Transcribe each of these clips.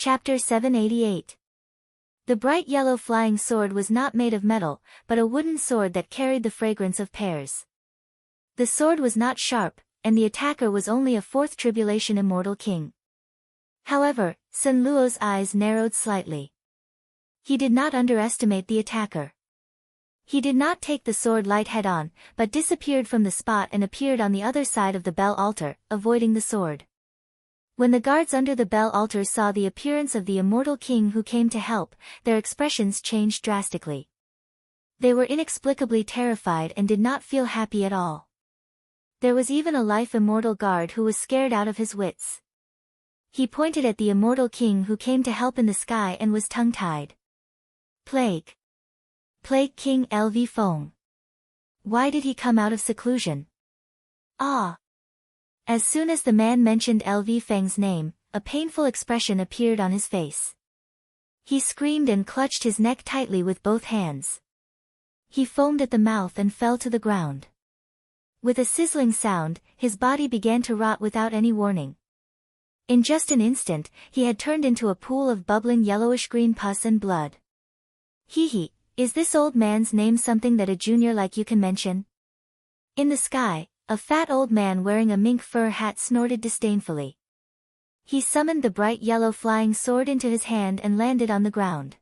Chapter 788. The bright yellow flying sword was not made of metal, but a wooden sword that carried the fragrance of pears. The sword was not sharp, and the attacker was only a fourth tribulation immortal king. However, Sun Luo's eyes narrowed slightly. He did not underestimate the attacker. He did not take the sword light head-on, but disappeared from the spot and appeared on the other side of the bell altar, avoiding the sword. When the guards under the bell altar saw the appearance of the immortal king who came to help, their expressions changed drastically. They were inexplicably terrified and did not feel happy at all. There was even a life immortal guard who was scared out of his wits. He pointed at the immortal king who came to help in the sky and was tongue-tied. Plague. Plague King LV Feng. Why did he come out of seclusion? Ah! As soon as the man mentioned LV Feng's name, a painful expression appeared on his face. He screamed and clutched his neck tightly with both hands. He foamed at the mouth and fell to the ground. With a sizzling sound, his body began to rot without any warning. In just an instant, he had turned into a pool of bubbling yellowish-green pus and blood. Hee, is this old man's name something that a junior like you can mention? In the sky, a fat old man wearing a mink fur hat snorted disdainfully. He summoned the bright yellow flying sword into his hand and landed on the ground.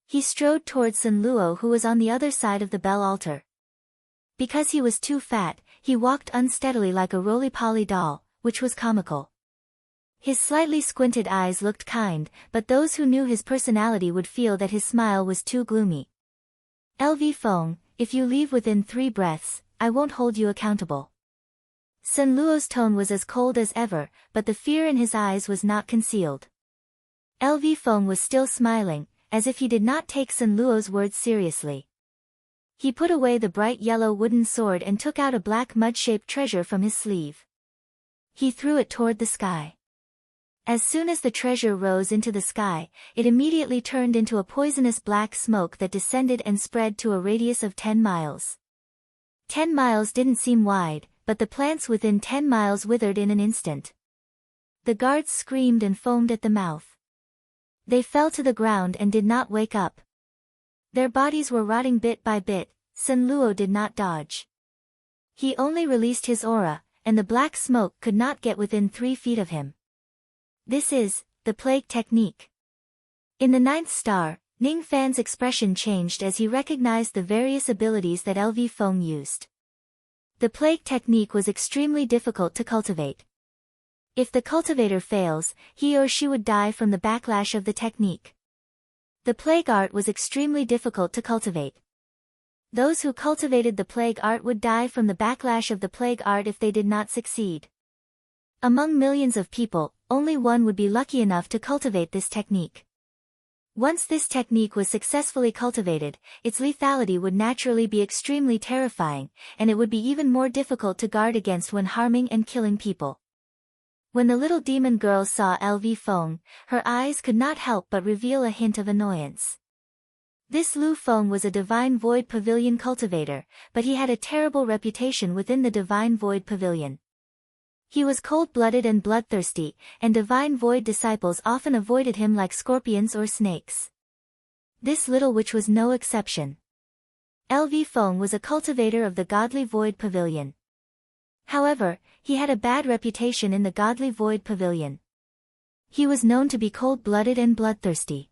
He strode towards Sun Luo who was on the other side of the bell altar. Because he was too fat, he walked unsteadily like a roly-poly doll, which was comical. His slightly squinted eyes looked kind, but those who knew his personality would feel that his smile was too gloomy. LV Feng, if you leave within 3 breaths, I won't hold you accountable. Sun Luo's tone was as cold as ever, but the fear in his eyes was not concealed. LV Feng was still smiling, as if he did not take Sun Luo's words seriously. He put away the bright yellow wooden sword and took out a black mud-shaped treasure from his sleeve. He threw it toward the sky. As soon as the treasure rose into the sky, it immediately turned into a poisonous black smoke that descended and spread to a radius of 10 miles. 10 miles didn't seem wide, but the plants within 10 miles withered in an instant. The guards screamed and foamed at the mouth. They fell to the ground and did not wake up. Their bodies were rotting bit by bit. Sun Luo did not dodge. He only released his aura, and the black smoke could not get within 3 feet of him. This is the plague technique. In the 9th star, Ning Fan's expression changed as he recognized the various abilities that LV Feng used. The plague technique was extremely difficult to cultivate. If the cultivator fails, he or she would die from the backlash of the technique. The plague art was extremely difficult to cultivate. Those who cultivated the plague art would die from the backlash of the plague art if they did not succeed. Among millions of people, only one would be lucky enough to cultivate this technique. Once this technique was successfully cultivated, its lethality would naturally be extremely terrifying, and it would be even more difficult to guard against when harming and killing people. When the little demon girl saw LV Feng, her eyes could not help but reveal a hint of annoyance. This Lu Feng was a Divine Void Pavilion cultivator, but he had a terrible reputation within the Divine Void Pavilion. He was cold-blooded and bloodthirsty, and Divine Void disciples often avoided him like scorpions or snakes. This little witch was no exception. LV Feng was a cultivator of the Godly Void Pavilion. However, he had a bad reputation in the Godly Void Pavilion. He was known to be cold-blooded and bloodthirsty.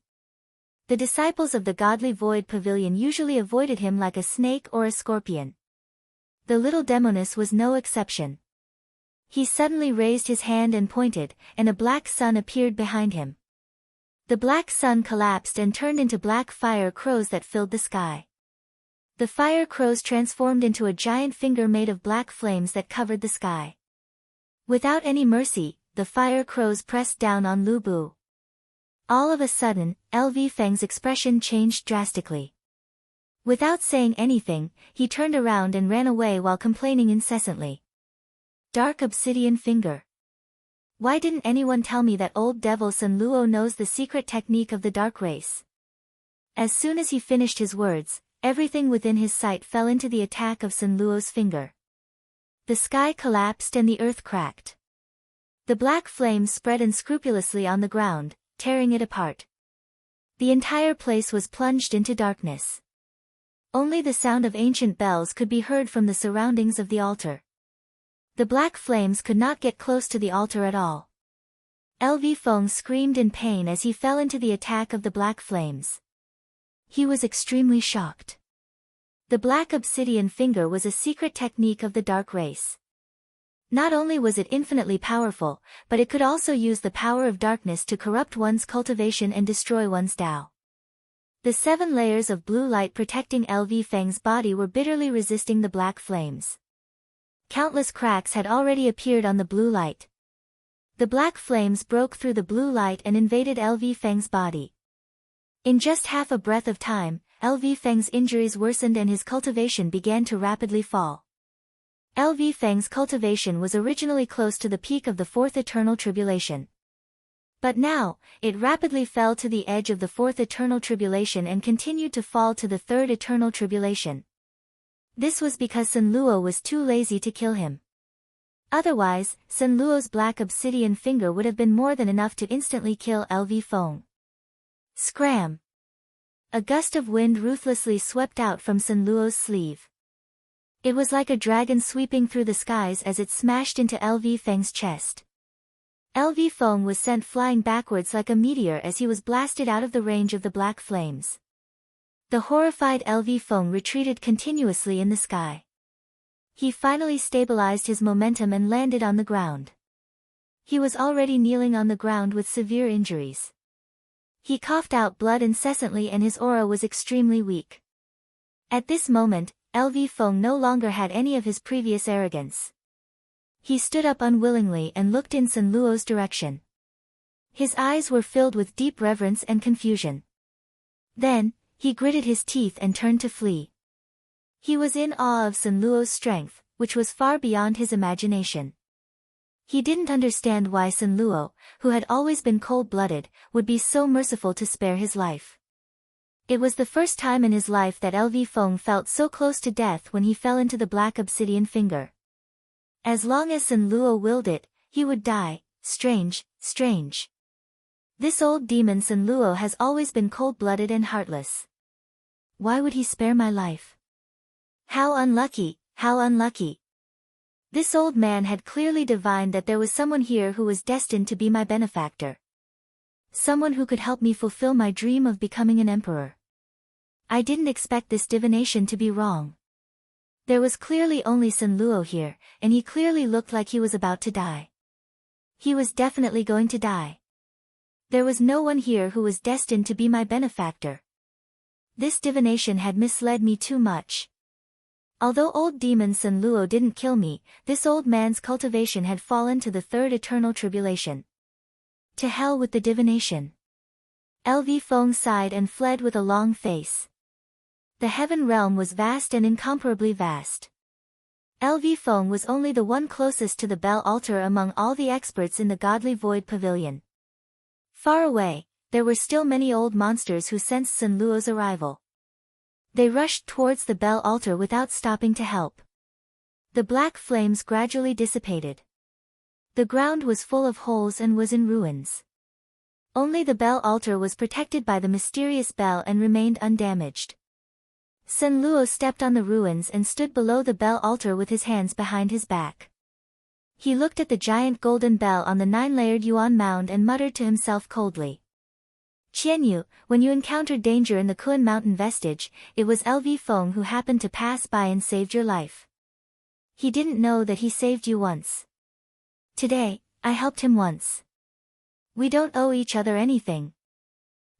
The disciples of the Godly Void Pavilion usually avoided him like a snake or a scorpion. The little demoness was no exception. He suddenly raised his hand and pointed, and a black sun appeared behind him. The black sun collapsed and turned into black fire crows that filled the sky. The fire crows transformed into a giant finger made of black flames that covered the sky. Without any mercy, the fire crows pressed down on Lu Bu. All of a sudden, LV Feng's expression changed drastically. Without saying anything, he turned around and ran away while complaining incessantly. Dark obsidian finger. Why didn't anyone tell me that old devil Sun Luo knows the secret technique of the dark race? As soon as he finished his words, everything within his sight fell into the attack of Sun Luo's finger. The sky collapsed and the earth cracked. The black flames spread unscrupulously on the ground, tearing it apart. The entire place was plunged into darkness. Only the sound of ancient bells could be heard from the surroundings of the altar. The black flames could not get close to the altar at all. LV Feng screamed in pain as he fell into the attack of the black flames. He was extremely shocked. The black obsidian finger was a secret technique of the dark race. Not only was it infinitely powerful, but it could also use the power of darkness to corrupt one's cultivation and destroy one's Tao. The 7 layers of blue light protecting LV Feng's body were bitterly resisting the black flames. Countless cracks had already appeared on the blue light. The black flames broke through the blue light and invaded LV Feng's body. In just half a breath of time, LV Feng's injuries worsened and his cultivation began to rapidly fall. LV Feng's cultivation was originally close to the peak of the 4th Eternal Tribulation. But now, it rapidly fell to the edge of the 4th Eternal Tribulation and continued to fall to the 3rd Eternal Tribulation. This was because Sun Luo was too lazy to kill him. Otherwise, Sun Luo's black obsidian finger would have been more than enough to instantly kill LV Feng. Scram! A gust of wind ruthlessly swept out from Sun Luo's sleeve. It was like a dragon sweeping through the skies as it smashed into LV Feng's chest. LV Feng was sent flying backwards like a meteor as he was blasted out of the range of the black flames. The horrified LV Feng retreated continuously in the sky. He finally stabilized his momentum and landed on the ground. He was already kneeling on the ground with severe injuries. He coughed out blood incessantly and his aura was extremely weak. At this moment, LV Feng no longer had any of his previous arrogance. He stood up unwillingly and looked in Sun Luo's direction. His eyes were filled with deep reverence and confusion. Then, he gritted his teeth and turned to flee. He was in awe of Sun Luo's strength, which was far beyond his imagination. He didn't understand why Sun Luo, who had always been cold-blooded, would be so merciful to spare his life. It was the first time in his life that LV Feng felt so close to death when he fell into the black obsidian finger. As long as Sun Luo willed it, he would die. Strange, strange. This old demon Sun Luo has always been cold-blooded and heartless. Why would he spare my life? How unlucky, how unlucky. This old man had clearly divined that there was someone here who was destined to be my benefactor. Someone who could help me fulfill my dream of becoming an emperor. I didn't expect this divination to be wrong. There was clearly only Sun Luo here, and he clearly looked like he was about to die. He was definitely going to die. There was no one here who was destined to be my benefactor. This divination had misled me too much. Although old demon Sun Luo didn't kill me, this old man's cultivation had fallen to the 3rd Eternal Tribulation. To hell with the divination. LV Feng sighed and fled with a long face. The heaven realm was vast and incomparably vast. LV Feng was only the one closest to the bell altar among all the experts in the Godly Void Pavilion. Far away, there were still many old monsters who sensed Sun Luo's arrival. They rushed towards the bell altar without stopping to help. The black flames gradually dissipated. The ground was full of holes and was in ruins. Only the bell altar was protected by the mysterious bell and remained undamaged. Sun Luo stepped on the ruins and stood below the bell altar with his hands behind his back. He looked at the giant golden bell on the 9-layered Yuan mound and muttered to himself coldly. Qianyu, when you encountered danger in the Kun Mountain vestige, it was LV Feng who happened to pass by and saved your life. He didn't know that he saved you once. Today, I helped him once. We don't owe each other anything.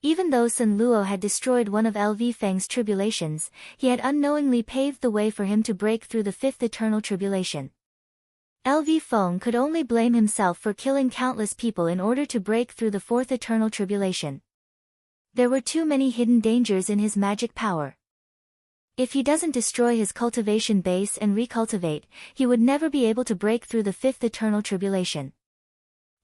Even though Sun Luo had destroyed one of LV Feng's tribulations, he had unknowingly paved the way for him to break through the 5th Eternal Tribulation. LV Feng could only blame himself for killing countless people in order to break through the 4th Eternal Tribulation. There were too many hidden dangers in his magic power. If he doesn't destroy his cultivation base and recultivate, he would never be able to break through the 5th Eternal Tribulation.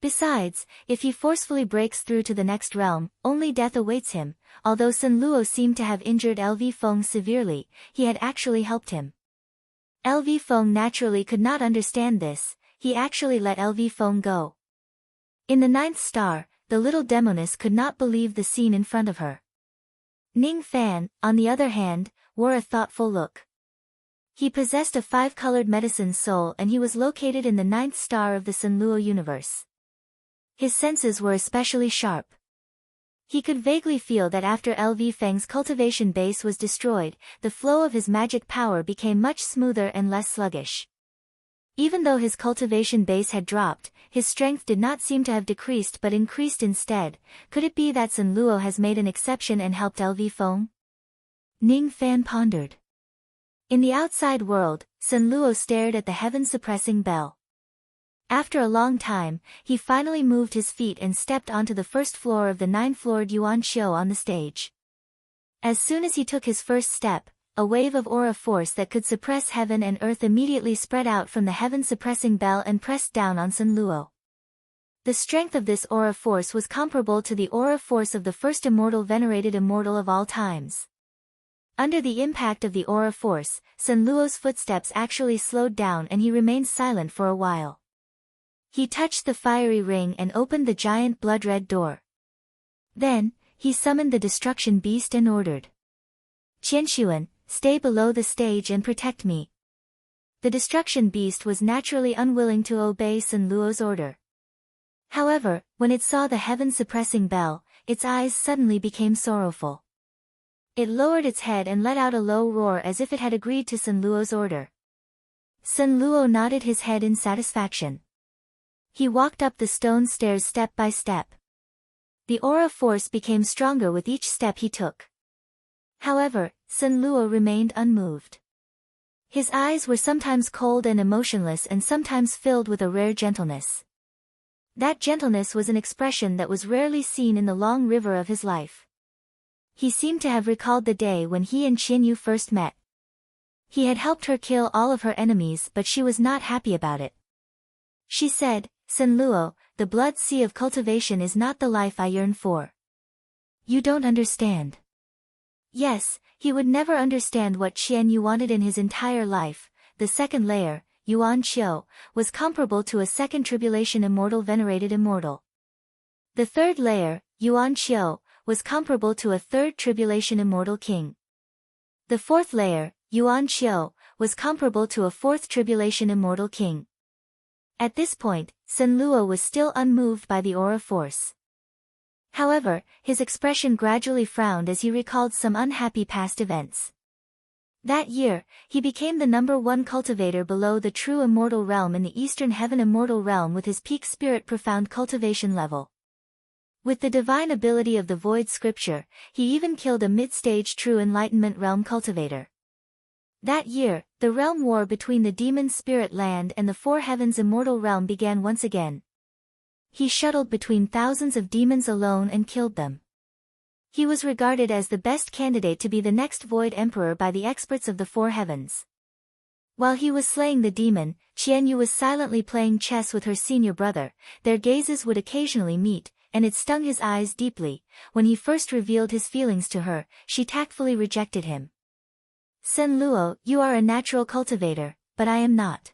Besides, if he forcefully breaks through to the next realm, only death awaits him. Although Sun Luo seemed to have injured LV Feng severely, he had actually helped him. LV Feng naturally could not understand this. He actually let LV Feng go. In the 9th star, the little demoness could not believe the scene in front of her. Ning Fan, on the other hand, wore a thoughtful look. He possessed a 5-colored medicine soul and he was located in the 9th star of the Sanluo universe. His senses were especially sharp. He could vaguely feel that after LV Feng's cultivation base was destroyed, the flow of his magic power became much smoother and less sluggish. Even though his cultivation base had dropped, his strength did not seem to have decreased but increased instead. Could it be that Sanluo has made an exception and helped LV Feng? Ning Fan pondered. In the outside world, Sanluo stared at the heaven-suppressing bell. After a long time, he finally moved his feet and stepped onto the first floor of the 9-floored Yuan Show on the stage. As soon as he took his first step, a wave of aura force that could suppress heaven and earth immediately spread out from the heaven-suppressing bell and pressed down on Sanluo. The strength of this aura force was comparable to the aura force of the first immortal venerated immortal of all times. Under the impact of the aura force, Sanluo's footsteps actually slowed down and he remained silent for a while. He touched the fiery ring and opened the giant blood-red door. Then, he summoned the destruction beast and ordered, "Qianshuan, stay below the stage and protect me." The destruction beast was naturally unwilling to obey Sanluo's order. However, when it saw the heaven-suppressing bell, its eyes suddenly became sorrowful. It lowered its head and let out a low roar as if it had agreed to Sanluo's order. Sanluo nodded his head in satisfaction. He walked up the stone stairs step by step. The aura force became stronger with each step he took. However, Sanluo remained unmoved. His eyes were sometimes cold and emotionless and sometimes filled with a rare gentleness. That gentleness was an expression that was rarely seen in the long river of his life. He seemed to have recalled the day when he and Qianyu first met. He had helped her kill all of her enemies but she was not happy about it. She said, "Sanluo, the blood sea of cultivation is not the life I yearn for." "You don't understand." Yes, he would never understand what Qianyu wanted in his entire life. The second layer, Yuan Qiu, was comparable to a second tribulation immortal venerated immortal. The third layer, Yuan Qiu, was comparable to a third tribulation immortal king. The fourth layer, Yuan Qiu, was comparable to a fourth tribulation immortal king. At this point, Sanluo was still unmoved by the aura force. However, his expression gradually frowned as he recalled some unhappy past events. That year, he became the #1 cultivator below the true immortal realm in the Eastern Heaven immortal realm with his peak spirit profound cultivation level. With the divine ability of the void scripture, he even killed a mid-stage true enlightenment realm cultivator. That year, the realm war between the demon spirit land and the Four Heavens immortal realm began once again. He shuttled between thousands of demons alone and killed them. He was regarded as the best candidate to be the next Void Emperor by the experts of the Four Heavens. While he was slaying the demon, Qianyu was silently playing chess with her senior brother. Their gazes would occasionally meet, and it stung his eyes deeply. When he first revealed his feelings to her, she tactfully rejected him. "Sanluo, you are a natural cultivator, but I am not.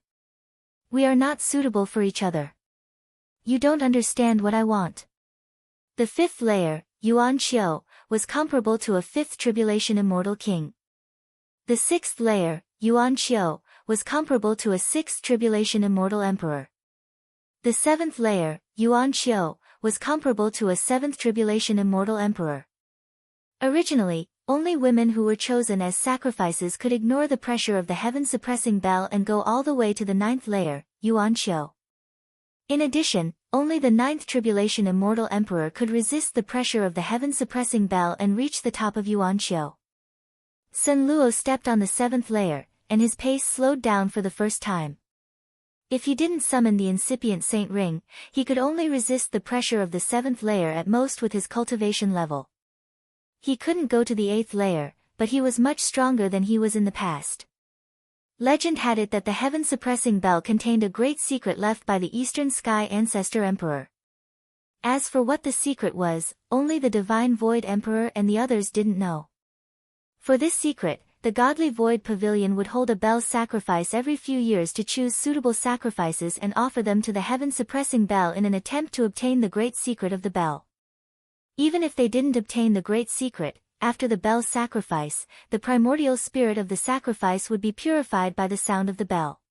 We are not suitable for each other. You don't understand what I want." The fifth layer, Yuan Qiu, was comparable to a fifth tribulation immortal king. The sixth layer, Yuan Qiu, was comparable to a sixth tribulation immortal emperor. The seventh layer, Yuan Qiu, was comparable to a seventh tribulation immortal emperor. Originally, only women who were chosen as sacrifices could ignore the pressure of the heaven-suppressing bell and go all the way to the 9th layer, Yuan Qiu. In addition, only the 9th tribulation immortal emperor could resist the pressure of the heaven-suppressing bell and reach the top of Yuan Qiu. Sanluo stepped on the 7th layer, and his pace slowed down for the first time. If he didn't summon the incipient Saint Ring, he could only resist the pressure of the 7th layer at most with his cultivation level. He couldn't go to the 8th layer, but he was much stronger than he was in the past. Legend had it that the heaven-suppressing bell contained a great secret left by the Eastern Sky Ancestor Emperor. As for what the secret was, only the Divine Void Emperor and the others didn't know. For this secret, the Godly Void Pavilion would hold a bell sacrifice every few years to choose suitable sacrifices and offer them to the heaven-suppressing bell in an attempt to obtain the great secret of the bell. Even if they didn't obtain the great secret, after the bell's sacrifice, the primordial spirit of the sacrifice would be purified by the sound of the bell.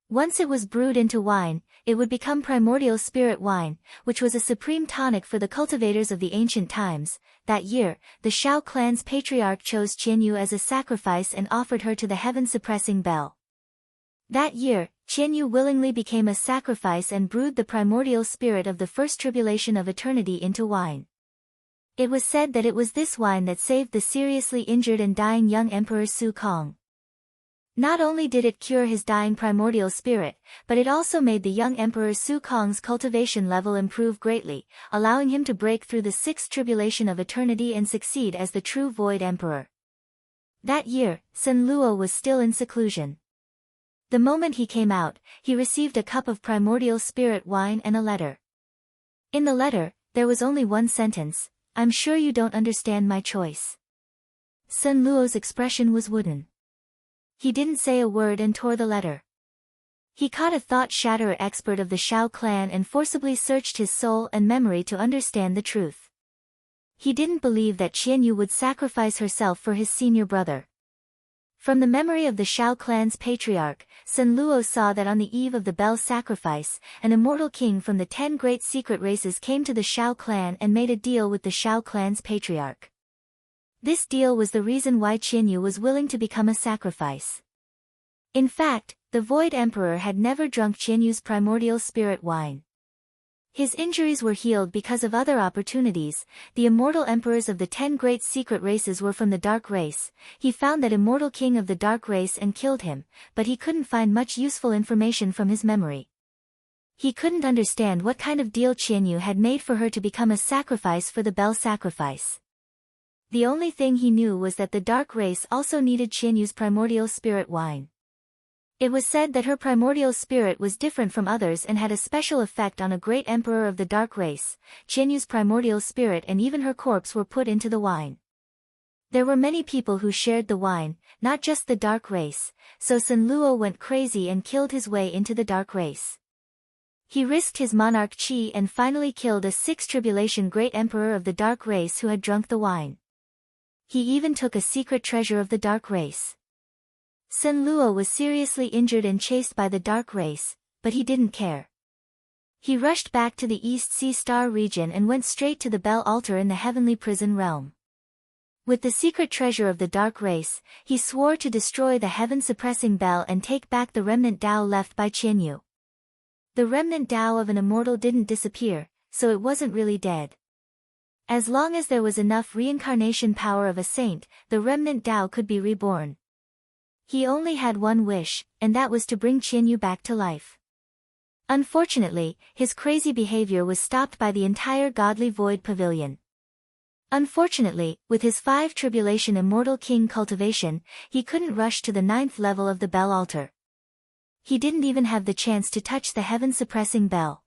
Once it was brewed into wine, it would become primordial spirit wine, which was a supreme tonic for the cultivators of the ancient times. That year, the Shao clan's patriarch chose Qianyu as a sacrifice and offered her to the heaven-suppressing bell. That year, Qianyu willingly became a sacrifice and brewed the primordial spirit of the first tribulation of eternity into wine. It was said that it was this wine that saved the seriously injured and dying young Emperor Su Kong. Not only did it cure his dying primordial spirit, but it also made the young Emperor Su Kong's cultivation level improve greatly, allowing him to break through the sixth tribulation of eternity and succeed as the true Void Emperor. That year, Sun Luo was still in seclusion. The moment he came out, he received a cup of primordial spirit wine and a letter. In the letter, there was only one sentence: "I'm sure you don't understand my choice." Sun Luo's expression was wooden. He didn't say a word and tore the letter. He caught a thought-shatterer expert of the Shao clan and forcibly searched his soul and memory to understand the truth. He didn't believe that Qianyu would sacrifice herself for his senior brother. From the memory of the Shao clan's patriarch, Sun Luo saw that on the eve of the bell sacrifice, an immortal king from the 10 great secret races came to the Shao clan and made a deal with the Shao clan's patriarch. This deal was the reason why Qianyu was willing to become a sacrifice. In fact, the Void Emperor had never drunk Qianyu's primordial spirit wine. His injuries were healed because of other opportunities. The immortal emperors of the 10 great secret races were from the Dark Race. He found that immortal king of the Dark Race and killed him, but he couldn't find much useful information from his memory. He couldn't understand what kind of deal Qianyu had made for her to become a sacrifice for the bell sacrifice. The only thing he knew was that the Dark Race also needed Qianyu's primordial spirit wine. It was said that her primordial spirit was different from others and had a special effect on a great emperor of the Dark Race. Qianyu's primordial spirit and even her corpse were put into the wine. There were many people who shared the wine, not just the Dark Race, so Sun Luo went crazy and killed his way into the Dark Race. He risked his monarch Qi and finally killed a 6th tribulation great emperor of the Dark Race who had drunk the wine. He even took a secret treasure of the Dark Race. Sun Luo was seriously injured and chased by the Dark Race, but he didn't care. He rushed back to the East Sea Star region and went straight to the Bell Altar in the Heavenly Prison Realm. With the secret treasure of the Dark Race, he swore to destroy the heaven-suppressing bell and take back the remnant Tao left by Qianyu. The remnant Tao of an immortal didn't disappear, so it wasn't really dead. As long as there was enough reincarnation power of a saint, the remnant Tao could be reborn. He only had one wish, and that was to bring Qianyu back to life. Unfortunately, his crazy behavior was stopped by the entire godly void pavilion. Unfortunately, with his 5 tribulation immortal king cultivation, he couldn't rush to the 9th level of the bell altar. He didn't even have the chance to touch the heaven-suppressing bell.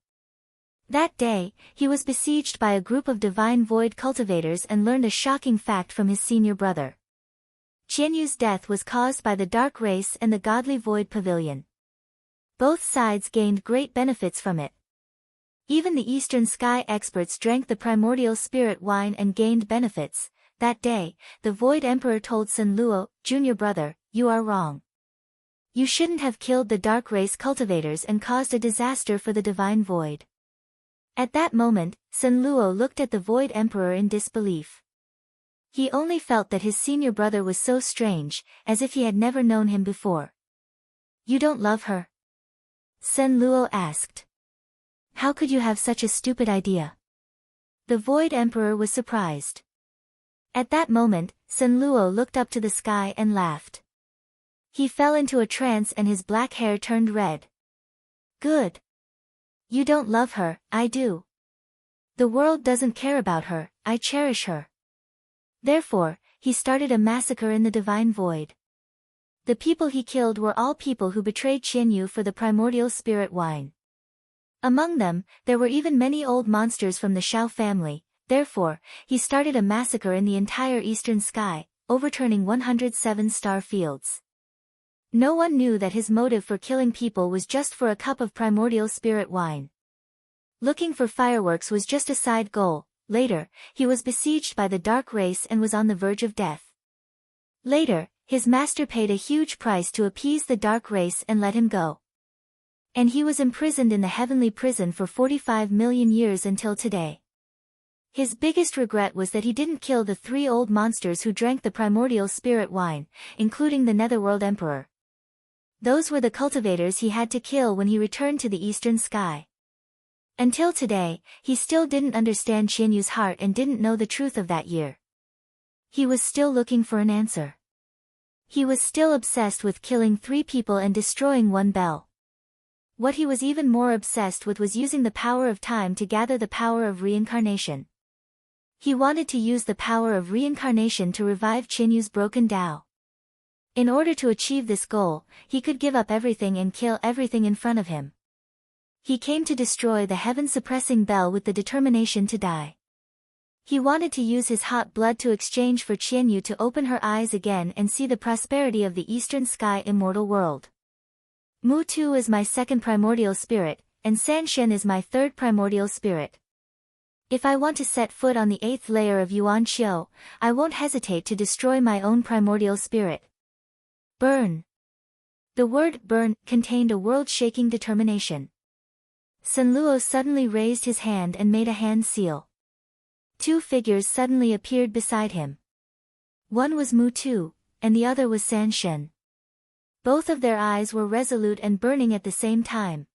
That day, he was besieged by a group of divine void cultivators and learned a shocking fact from his senior brother. Qianyu's death was caused by the Dark Race and the godly void pavilion. Both sides gained great benefits from it. Even the Eastern Sky experts drank the primordial spirit wine and gained benefits. That day, the Void Emperor told Sun Luo, "Junior brother, you are wrong. You shouldn't have killed the Dark Race cultivators and caused a disaster for the Divine Void." At that moment, Sun Luo looked at the Void Emperor in disbelief. He only felt that his senior brother was so strange, as if he had never known him before. "You don't love her?" Sun Luo asked. "How could you have such a stupid idea?" The Void Emperor was surprised. At that moment, Sun Luo looked up to the sky and laughed. He fell into a trance and his black hair turned red. "Good. You don't love her, I do. The world doesn't care about her, I cherish her." Therefore, he started a massacre in the Divine Void. The people he killed were all people who betrayed Qianyu for the primordial spirit wine. Among them, there were even many old monsters from the Shao family. Therefore, he started a massacre in the entire eastern sky, overturning 107 star fields. No one knew that his motive for killing people was just for a cup of primordial spirit wine. Looking for fireworks was just a side goal. Later, he was besieged by the dark race and was on the verge of death. Later, his master paid a huge price to appease the dark race and let him go. And he was imprisoned in the heavenly prison for 45 million years until today. His biggest regret was that he didn't kill the 3 old monsters who drank the primordial spirit wine, including the Netherworld Emperor. Those were the cultivators he had to kill when he returned to the eastern sky. Until today, he still didn't understand Qianyu's heart and didn't know the truth of that year. He was still looking for an answer. He was still obsessed with killing 3 people and destroying 1 bell. What he was even more obsessed with was using the power of time to gather the power of reincarnation. He wanted to use the power of reincarnation to revive Qianyu's broken Tao. In order to achieve this goal, he could give up everything and kill everything in front of him. He came to destroy the heaven-suppressing bell with the determination to die. He wanted to use his hot blood to exchange for Qianyu to open her eyes again and see the prosperity of the eastern sky immortal world. Mu Tu is my 2nd primordial spirit, and San Shen is my 3rd primordial spirit. If I want to set foot on the 8th layer of Yuan Qiu, I won't hesitate to destroy my own primordial spirit. Burn. The word burn contained a world-shaking determination. Sun Luo suddenly raised his hand and made a hand seal. 2 figures suddenly appeared beside him. One was Mu Tu, and the other was San Shen. Both of their eyes were resolute and burning at the same time.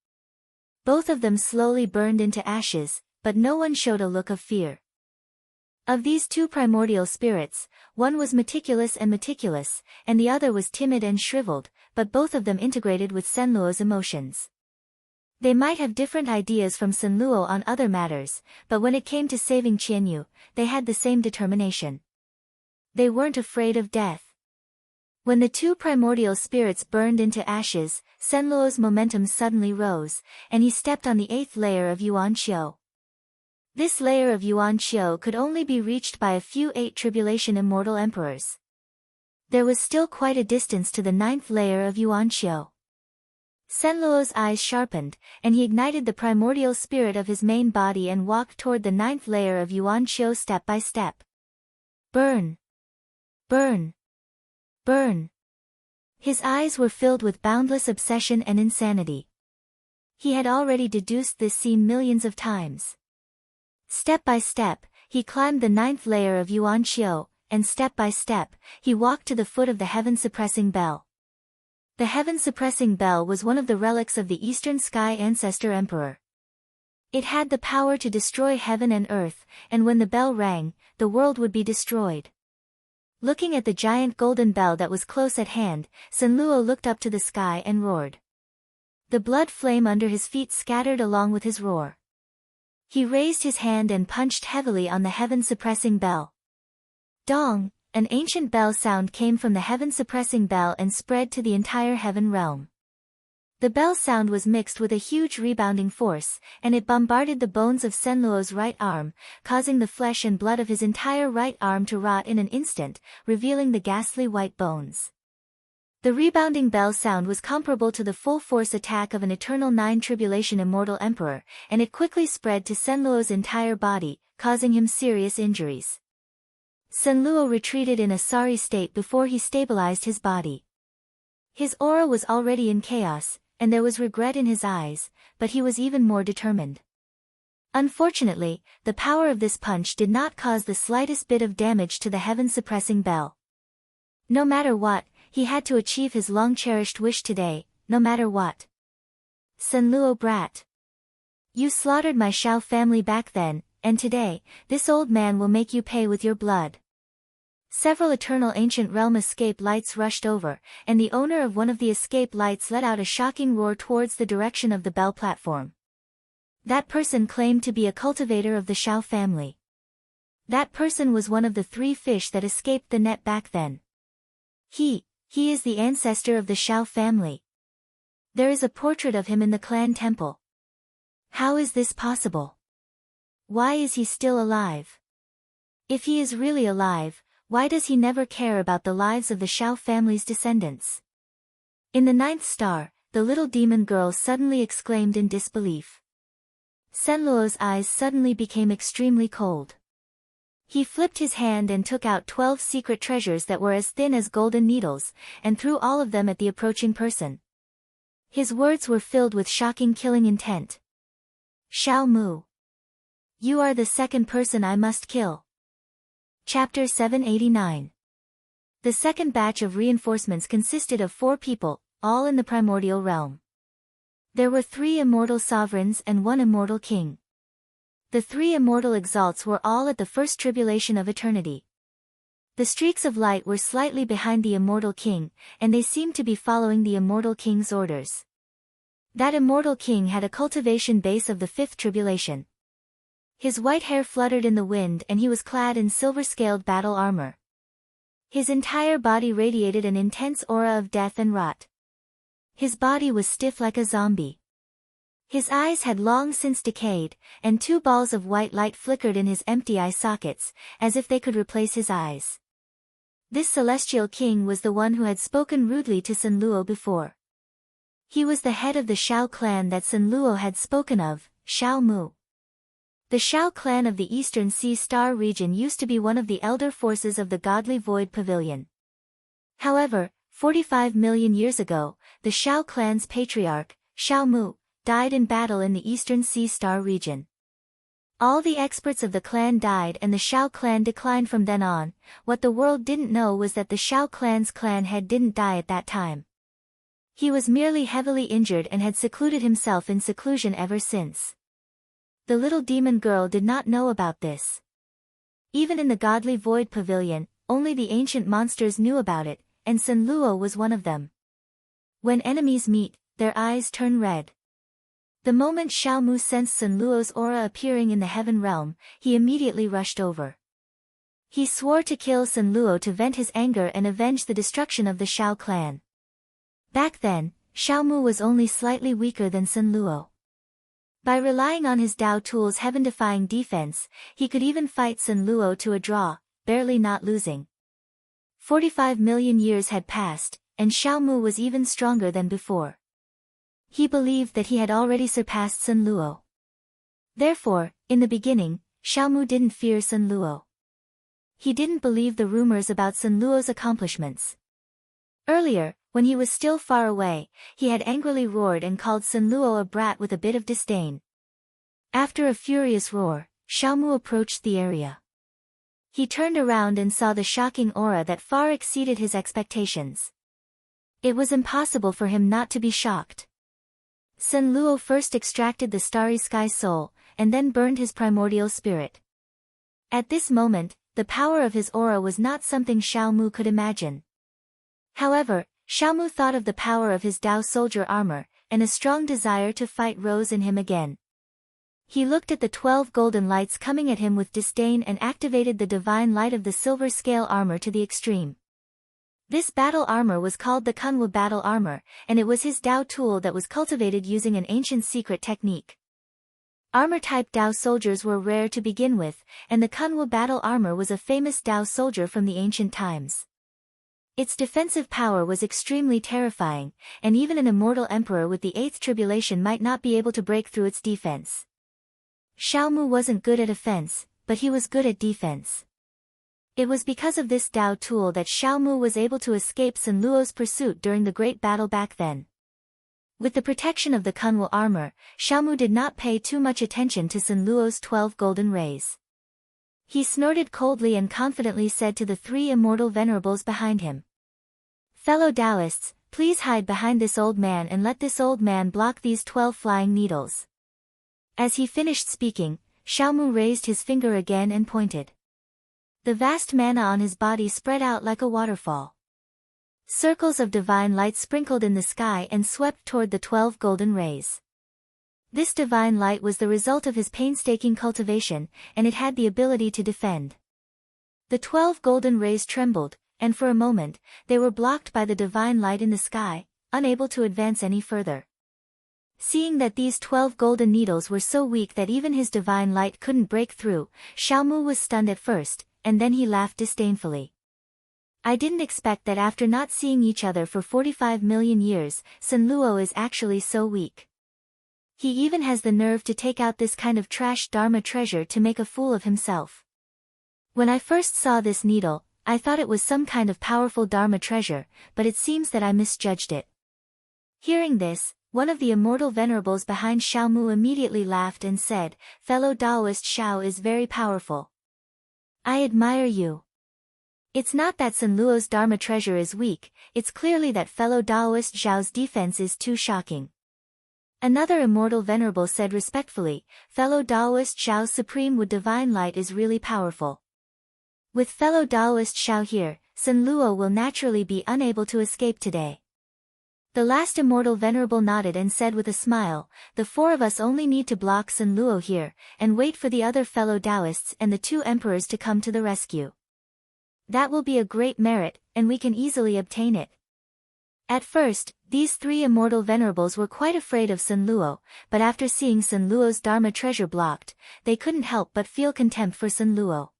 Both of them slowly burned into ashes, but no one showed a look of fear. Of these 2 primordial spirits, one was meticulous, and the other was timid and shriveled, but both of them integrated with Senluo's emotions. They might have different ideas from Senluo on other matters, but when it came to saving Qianyu, they had the same determination. They weren't afraid of death. When the 2 primordial spirits burned into ashes, Senluo's momentum suddenly rose, and he stepped on the 8th layer of Yuan Qiu. This layer of Yuan Qiu could only be reached by a few 8 tribulation immortal emperors. There was still quite a distance to the 9th layer of Yuan Qiu. Senluo's eyes sharpened, and he ignited the primordial spirit of his main body and walked toward the 9th layer of Yuan Qiu step by step. Burn! Burn! Burn! His eyes were filled with boundless obsession and insanity. He had already deduced this scene millions of times. Step by step, he climbed the 9th layer of Yuan Qiu, and step by step, he walked to the foot of the heaven-suppressing bell. The heaven-suppressing bell was one of the relics of the Eastern Sky Ancestor Emperor. It had the power to destroy heaven and earth, and when the bell rang, the world would be destroyed. Looking at the giant golden bell that was close at hand, Sun Luo looked up to the sky and roared. The blood flame under his feet scattered along with his roar. He raised his hand and punched heavily on the heaven-suppressing bell. Dong! An ancient bell sound came from the heaven-suppressing bell and spread to the entire heaven realm. The bell sound was mixed with a huge rebounding force, and it bombarded the bones of Senluo's right arm, causing the flesh and blood of his entire right arm to rot in an instant, revealing the ghastly white bones. The rebounding bell sound was comparable to the full-force attack of an eternal 9 tribulation immortal emperor, and it quickly spread to Senluo's entire body, causing him serious injuries. Senluo retreated in a sorry state before he stabilized his body. His aura was already in chaos, and there was regret in his eyes, but he was even more determined. Unfortunately, the power of this punch did not cause the slightest bit of damage to the heaven-suppressing bell. No matter what, he had to achieve his long-cherished wish today, no matter what. Senluo brat. You slaughtered my Shao family back then, and today, this old man will make you pay with your blood. Several eternal ancient realm escape lights rushed over, and the owner of one of the escape lights let out a shocking roar towards the direction of the bell platform. That person claimed to be a cultivator of the Shao family. That person was one of the 3 fish that escaped the net back then. He is the ancestor of the Shao family. There is a portrait of him in the clan temple. How is this possible? Why is he still alive? If he is really alive, why does he never care about the lives of the Shao family's descendants? In the 9th star, the little demon girl suddenly exclaimed in disbelief. Senluo's eyes suddenly became extremely cold. He flipped his hand and took out 12 secret treasures that were as thin as golden needles, and threw all of them at the approaching person. His words were filled with shocking killing intent. Xiao Mu. You are the second person I must kill. Chapter 789. The second batch of reinforcements consisted of 4 people, all in the primordial realm. There were 3 immortal sovereigns and 1 immortal king. The 3 immortal exalts were all at the first tribulation of eternity. The streaks of light were slightly behind the immortal king, and they seemed to be following the immortal king's orders. That immortal king had a cultivation base of the 5th tribulation. His white hair fluttered in the wind and he was clad in silver-scaled battle armor. His entire body radiated an intense aura of death and rot. His body was stiff like a zombie. His eyes had long since decayed, and 2 balls of white light flickered in his empty eye sockets, as if they could replace his eyes. This celestial king was the one who had spoken rudely to Sun Luo before. He was the head of the Shao clan that Sun Luo had spoken of, Xiao Mu. The Shao clan of the Eastern Sea Star region used to be one of the elder forces of the Godly Void Pavilion. However, 45 million years ago, the Shao clan's patriarch, Xiao Mu, died in battle in the Eastern Sea Star region. All the experts of the clan died and the Shao clan declined from then on. What the world didn't know was that the Shao clan's clan head didn't die at that time. He was merely heavily injured and had secluded himself in seclusion ever since. The little demon girl did not know about this. Even in the Godly Void Pavilion, only the ancient monsters knew about it, and Sun Luo was one of them. When enemies meet, their eyes turn red. The moment Xiao Mu sensed Sun Luo's aura appearing in the heaven realm, he immediately rushed over. He swore to kill Sun Luo to vent his anger and avenge the destruction of the Shao clan. Back then, Xiao Mu was only slightly weaker than Sun Luo. By relying on his Dao tool's heaven-defying defense, he could even fight Sun Luo to a draw, barely not losing. 45 million years had passed, and Xiao Mu was even stronger than before. He believed that he had already surpassed Sun Luo. Therefore, in the beginning, Xiao Mu didn't fear Sun Luo. He didn't believe the rumors about Sun Luo's accomplishments. Earlier, when he was still far away, he had angrily roared and called Sun Luo a brat with a bit of disdain. After a furious roar, Xiao Mu approached the area. He turned around and saw the shocking aura that far exceeded his expectations. It was impossible for him not to be shocked. Sun Luo first extracted the starry sky soul, and then burned his primordial spirit. At this moment, the power of his aura was not something Xiao Mu could imagine. However, Xiao Mu thought of the power of his Dao soldier armor, and a strong desire to fight rose in him again. He looked at the 12 golden lights coming at him with disdain and activated the divine light of the silver scale armor to the extreme. This battle armor was called the Kunwu battle armor, and it was his Dao tool that was cultivated using an ancient secret technique. Armor-type Dao soldiers were rare to begin with, and the Kunwu battle armor was a famous Dao soldier from the ancient times. Its defensive power was extremely terrifying, and even an immortal emperor with the 8th tribulation might not be able to break through its defense. Xiao Mu wasn't good at offense, but he was good at defense. It was because of this Dao tool that Xiao Mu was able to escape Sun Luo's pursuit during the great battle back then. With the protection of the Kunwu armor, Xiao Mu did not pay too much attention to Sun Luo's 12 golden rays. He snorted coldly and confidently said to the 3 immortal venerables behind him, "Fellow Taoists, please hide behind this old man and let this old man block these 12 flying needles." As he finished speaking, Xiao Mu raised his finger again and pointed. The vast mana on his body spread out like a waterfall. Circles of divine light sprinkled in the sky and swept toward the 12 golden rays. This divine light was the result of his painstaking cultivation, and it had the ability to defend. The 12 golden rays trembled, and for a moment, they were blocked by the divine light in the sky, unable to advance any further. Seeing that these 12 golden needles were so weak that even his divine light couldn't break through, Xiao Mu was stunned at first, and then he laughed disdainfully. "I didn't expect that after not seeing each other for 45 million years, Sun Luo is actually so weak. He even has the nerve to take out this kind of trash Dharma treasure to make a fool of himself." When I first saw this needle, I thought it was some kind of powerful Dharma treasure, but it seems that I misjudged it." Hearing this, one of the immortal venerables behind Xiao Mu immediately laughed and said, "Fellow Taoist Xiao is very powerful. I admire you. It's not that Sun Luo's Dharma treasure is weak, it's clearly that fellow Taoist Xiao's defense is too shocking." Another immortal venerable said respectfully, "Fellow Taoist Xiao's supreme wood divine light is really powerful. With fellow Taoist Xiao here, Sun Luo will naturally be unable to escape today." The last immortal venerable nodded and said with a smile, "The four of us only need to block Sun Luo here, and wait for the other fellow Taoists and the two emperors to come to the rescue. That will be a great merit, and we can easily obtain it." At first, these three immortal venerables were quite afraid of Sun Luo, but after seeing Sun Luo's Dharma treasure blocked, they couldn't help but feel contempt for Sun Luo.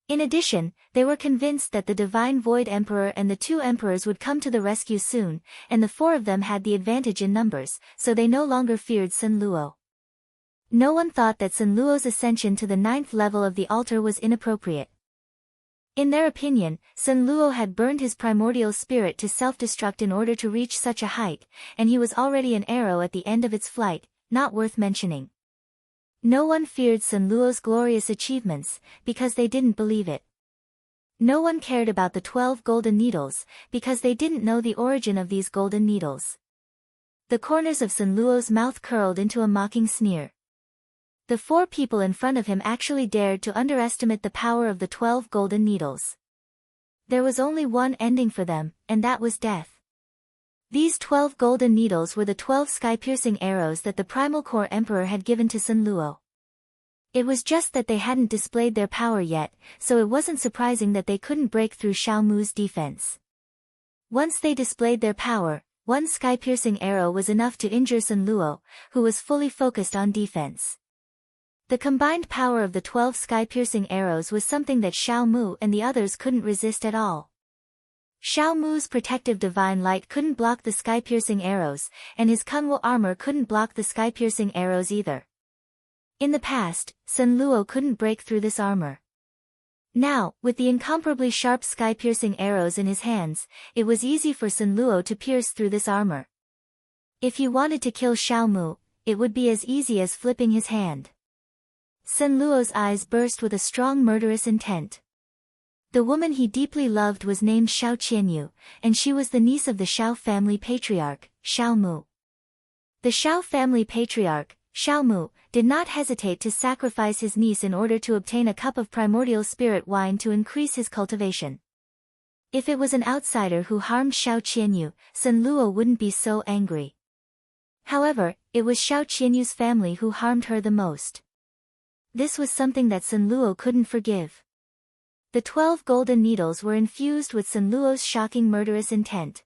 In addition, they were convinced that the Divine Void Emperor and the two emperors would come to the rescue soon, and the four of them had the advantage in numbers, so they no longer feared Sun Luo. No one thought that Sun Luo's ascension to the 9th level of the altar was inappropriate. In their opinion, Sun Luo had burned his primordial spirit to self-destruct in order to reach such a height, and he was already an arrow at the end of its flight, not worth mentioning. No one feared Sun Luo's glorious achievements, because they didn't believe it. No one cared about the 12 golden needles, because they didn't know the origin of these golden needles. The corners of Sun Luo's mouth curled into a mocking sneer. The four people in front of him actually dared to underestimate the power of the 12 golden needles. There was only one ending for them, and that was death. These 12 golden needles were the 12 sky-piercing arrows that the Primal Core Emperor had given to Sun Luo. It was just that they hadn't displayed their power yet, so it wasn't surprising that they couldn't break through Xiao Mu's defense. Once they displayed their power, one sky-piercing arrow was enough to injure Sun Luo, who was fully focused on defense. The combined power of the 12 sky-piercing arrows was something that Xiao Mu and the others couldn't resist at all. Xiao Mu's protective divine light couldn't block the sky-piercing arrows, and his Kunwu armor couldn't block the sky-piercing arrows either. In the past, Sun Luo couldn't break through this armor. Now, with the incomparably sharp sky-piercing arrows in his hands, it was easy for Sun Luo to pierce through this armor. If he wanted to kill Xiao Mu, it would be as easy as flipping his hand. Sun Luo's eyes burst with a strong murderous intent. The woman he deeply loved was named Xiao Qianyu, and she was the niece of the Xiao family patriarch, Xiao Mu. The Xiao family patriarch, Xiao Mu, did not hesitate to sacrifice his niece in order to obtain a cup of primordial spirit wine to increase his cultivation. If it was an outsider who harmed Xiao Qianyu, Sun Luo wouldn't be so angry. However, it was Xiao Qianyu's family who harmed her the most. This was something that Sun Luo couldn't forgive. The 12 golden needles were infused with Sun Luo's shocking murderous intent.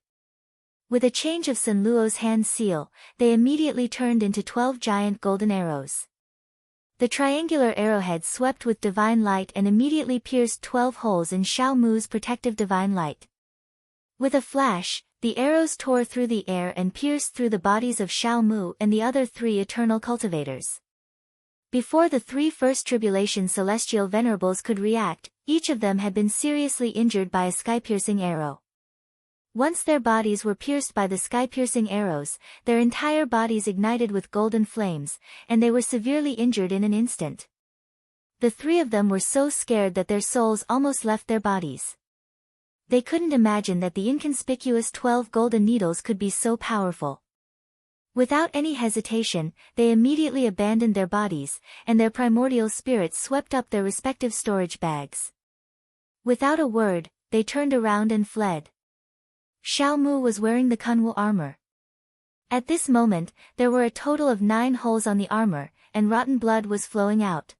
With a change of Sun Luo's hand seal, they immediately turned into 12 giant golden arrows. The triangular arrowheads swept with divine light and immediately pierced 12 holes in Xiao Mu's protective divine light. With a flash, the arrows tore through the air and pierced through the bodies of Xiao Mu and the other 3 eternal cultivators. Before the 3 first tribulation celestial venerables could react, each of them had been seriously injured by a sky-piercing arrow. Once their bodies were pierced by the sky-piercing arrows, their entire bodies ignited with golden flames, and they were severely injured in an instant. The 3 of them were so scared that their souls almost left their bodies. They couldn't imagine that the inconspicuous 12 golden needles could be so powerful. Without any hesitation, they immediately abandoned their bodies, and their primordial spirits swept up their respective storage bags. Without a word, they turned around and fled. Xiao Mu was wearing the Kunwu armor. At this moment, there were a total of 9 holes on the armor, and rotten blood was flowing out.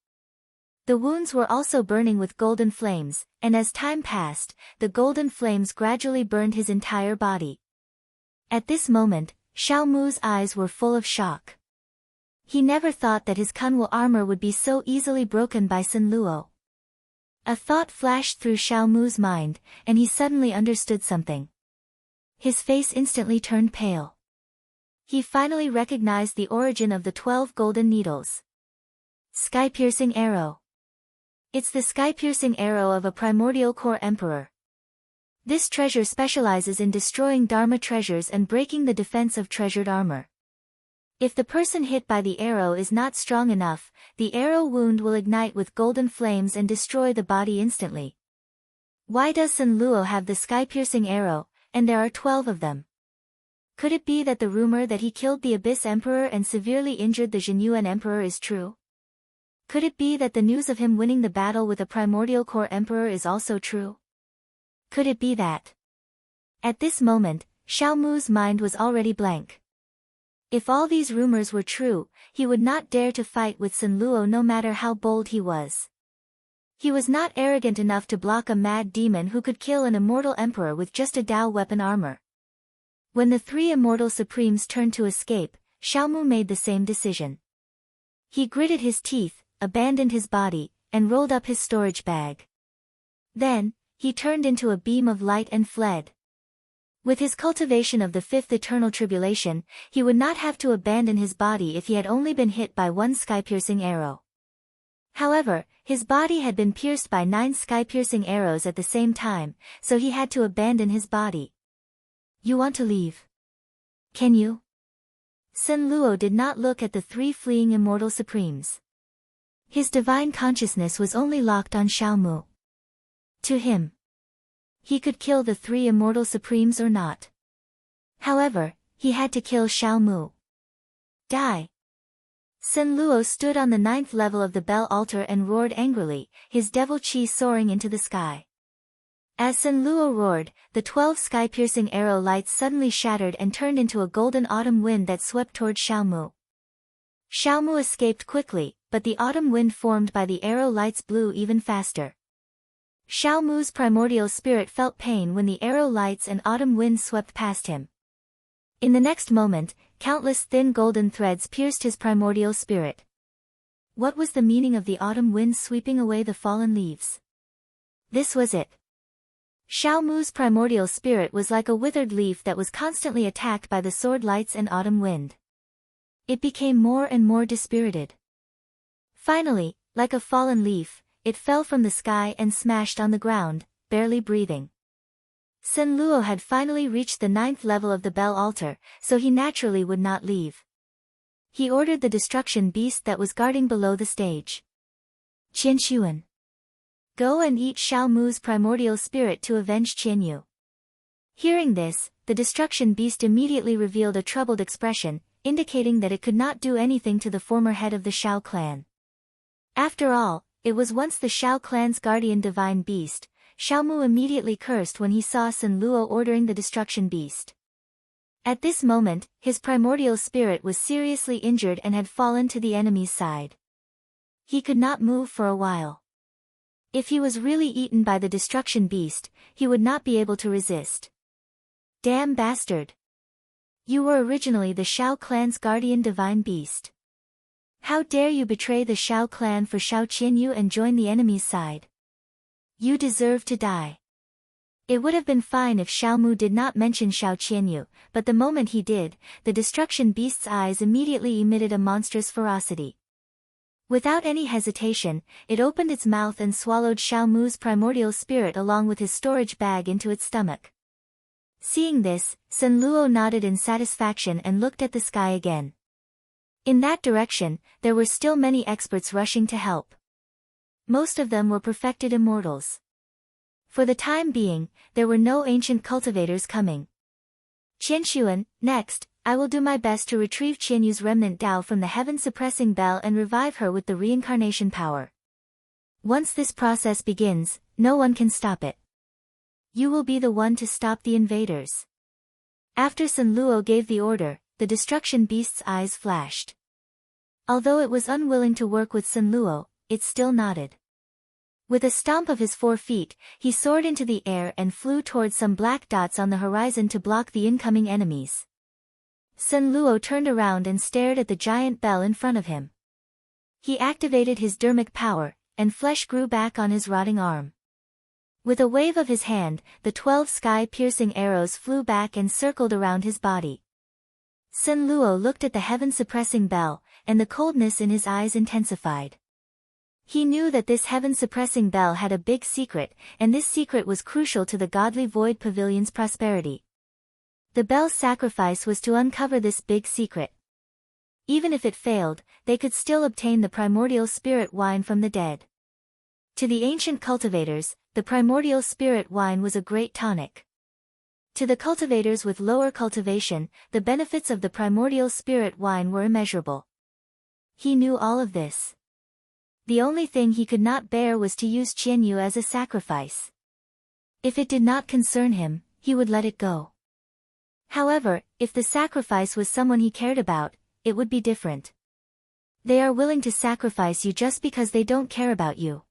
The wounds were also burning with golden flames, and as time passed, the golden flames gradually burned his entire body. At this moment, Xiao Mu's eyes were full of shock. He never thought that his Kunwu armor would be so easily broken by Sun Luo. A thought flashed through Xiao Mu's mind, and he suddenly understood something. His face instantly turned pale. He finally recognized the origin of the 12 golden needles. Sky-piercing arrow. It's the sky-piercing arrow of a primordial core emperor. This treasure specializes in destroying Dharma treasures and breaking the defense of treasured armor. If the person hit by the arrow is not strong enough, the arrow wound will ignite with golden flames and destroy the body instantly. Why does Sun Luo have the sky-piercing arrow, and there are 12 of them? Could it be that the rumor that he killed the Abyss Emperor and severely injured the Jinyuan Emperor is true? Could it be that the news of him winning the battle with a primordial core emperor is also true? Could it be that? At this moment, Xiao Mu's mind was already blank. If all these rumors were true, he would not dare to fight with Sun Luo no matter how bold he was. He was not arrogant enough to block a mad demon who could kill an immortal emperor with just a Dao weapon armor. When the three immortal supremes turned to escape, Xiao Mu made the same decision. He gritted his teeth, abandoned his body, and rolled up his storage bag. Then, he turned into a beam of light and fled. With his cultivation of the fifth eternal tribulation, he would not have to abandon his body if he had only been hit by one sky-piercing arrow. However, his body had been pierced by 9 sky-piercing arrows at the same time, so he had to abandon his body. You want to leave? Can you? Sun Luo did not look at the 3 fleeing immortal supremes. His divine consciousness was only locked on Xiao Mu. To him, he could kill the 3 immortal supremes or not. However, he had to kill Xiao Mu. Die. Sun Luo stood on the 9th level of the bell altar and roared angrily, his devil chi soaring into the sky. As Sun Luo roared, the 12 sky-piercing arrow lights suddenly shattered and turned into a golden autumn wind that swept toward Xiao Mu. Xiao Mu escaped quickly, but the autumn wind formed by the arrow lights blew even faster. Xiao Mu's primordial spirit felt pain when the arrow lights and autumn wind swept past him. In the next moment, countless thin golden threads pierced his primordial spirit. What was the meaning of the autumn wind sweeping away the fallen leaves? This was it. Xiao Mu's primordial spirit was like a withered leaf that was constantly attacked by the sword lights and autumn wind. It became more and more dispirited. Finally, like a fallen leaf, it fell from the sky and smashed on the ground, barely breathing. Sun Luo had finally reached the 9th level of the bell altar, so he naturally would not leave. He ordered the destruction beast that was guarding below the stage. Qianshuan, go and eat Xiao Mu's primordial spirit to avenge Qianyu. Hearing this, the destruction beast immediately revealed a troubled expression, indicating that it could not do anything to the former head of the Xiao clan. After all, it was once the Xiao clan's guardian divine beast. Xiao Mu immediately cursed when he saw Sun Luo ordering the destruction beast. At this moment, his primordial spirit was seriously injured and had fallen to the enemy's side. He could not move for a while. If he was really eaten by the destruction beast, he would not be able to resist. Damn bastard! You were originally the Xiao clan's guardian divine beast. How dare you betray the Xiao clan for Xiao Qianyu and join the enemy's side? You deserve to die. It would have been fine if Xiao Mu did not mention Xiao Qianyu, but the moment he did, the destruction beast's eyes immediately emitted a monstrous ferocity. Without any hesitation, it opened its mouth and swallowed Xiao Mu's primordial spirit along with his storage bag into its stomach. Seeing this, Sun Luo nodded in satisfaction and looked at the sky again. In that direction, there were still many experts rushing to help. Most of them were perfected immortals. For the time being, there were no ancient cultivators coming. Qianshuan, next, I will do my best to retrieve Qianyu's remnant Dao from the heaven-suppressing bell and revive her with the reincarnation power. Once this process begins, no one can stop it. You will be the one to stop the invaders. After Sun Luo gave the order, the destruction beast's eyes flashed. Although it was unwilling to work with Sun Luo, it still nodded. With a stomp of his 4 feet, he soared into the air and flew towards some black dots on the horizon to block the incoming enemies. Sun Luo turned around and stared at the giant bell in front of him. He activated his dermic power, and flesh grew back on his rotting arm. With a wave of his hand, the 12 sky-piercing arrows flew back and circled around his body. Sun Luo looked at the heaven-suppressing bell, and the coldness in his eyes intensified. He knew that this heaven-suppressing bell had a big secret, and this secret was crucial to the godly Void Pavilion's prosperity. The bell's sacrifice was to uncover this big secret. Even if it failed, they could still obtain the primordial spirit wine from the dead. To the ancient cultivators, the primordial spirit wine was a great tonic. To the cultivators with lower cultivation, the benefits of the primordial spirit wine were immeasurable. He knew all of this. The only thing he could not bear was to use Qianyu as a sacrifice. If it did not concern him, he would let it go. However, if the sacrifice was someone he cared about, it would be different. They are willing to sacrifice you just because they don't care about you.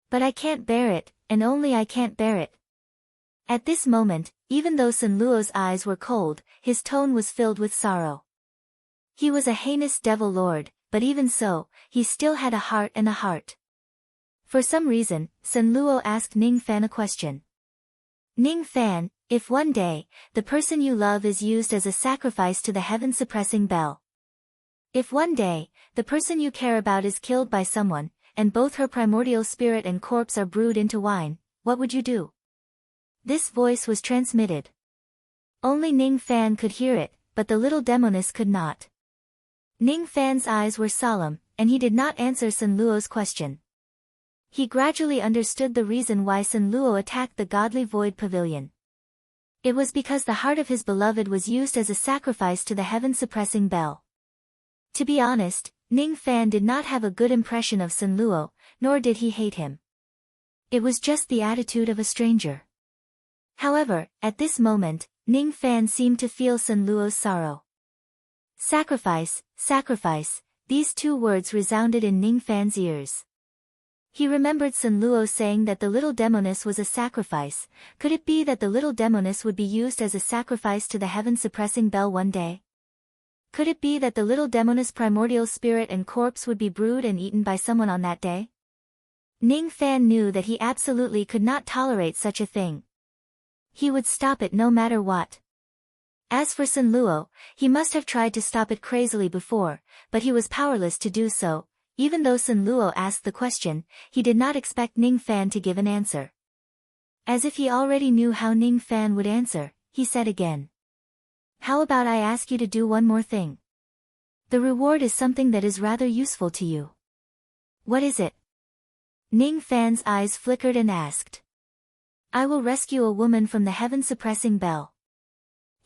But I can't bear it, and only I can't bear it. At this moment, even though Sun Luo's eyes were cold, his tone was filled with sorrow. He was a heinous devil lord, but even so, he still had a heart and a heart. For some reason, Sun Luo asked Ning Fan a question. Ning Fan, if one day, the person you love is used as a sacrifice to the heaven-suppressing bell. If one day, the person you care about is killed by someone, and both her primordial spirit and corpse are brewed into wine, what would you do? This voice was transmitted. Only Ning Fan could hear it, but the little demoness could not. Ning Fan's eyes were solemn, and he did not answer Sun Luo's question. He gradually understood the reason why Sun Luo attacked the godly Void Pavilion. It was because the heart of his beloved was used as a sacrifice to the heaven-suppressing bell. To be honest, Ning Fan did not have a good impression of Sun Luo, nor did he hate him. It was just the attitude of a stranger. However, at this moment, Ning Fan seemed to feel Sun Luo's sorrow. Sacrifice, sacrifice, these two words resounded in Ning Fan's ears. He remembered Sun Luo saying that the little demoness was a sacrifice. Could it be that the little demoness would be used as a sacrifice to the heaven-suppressing bell one day? Could it be that the little demoness' primordial spirit and corpse would be brewed and eaten by someone on that day? Ning Fan knew that he absolutely could not tolerate such a thing. He would stop it no matter what. As for Sun Luo, he must have tried to stop it crazily before, but he was powerless to do so. Even though Sun Luo asked the question, he did not expect Ning Fan to give an answer. As if he already knew how Ning Fan would answer, he said again. How about I ask you to do one more thing? The reward is something that is rather useful to you. What is it? Ning Fan's eyes flickered and asked. I will rescue a woman from the heaven-suppressing bell.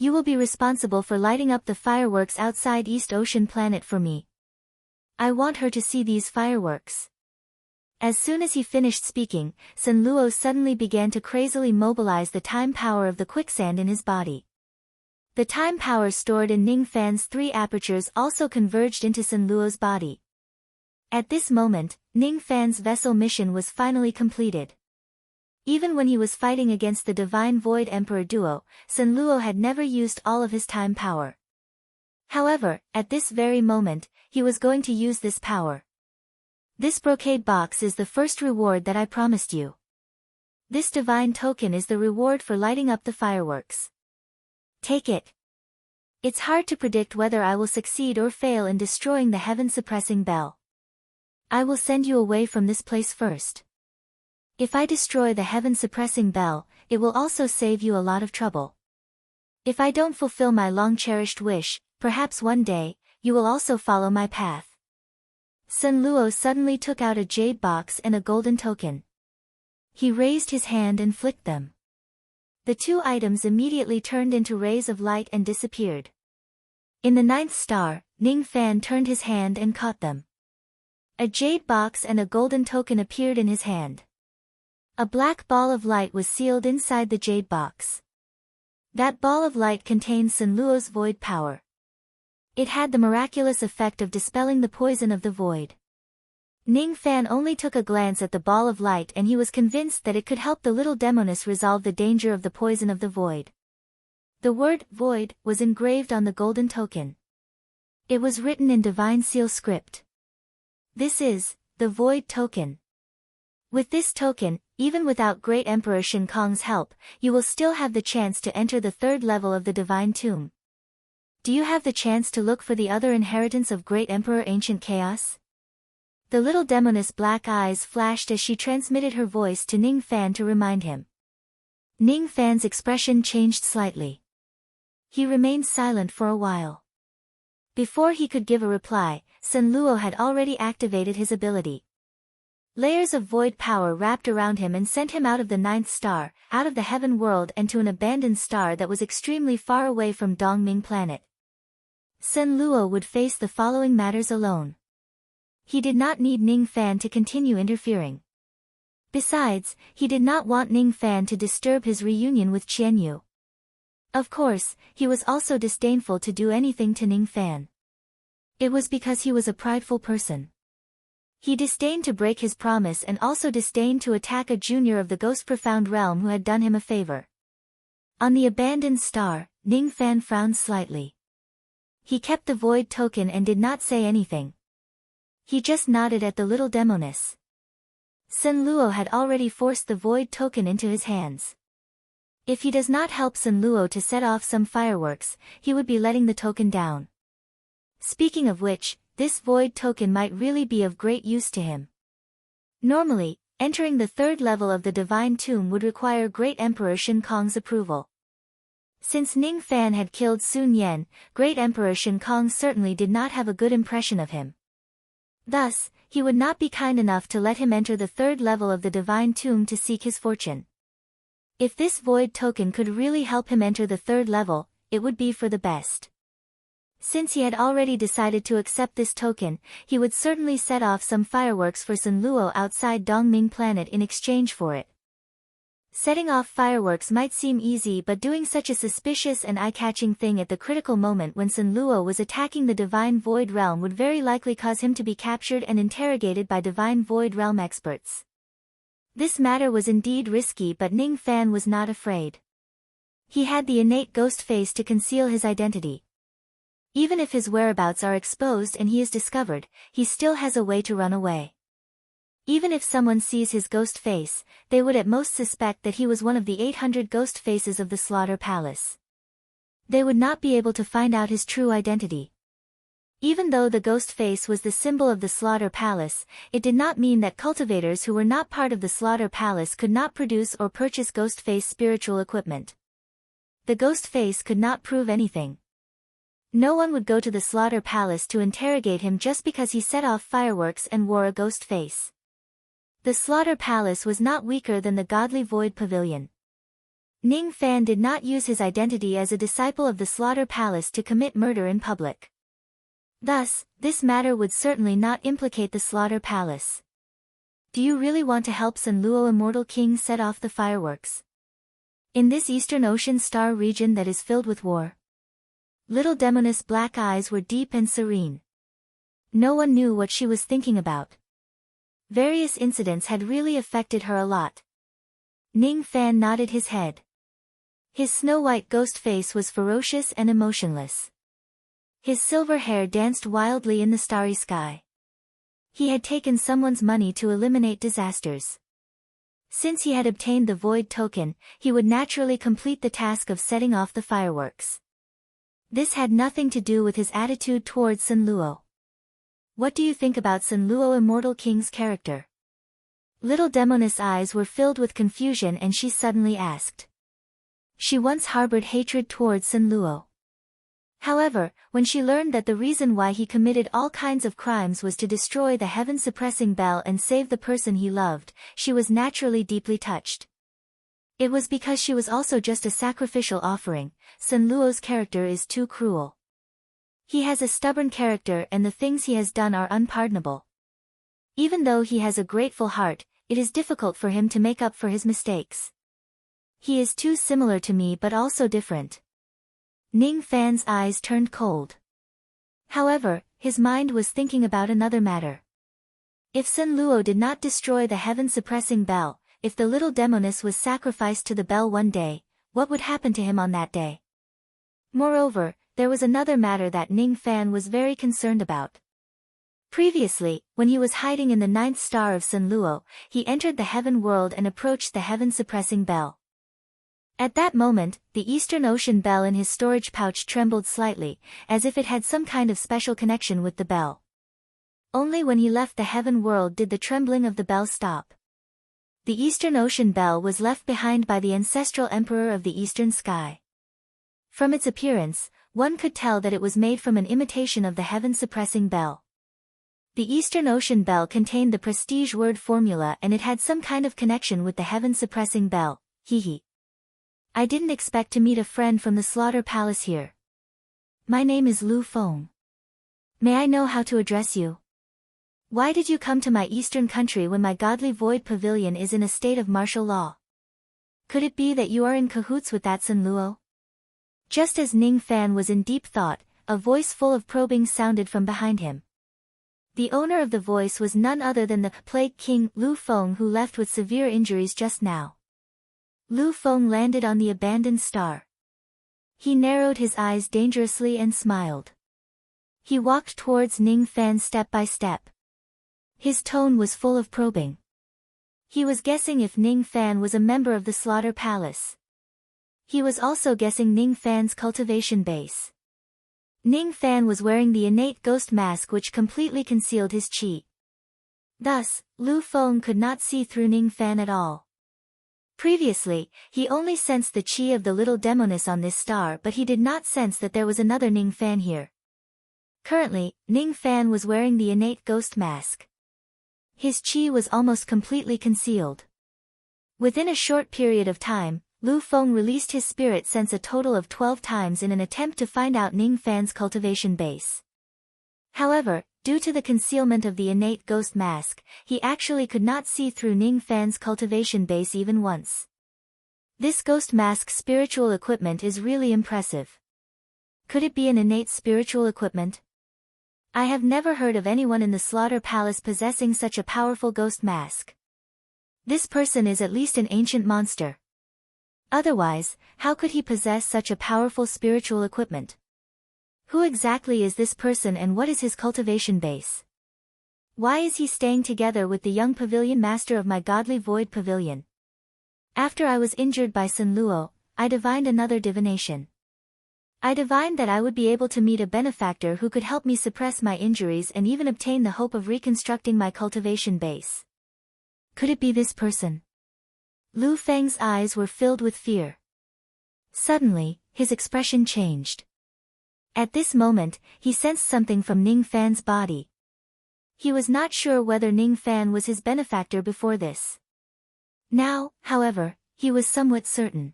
You will be responsible for lighting up the fireworks outside East Ocean Planet for me. I want her to see these fireworks. As soon as he finished speaking, Sun Luo suddenly began to crazily mobilize the time power of the quicksand in his body. The time power stored in Ning Fan's 3 apertures also converged into Sun Luo's body. At this moment, Ning Fan's vessel mission was finally completed. Even when he was fighting against the Divine Void Emperor duo, Sun Luo had never used all of his time power. However, at this very moment, he was going to use this power. This brocade box is the first reward that I promised you. This divine token is the reward for lighting up the fireworks. Take it. It's hard to predict whether I will succeed or fail in destroying the heaven-suppressing bell. I will send you away from this place first. If I destroy the heaven-suppressing bell, it will also save you a lot of trouble. If I don't fulfill my long-cherished wish, perhaps one day, you will also follow my path. Sun Luo suddenly took out a jade box and a golden token. He raised his hand and flicked them. The 2 items immediately turned into rays of light and disappeared. In the 9th star, Ning Fan turned his hand and caught them. A jade box and a golden token appeared in his hand. A black ball of light was sealed inside the jade box. That ball of light contained Sun Luo's void power. It had the miraculous effect of dispelling the poison of the void. Ning Fan only took a glance at the ball of light and he was convinced that it could help the little demoness resolve the danger of the poison of the void. The word, void, was engraved on the golden token. It was written in divine seal script. This is, the void token. With this token, even without Great Emperor Shin Kong's help, you will still have the chance to enter the 3rd level of the Divine Tomb. Do you have the chance to look for the other inheritance of Great Emperor Ancient Chaos? The little demoness' black eyes flashed as she transmitted her voice to Ning Fan to remind him. Ning Fan's expression changed slightly. He remained silent for a while. Before he could give a reply, Sun Luo had already activated his ability. Layers of void power wrapped around him and sent him out of the 9th star, out of the heaven world and to an abandoned star that was extremely far away from Dongming planet. Sun Luo would face the following matters alone. He did not need Ning Fan to continue interfering. Besides, he did not want Ning Fan to disturb his reunion with Qian Yu. Of course, he was also disdainful to do anything to Ning Fan. It was because he was a prideful person. He disdained to break his promise and also disdained to attack a junior of the Ghost Profound Realm who had done him a favor. On the abandoned star, Ning Fan frowned slightly. He kept the void token and did not say anything. He just nodded at the little demoness. Sun Luo had already forced the void token into his hands. If he does not help Sun Luo to set off some fireworks, he would be letting the token down. Speaking of which, this void token might really be of great use to him. Normally, entering the 3rd level of the Divine Tomb would require Great Emperor Shen Kong's approval. Since Ning Fan had killed Sun Yan, Great Emperor Shen Kong certainly did not have a good impression of him. Thus, he would not be kind enough to let him enter the 3rd level of the Divine Tomb to seek his fortune. If this void token could really help him enter the 3rd level, it would be for the best. Since he had already decided to accept this token, he would certainly set off some fireworks for Sun Luo outside Dongming planet in exchange for it. Setting off fireworks might seem easy, but doing such a suspicious and eye-catching thing at the critical moment when Sun Luo was attacking the Divine Void Realm would very likely cause him to be captured and interrogated by Divine Void Realm experts. This matter was indeed risky, but Ning Fan was not afraid. He had the innate ghost face to conceal his identity. Even if his whereabouts are exposed and he is discovered, he still has a way to run away. Even if someone sees his ghost face, they would at most suspect that he was one of the 800 ghost faces of the Slaughter Palace. They would not be able to find out his true identity. Even though the ghost face was the symbol of the Slaughter Palace, it did not mean that cultivators who were not part of the Slaughter Palace could not produce or purchase ghost face spiritual equipment. The ghost face could not prove anything. No one would go to the Slaughter Palace to interrogate him just because he set off fireworks and wore a ghost face. The Slaughter Palace was not weaker than the Godly Void Pavilion. Ning Fan did not use his identity as a disciple of the Slaughter Palace to commit murder in public. Thus, this matter would certainly not implicate the Slaughter Palace. Do you really want to help Sun Luo Immortal King set off the fireworks? In this Eastern Ocean star region that is filled with war? Little demoness' black eyes were deep and serene. No one knew what she was thinking about. Various incidents had really affected her a lot. Ning Fan nodded his head. His snow-white ghost face was ferocious and emotionless. His silver hair danced wildly in the starry sky. He had taken someone's money to eliminate disasters. Since he had obtained the void token, he would naturally complete the task of setting off the fireworks. This had nothing to do with his attitude towards Sun Luo. What do you think about Sun Luo Immortal King's character? Little demoness' eyes were filled with confusion and she suddenly asked. She once harbored hatred towards Sun Luo. However, when she learned that the reason why he committed all kinds of crimes was to destroy the heaven-suppressing bell and save the person he loved, she was naturally deeply touched. It was because she was also just a sacrificial offering. Sun Luo's character is too cruel. He has a stubborn character and the things he has done are unpardonable. Even though he has a grateful heart, it is difficult for him to make up for his mistakes. He is too similar to me but also different. Ning Fan's eyes turned cold. However, his mind was thinking about another matter. If Sun Luo did not destroy the heaven-suppressing bell, if the little demoness was sacrificed to the bell one day, what would happen to him on that day? Moreover, there was another matter that Ning Fan was very concerned about. Previously, when he was hiding in the 9th star of Sun Luo, he entered the heaven world and approached the heaven-suppressing bell. At that moment, the Eastern Ocean bell in his storage pouch trembled slightly, as if it had some kind of special connection with the bell. Only when he left the heaven world did the trembling of the bell stop. The Eastern Ocean bell was left behind by the ancestral emperor of the eastern sky. From its appearance, one could tell that it was made from an imitation of the heaven-suppressing bell. The Eastern Ocean bell contained the prestige word formula, and it had some kind of connection with the heaven-suppressing bell. Hee. I didn't expect to meet a friend from the Slaughter Palace here. My name is Lu Feng. May I know how to address you? Why did you come to my eastern country when my godly void pavilion is in a state of martial law? Could it be that you are in cahoots with that Sun Luo? Just as Ning Fan was in deep thought, a voice full of probing sounded from behind him. The owner of the voice was none other than the Plague King, Lu Feng, who left with severe injuries just now. Lu Feng landed on the abandoned star. He narrowed his eyes dangerously and smiled. He walked towards Ning Fan step by step. His tone was full of probing. He was guessing if Ning Fan was a member of the Slaughter Palace. He was also guessing Ning Fan's cultivation base. Ning Fan was wearing the innate ghost mask which completely concealed his qi. Thus, Lu Feng could not see through Ning Fan at all. Previously, he only sensed the qi of the little demoness on this star, but he did not sense that there was another Ning Fan here. Currently, Ning Fan was wearing the innate ghost mask. His qi was almost completely concealed. Within a short period of time, Lu Feng released his spirit sense a total of 12 times in an attempt to find out Ning Fan's cultivation base. However, due to the concealment of the innate ghost mask, he actually could not see through Ning Fan's cultivation base even once. This ghost mask's spiritual equipment is really impressive. Could it be an innate spiritual equipment? I have never heard of anyone in the Slaughter Palace possessing such a powerful ghost mask. This person is at least an ancient monster. Otherwise, how could he possess such a powerful spiritual equipment? Who exactly is this person and what is his cultivation base? Why is he staying together with the young pavilion master of my godly void pavilion? After I was injured by Sun Luo, I divined another divination. I divined that I would be able to meet a benefactor who could help me suppress my injuries and even obtain the hope of reconstructing my cultivation base. Could it be this person? Lu Feng's eyes were filled with fear. Suddenly, his expression changed. At this moment, he sensed something from Ning Fan's body. He was not sure whether Ning Fan was his benefactor before this. Now, however, he was somewhat certain.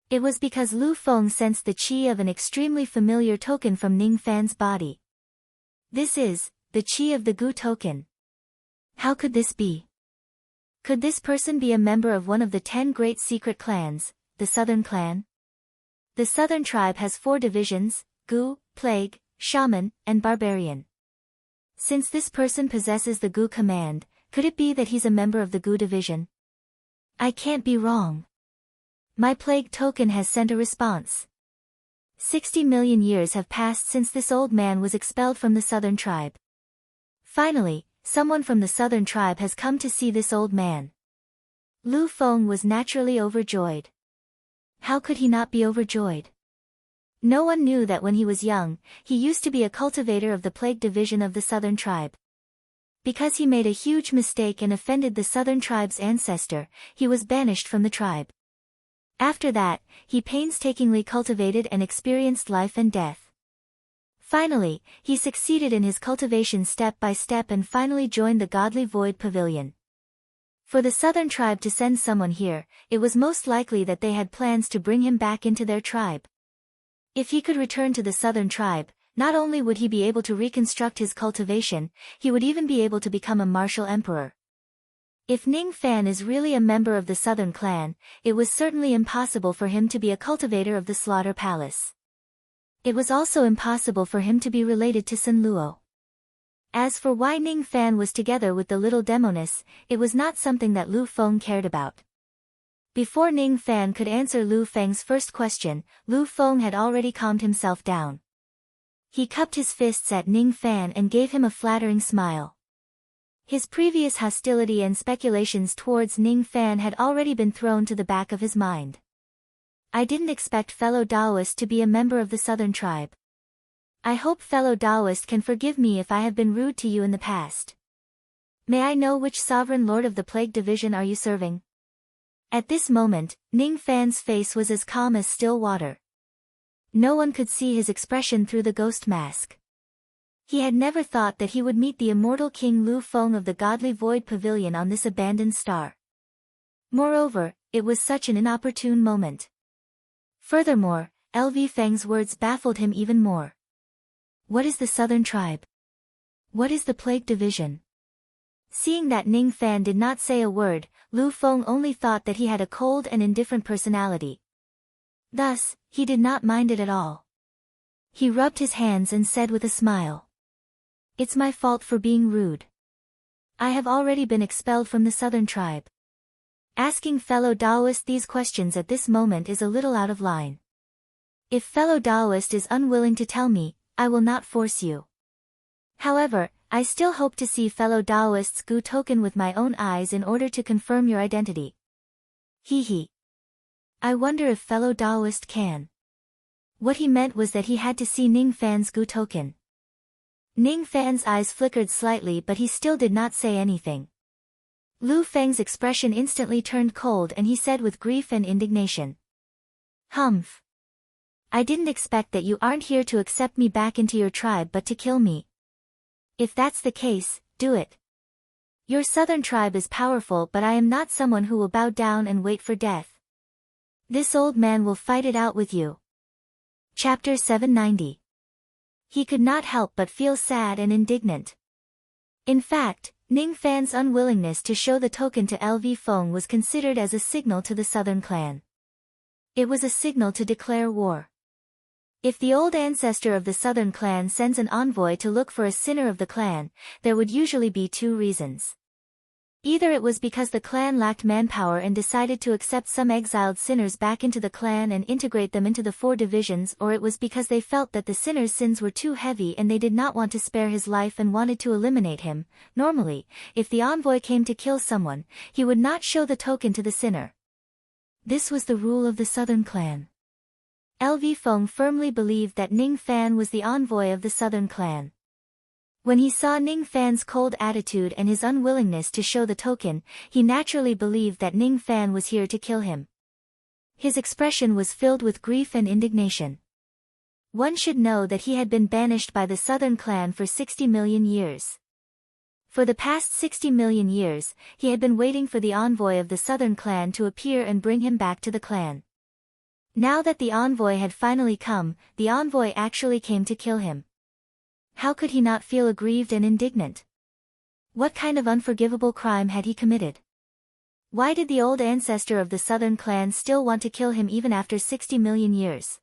It was because Lu Feng sensed the qi of an extremely familiar token from Ning Fan's body. This is, the qi of the Gu token. How could this be? Could this person be a member of one of the 10 great secret clans, the Southern Clan? The Southern tribe has 4 divisions, Gu, Plague, Shaman, and Barbarian. Since this person possesses the Gu command, could it be that he's a member of the Gu division? I can't be wrong. My plague token has sent a response. 60 million years have passed since this old man was expelled from the Southern tribe. Finally, someone from the Southern tribe has come to see this old man. Lu Feng was naturally overjoyed. How could he not be overjoyed? No one knew that when he was young, he used to be a cultivator of the plague division of the Southern tribe. Because he made a huge mistake and offended the Southern tribe's ancestor, he was banished from the tribe. After that, he painstakingly cultivated and experienced life and death. Finally, he succeeded in his cultivation step by step and finally joined the Godly Void Pavilion. For the Southern tribe to send someone here, it was most likely that they had plans to bring him back into their tribe. If he could return to the Southern tribe, not only would he be able to reconstruct his cultivation, he would even be able to become a martial emperor. If Ning Fan is really a member of the Southern clan, it was certainly impossible for him to be a cultivator of the Slaughter Palace. It was also impossible for him to be related to Sun Luo. As for why Ning Fan was together with the little demoness, it was not something that Lu Feng cared about. Before Ning Fan could answer Lu Feng's first question, Lu Feng had already calmed himself down. He cupped his fists at Ning Fan and gave him a flattering smile. His previous hostility and speculations towards Ning Fan had already been thrown to the back of his mind. I didn't expect fellow Daoists to be a member of the Southern tribe. I hope fellow Taoist can forgive me if I have been rude to you in the past. May I know which sovereign lord of the plague division are you serving? At this moment, Ning Fan's face was as calm as still water. No one could see his expression through the ghost mask. He had never thought that he would meet the immortal King Lu Feng of the Godly Void Pavilion on this abandoned star. Moreover, it was such an inopportune moment. Furthermore, LV Feng's words baffled him even more. What is the Southern Tribe? What is the Plague Division? Seeing that Ning Fan did not say a word, Lu Feng only thought that he had a cold and indifferent personality. Thus, he did not mind it at all. He rubbed his hands and said with a smile. It's my fault for being rude. I have already been expelled from the Southern Tribe. Asking fellow Taoist these questions at this moment is a little out of line. If fellow Taoist is unwilling to tell me, I will not force you. However, I still hope to see fellow Taoist's Gu token with my own eyes in order to confirm your identity. Hee. I wonder if fellow Taoist can. What he meant was that he had to see Ning Fan's Gu token. Ning Fan's eyes flickered slightly, but he still did not say anything. Lu Feng's expression instantly turned cold and he said with grief and indignation. Humph. I didn't expect that you aren't here to accept me back into your tribe but to kill me. If that's the case, do it. Your Southern Tribe is powerful, but I am not someone who will bow down and wait for death. This old man will fight it out with you. Chapter 790. He could not help but feel sad and indignant. In fact, Ning Fan's unwillingness to show the token to LV Feng was considered as a signal to the Southern clan. It was a signal to declare war. If the old ancestor of the Southern clan sends an envoy to look for a sinner of the clan, there would usually be two reasons. Either it was because the clan lacked manpower and decided to accept some exiled sinners back into the clan and integrate them into the 4 divisions, or it was because they felt that the sinner's sins were too heavy and they did not want to spare his life and wanted to eliminate him. Normally, if the envoy came to kill someone, he would not show the token to the sinner. This was the rule of the Southern clan. LV Feng firmly believed that Ning Fan was the envoy of the Southern clan. When he saw Ning Fan's cold attitude and his unwillingness to show the token, he naturally believed that Ning Fan was here to kill him. His expression was filled with grief and indignation. One should know that he had been banished by the Southern clan for 60 million years. For the past 60 million years, he had been waiting for the envoy of the Southern clan to appear and bring him back to the clan. Now that the envoy had finally come, the envoy actually came to kill him. How could he not feel aggrieved and indignant? What kind of unforgivable crime had he committed? Why did the old ancestor of the Southern clan still want to kill him even after 60 million years?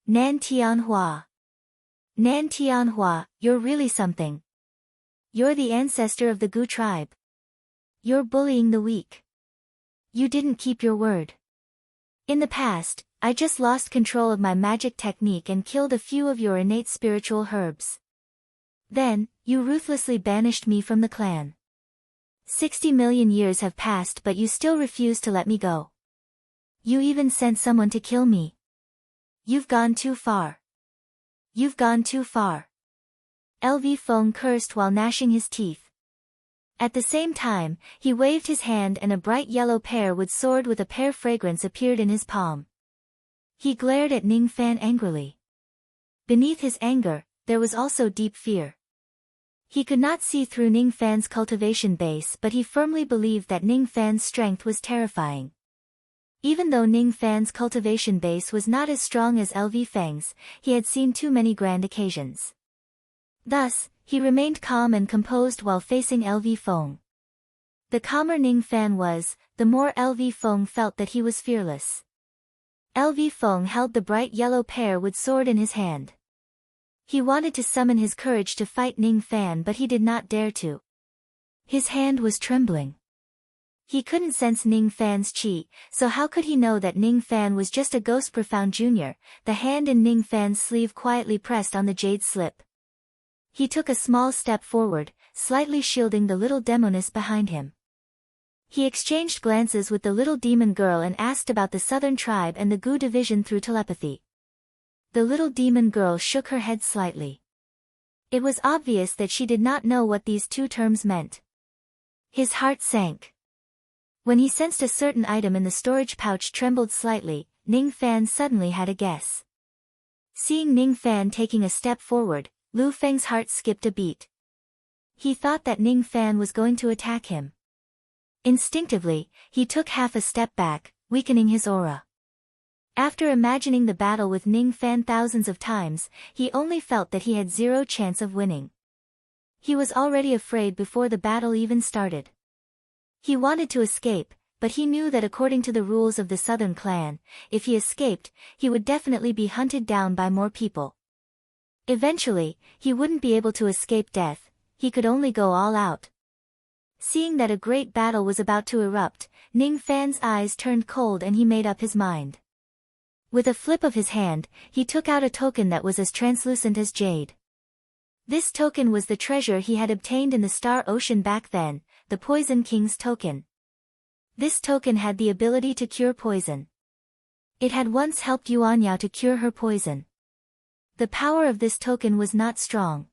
Nan Tianhua. Nan Tianhua, you're really something. You're the ancestor of the Gu tribe. You're bullying the weak. You didn't keep your word. In the past, I just lost control of my magic technique and killed a few of your innate spiritual herbs. Then, you ruthlessly banished me from the clan. 60 million years have passed but you still refuse to let me go. You even sent someone to kill me. You've gone too far. You've gone too far. LV Feng cursed while gnashing his teeth. At the same time, he waved his hand and a bright yellow pearwood sword with a pear fragrance appeared in his palm. He glared at Ning Fan angrily. Beneath his anger, there was also deep fear. He could not see through Ning Fan's cultivation base, but he firmly believed that Ning Fan's strength was terrifying. Even though Ning Fan's cultivation base was not as strong as LV Feng's, he had seen too many grand occasions. Thus, he remained calm and composed while facing LV Feng. The calmer Ning Fan was, the more LV Feng felt that he was fearless. LV Feng held the bright yellow pearwood sword in his hand. He wanted to summon his courage to fight Ning Fan but he did not dare to. His hand was trembling. He couldn't sense Ning Fan's chi, so how could he know that Ning Fan was just a ghost profound junior? The hand in Ning Fan's sleeve quietly pressed on the jade slip. He took a small step forward, slightly shielding the little demoness behind him. He exchanged glances with the little demon girl and asked about the Southern tribe and the Gu division through telepathy. The little demon girl shook her head slightly. It was obvious that she did not know what these two terms meant. His heart sank. When he sensed a certain item in the storage pouch trembled slightly, Ning Fan suddenly had a guess. Seeing Ning Fan taking a step forward, Lu Feng's heart skipped a beat. He thought that Ning Fan was going to attack him. Instinctively, he took half a step back, weakening his aura. After imagining the battle with Ning Fan thousands of times, he only felt that he had zero chance of winning. He was already afraid before the battle even started. He wanted to escape, but he knew that according to the rules of the Southern clan, if he escaped, he would definitely be hunted down by more people. Eventually, he wouldn't be able to escape death, he could only go all out. Seeing that a great battle was about to erupt, Ning Fan's eyes turned cold and he made up his mind. With a flip of his hand, he took out a token that was as translucent as jade. This token was the treasure he had obtained in the Star Ocean back then, the Poison King's token. This token had the ability to cure poison. It had once helped Yuan Yao to cure her poison. The power of this token was not strong.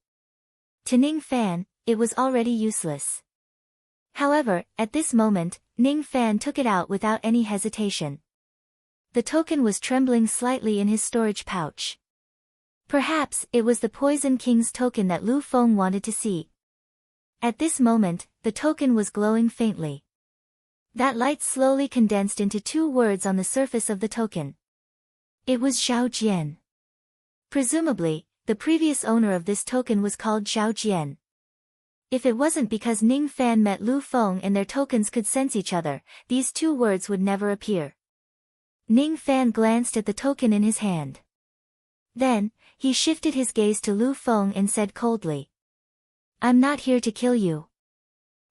To Ning Fan, it was already useless. However, at this moment, Ning Fan took it out without any hesitation. The token was trembling slightly in his storage pouch. Perhaps it was the Poison King's token that Lu Feng wanted to see. At this moment, the token was glowing faintly. That light slowly condensed into two words on the surface of the token. It was Zhao Jian. Presumably, the previous owner of this token was called Zhao Jian. If it wasn't because Ning Fan met Lu Feng and their tokens could sense each other, these two words would never appear. Ning Fan glanced at the token in his hand. Then, he shifted his gaze to Lu Feng and said coldly, "I'm not here to kill you."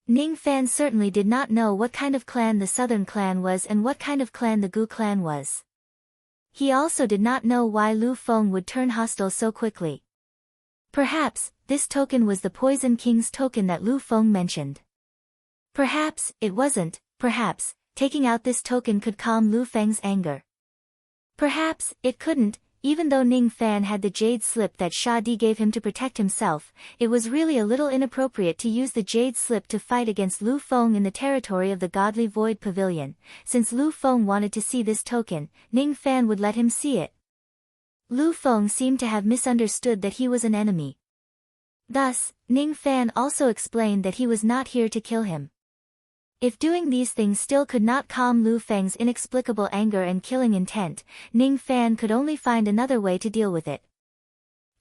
Ning Fan certainly did not know what kind of clan the Southern clan was and what kind of clan the Gu clan was. He also did not know why Lu Feng would turn hostile so quickly. Perhaps, this token was the Poison King's token that Lu Feng mentioned. Perhaps, it wasn't, perhaps, taking out this token could calm Lu Feng's anger. Perhaps, it couldn't, even though Ning Fan had the jade slip that Sha Di gave him to protect himself, it was really a little inappropriate to use the jade slip to fight against Lu Feng in the territory of the Godly Void Pavilion. Since Lu Feng wanted to see this token, Ning Fan would let him see it. Lu Feng seemed to have misunderstood that he was an enemy. Thus, Ning Fan also explained that he was not here to kill him. If doing these things still could not calm Lu Feng's inexplicable anger and killing intent, Ning Fan could only find another way to deal with it.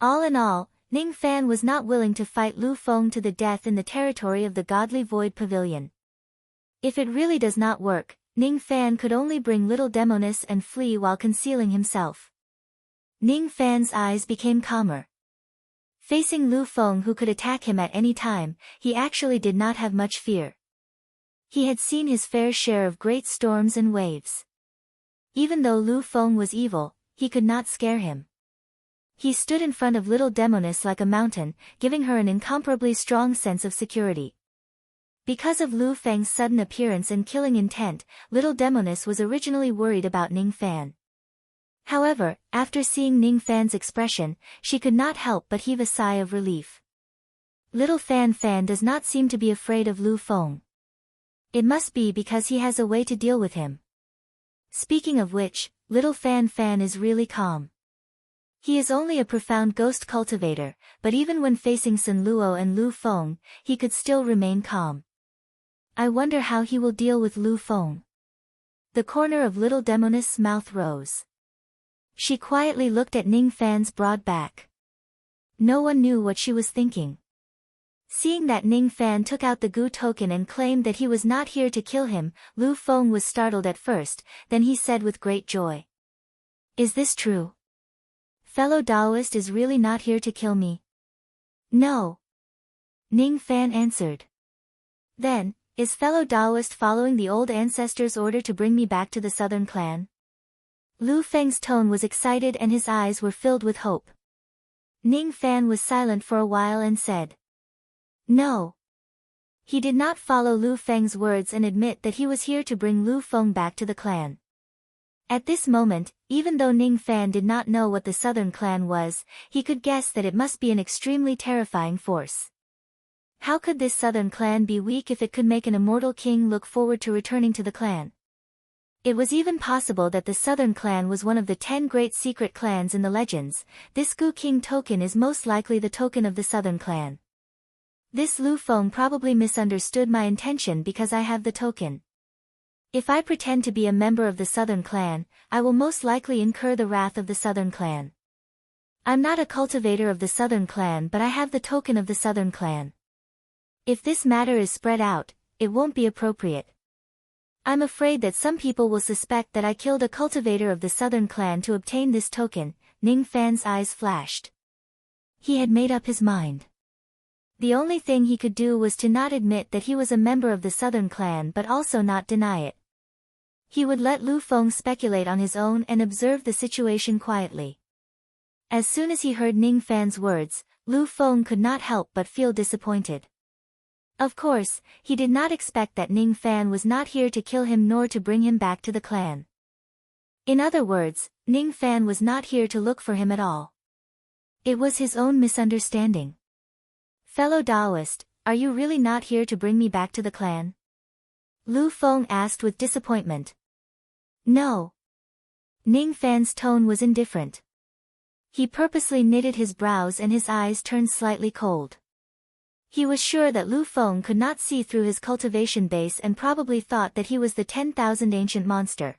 All in all, Ning Fan was not willing to fight Lu Feng to the death in the territory of the Godly Void Pavilion. If it really does not work, Ning Fan could only bring little demoness and flee while concealing himself. Ning Fan's eyes became calmer. Facing Lu Feng who could attack him at any time, he actually did not have much fear. He had seen his fair share of great storms and waves. Even though Lu Feng was evil, he could not scare him. He stood in front of little demoness like a mountain, giving her an incomparably strong sense of security. Because of Lu Feng's sudden appearance and killing intent, little demoness was originally worried about Ning Fan. However, after seeing Ning Fan's expression, she could not help but heave a sigh of relief. Little Fan does not seem to be afraid of Lu Feng. It must be because he has a way to deal with him. Speaking of which, little Fan is really calm. He is only a profound ghost cultivator, but even when facing Sun Luo and Lu Feng, he could still remain calm. I wonder how he will deal with Lu Feng. The corner of little demoness' mouth rose. She quietly looked at Ning Fan's broad back. No one knew what she was thinking. Seeing that Ning Fan took out the Gu token and claimed that he was not here to kill him, Lu Feng was startled at first, then he said with great joy. "Is this true? Fellow Taoist is really not here to kill me?" "No." Ning Fan answered. "Then, is fellow Taoist following the old ancestors' order to bring me back to the Southern clan?" Lu Feng's tone was excited and his eyes were filled with hope. Ning Fan was silent for a while and said, "No." He did not follow Lu Feng's words and admit that he was here to bring Lu Feng back to the clan. At this moment, even though Ning Fan did not know what the Southern Clan was, he could guess that it must be an extremely terrifying force. How could this Southern Clan be weak if it could make an immortal king look forward to returning to the clan? It was even possible that the Southern Clan was one of the 10 great secret clans in the legends. This Gu King token is most likely the token of the Southern Clan. This Lu Feng probably misunderstood my intention because I have the token. If I pretend to be a member of the Southern Clan, I will most likely incur the wrath of the Southern Clan. I'm not a cultivator of the Southern Clan, but I have the token of the Southern Clan. If this matter is spread out, it won't be appropriate. I'm afraid that some people will suspect that I killed a cultivator of the Southern Clan to obtain this token. Ning Fan's eyes flashed. He had made up his mind. The only thing he could do was to not admit that he was a member of the Southern Clan but also not deny it. He would let Lu Feng speculate on his own and observe the situation quietly. As soon as he heard Ning Fan's words, Lu Feng could not help but feel disappointed. Of course, he did not expect that Ning Fan was not here to kill him nor to bring him back to the clan. In other words, Ning Fan was not here to look for him at all. It was his own misunderstanding. Fellow Taoist, are you really not here to bring me back to the clan? Lu Feng asked with disappointment. No. Ning Fan's tone was indifferent. He purposely knitted his brows and his eyes turned slightly cold. He was sure that Lu Feng could not see through his cultivation base and probably thought that he was the 10,000 ancient monster.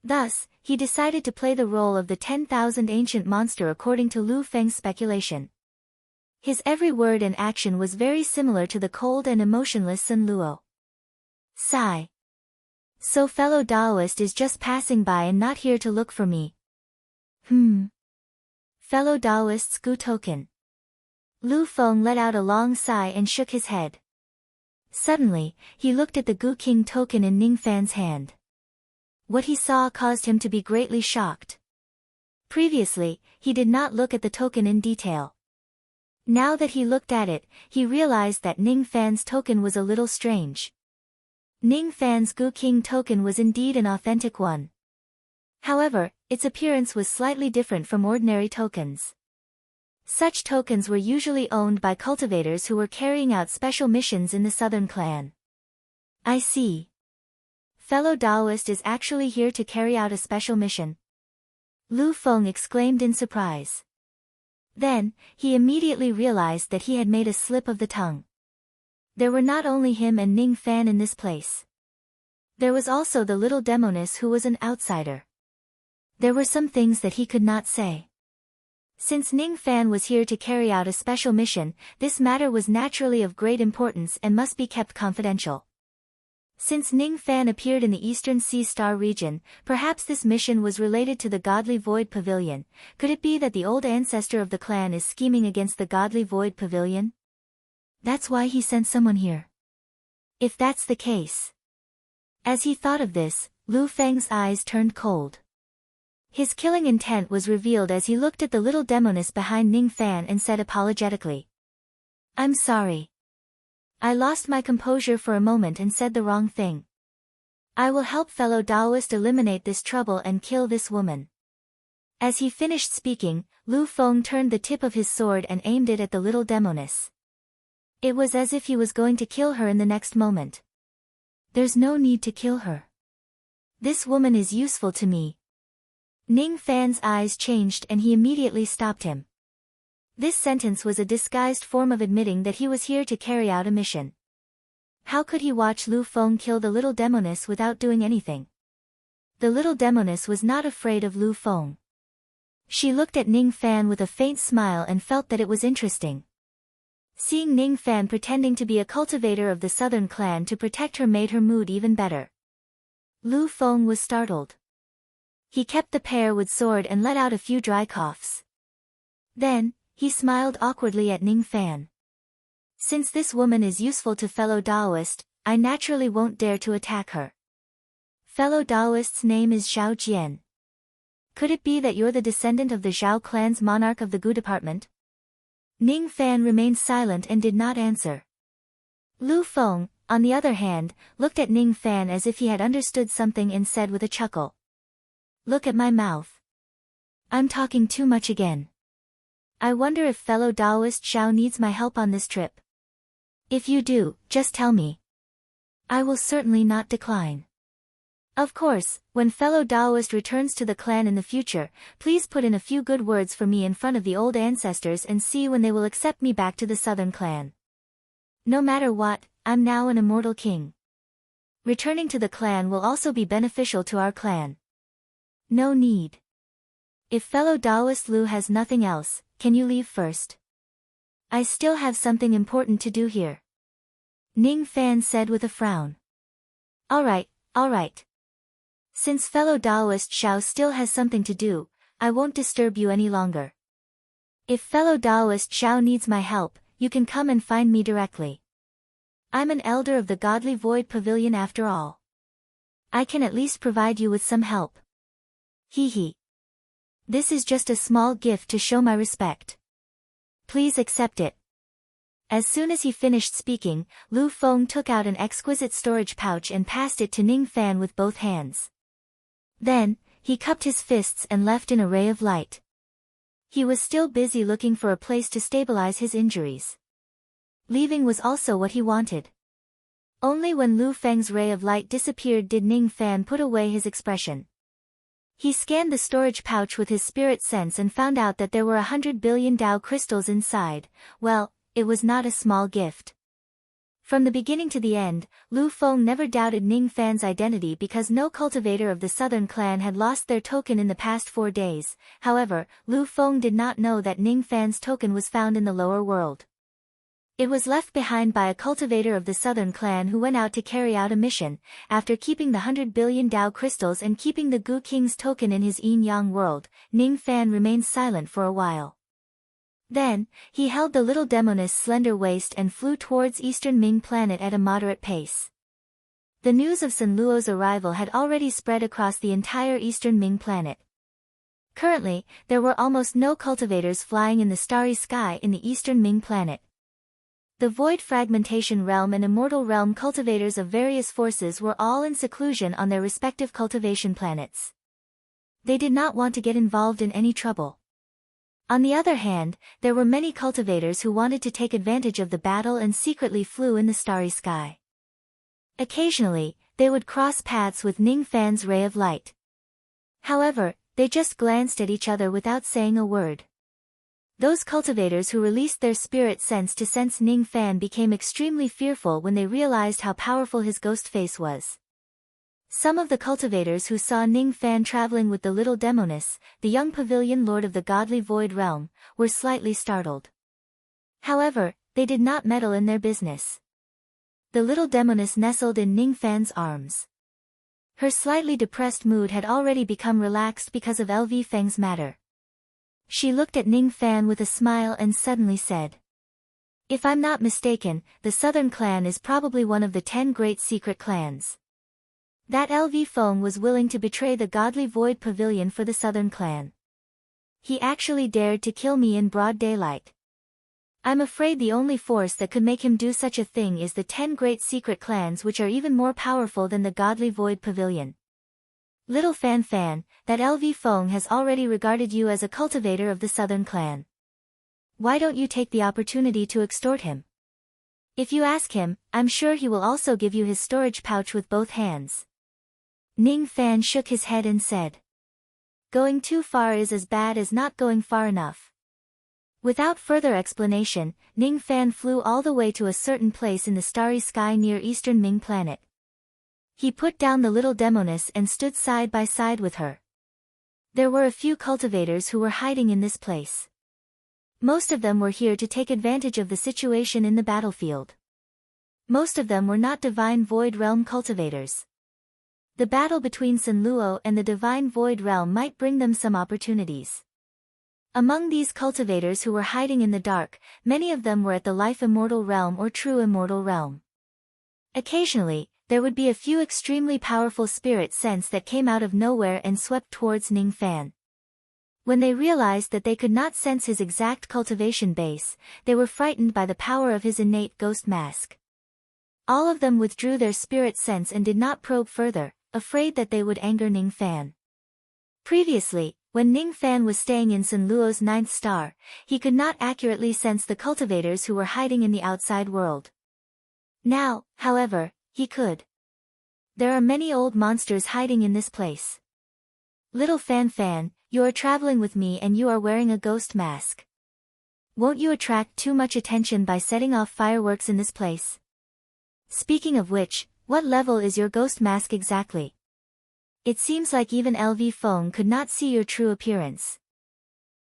Thus, he decided to play the role of the 10,000 ancient monster according to Lu Feng's speculation. His every word and action was very similar to the cold and emotionless Sun Luo. Sigh. So fellow Taoist is just passing by and not here to look for me. Fellow Taoist's Gu token. Lu Feng let out a long sigh and shook his head. Suddenly, he looked at the Gu King token in Ning Fan's hand. What he saw caused him to be greatly shocked. Previously, he did not look at the token in detail. Now that he looked at it, he realized that Ning Fan's token was a little strange. Ning Fan's Gu King token was indeed an authentic one. However, its appearance was slightly different from ordinary tokens. Such tokens were usually owned by cultivators who were carrying out special missions in the Southern Clan. I see. Fellow Taoist is actually here to carry out a special mission. Lu Feng exclaimed in surprise. Then, he immediately realized that he had made a slip of the tongue. There were not only him and Ning Fan in this place. There was also the little demoness who was an outsider. There were some things that he could not say. Since Ning Fan was here to carry out a special mission, this matter was naturally of great importance and must be kept confidential. Since Ning Fan appeared in the Eastern Sea Star region, perhaps this mission was related to the Godly Void Pavilion. Could it be that the old ancestor of the clan is scheming against the Godly Void Pavilion? That's why he sent someone here. If that's the case. As he thought of this, Lu Feng's eyes turned cold. His killing intent was revealed as he looked at the little demoness behind Ning Fan and said apologetically. I'm sorry. I lost my composure for a moment and said the wrong thing. I will help fellow Taoist eliminate this trouble and kill this woman. As he finished speaking, Lu Feng turned the tip of his sword and aimed it at the little demoness. It was as if he was going to kill her in the next moment. There's no need to kill her. This woman is useful to me. Ning Fan's eyes changed and he immediately stopped him. This sentence was a disguised form of admitting that he was here to carry out a mission. How could he watch Lu Feng kill the little demoness without doing anything? The little demoness was not afraid of Lu Feng. She looked at Ning Fan with a faint smile and felt that it was interesting. Seeing Ning Fan pretending to be a cultivator of the Southern Clan to protect her made her mood even better. Lu Feng was startled. He kept the pair with sword and let out a few dry coughs. Then, he smiled awkwardly at Ning Fan. Since this woman is useful to fellow Taoist, I naturally won't dare to attack her. Fellow Taoist's name is Zhao Jian. Could it be that you're the descendant of the Zhao clan's monarch of the Gu department? Ning Fan remained silent and did not answer. Lu Feng, on the other hand, looked at Ning Fan as if he had understood something and said with a chuckle. Look at my mouth. I'm talking too much again. I wonder if fellow Taoist Xiao needs my help on this trip. If you do, just tell me. I will certainly not decline. Of course, when fellow Taoist returns to the clan in the future, please put in a few good words for me in front of the old ancestors and see when they will accept me back to the southern clan. No matter what, I'm now an immortal king. Returning to the clan will also be beneficial to our clan. No need. If fellow Taoist Lu has nothing else, can you leave first? I still have something important to do here. Ning Fan said with a frown. Alright. Since fellow Taoist Xiao still has something to do, I won't disturb you any longer. If fellow Taoist Xiao needs my help, you can come and find me directly. I'm an elder of the Godly Void Pavilion after all. I can at least provide you with some help. Hee. This is just a small gift to show my respect. Please accept it. As soon as he finished speaking, Lu Feng took out an exquisite storage pouch and passed it to Ning Fan with both hands. Then, he cupped his fists and left in a ray of light. He was still busy looking for a place to stabilize his injuries. Leaving was also what he wanted. Only when Lu Feng's ray of light disappeared did Ning Fan put away his expression. He scanned the storage pouch with his spirit sense and found out that there were 100 billion Dao crystals inside. Well, it was not a small gift. From the beginning to the end, Lu Feng never doubted Ning Fan's identity because no cultivator of the southern clan had lost their token in the past 4 days. However, Lu Feng did not know that Ning Fan's token was found in the lower world. It was left behind by a cultivator of the southern clan who went out to carry out a mission. After keeping the 100 billion Dao crystals and keeping the Gu King's token in his yin-yang world, Ning Fan remained silent for a while. Then, he held the little demoness' slender waist and flew towards Eastern Ming planet at a moderate pace. The news of Sun Luo's arrival had already spread across the entire Eastern Ming planet. Currently, there were almost no cultivators flying in the starry sky in the Eastern Ming planet. The Void Fragmentation Realm and Immortal Realm cultivators of various forces were all in seclusion on their respective cultivation planets. They did not want to get involved in any trouble. On the other hand, there were many cultivators who wanted to take advantage of the battle and secretly flew in the starry sky. Occasionally, they would cross paths with Ning Fan's ray of light. However, they just glanced at each other without saying a word. Those cultivators who released their spirit sense to sense Ning Fan became extremely fearful when they realized how powerful his ghost face was. Some of the cultivators who saw Ning Fan traveling with the little demoness, the young pavilion lord of the godly void realm, were slightly startled. However, they did not meddle in their business. The little demoness nestled in Ning Fan's arms. Her slightly depressed mood had already become relaxed because of LV Feng's matter. She looked at Ning Fan with a smile and suddenly said, "If I'm not mistaken, the Southern Clan is probably one of the 10 great secret clans. That LV Feng was willing to betray the godly void pavilion for the Southern Clan. He actually dared to kill me in broad daylight. I'm afraid the only force that could make him do such a thing is the 10 great secret clans, which are even more powerful than the godly void pavilion. Little Fan, that LV Feng has already regarded you as a cultivator of the Southern Clan. Why don't you take the opportunity to extort him? If you ask him, I'm sure he will also give you his storage pouch with both hands." Ning Fan shook his head and said, "Going too far is as bad as not going far enough." Without further explanation, Ning Fan flew all the way to a certain place in the starry sky near Eastern Ming planet. He put down the little demoness and stood side by side with her. There were a few cultivators who were hiding in this place. Most of them were here to take advantage of the situation in the battlefield. Most of them were not Divine Void Realm cultivators. The battle between Sun Luo and the Divine Void Realm might bring them some opportunities. Among these cultivators who were hiding in the dark, many of them were at the Life Immortal Realm or True Immortal Realm. Occasionally, there would be a few extremely powerful spirit sense that came out of nowhere and swept towards Ning Fan. When they realized that they could not sense his exact cultivation base, they were frightened by the power of his innate ghost mask. All of them withdrew their spirit sense and did not probe further, afraid that they would anger Ning Fan. Previously, when Ning Fan was staying in Sun Luo's ninth star, he could not accurately sense the cultivators who were hiding in the outside world. Now, however, he could. There are many old monsters hiding in this place. Little Fan Fan, you are traveling with me and you are wearing a ghost mask. Won't you attract too much attention by setting off fireworks in this place? Speaking of which, what level is your ghost mask exactly? It seems like even LV Feng could not see your true appearance.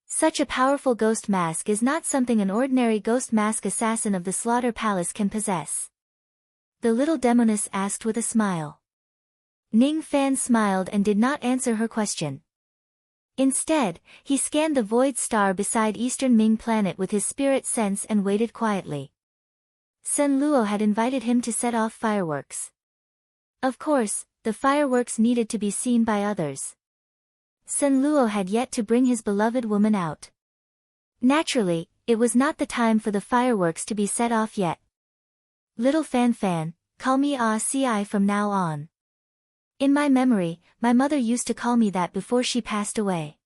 Such a powerful ghost mask is not something an ordinary ghost mask assassin of the Slaughter Palace can possess. The little demoness asked with a smile. Ning Fan smiled and did not answer her question. Instead, he scanned the void star beside Eastern Ming planet with his spirit sense and waited quietly. Sun Luo had invited him to set off fireworks. Of course, the fireworks needed to be seen by others. Sun Luo had yet to bring his beloved woman out. Naturally, it was not the time for the fireworks to be set off yet. Little Fan Fan, call me Ci from now on. In my memory, my mother used to call me that before she passed away.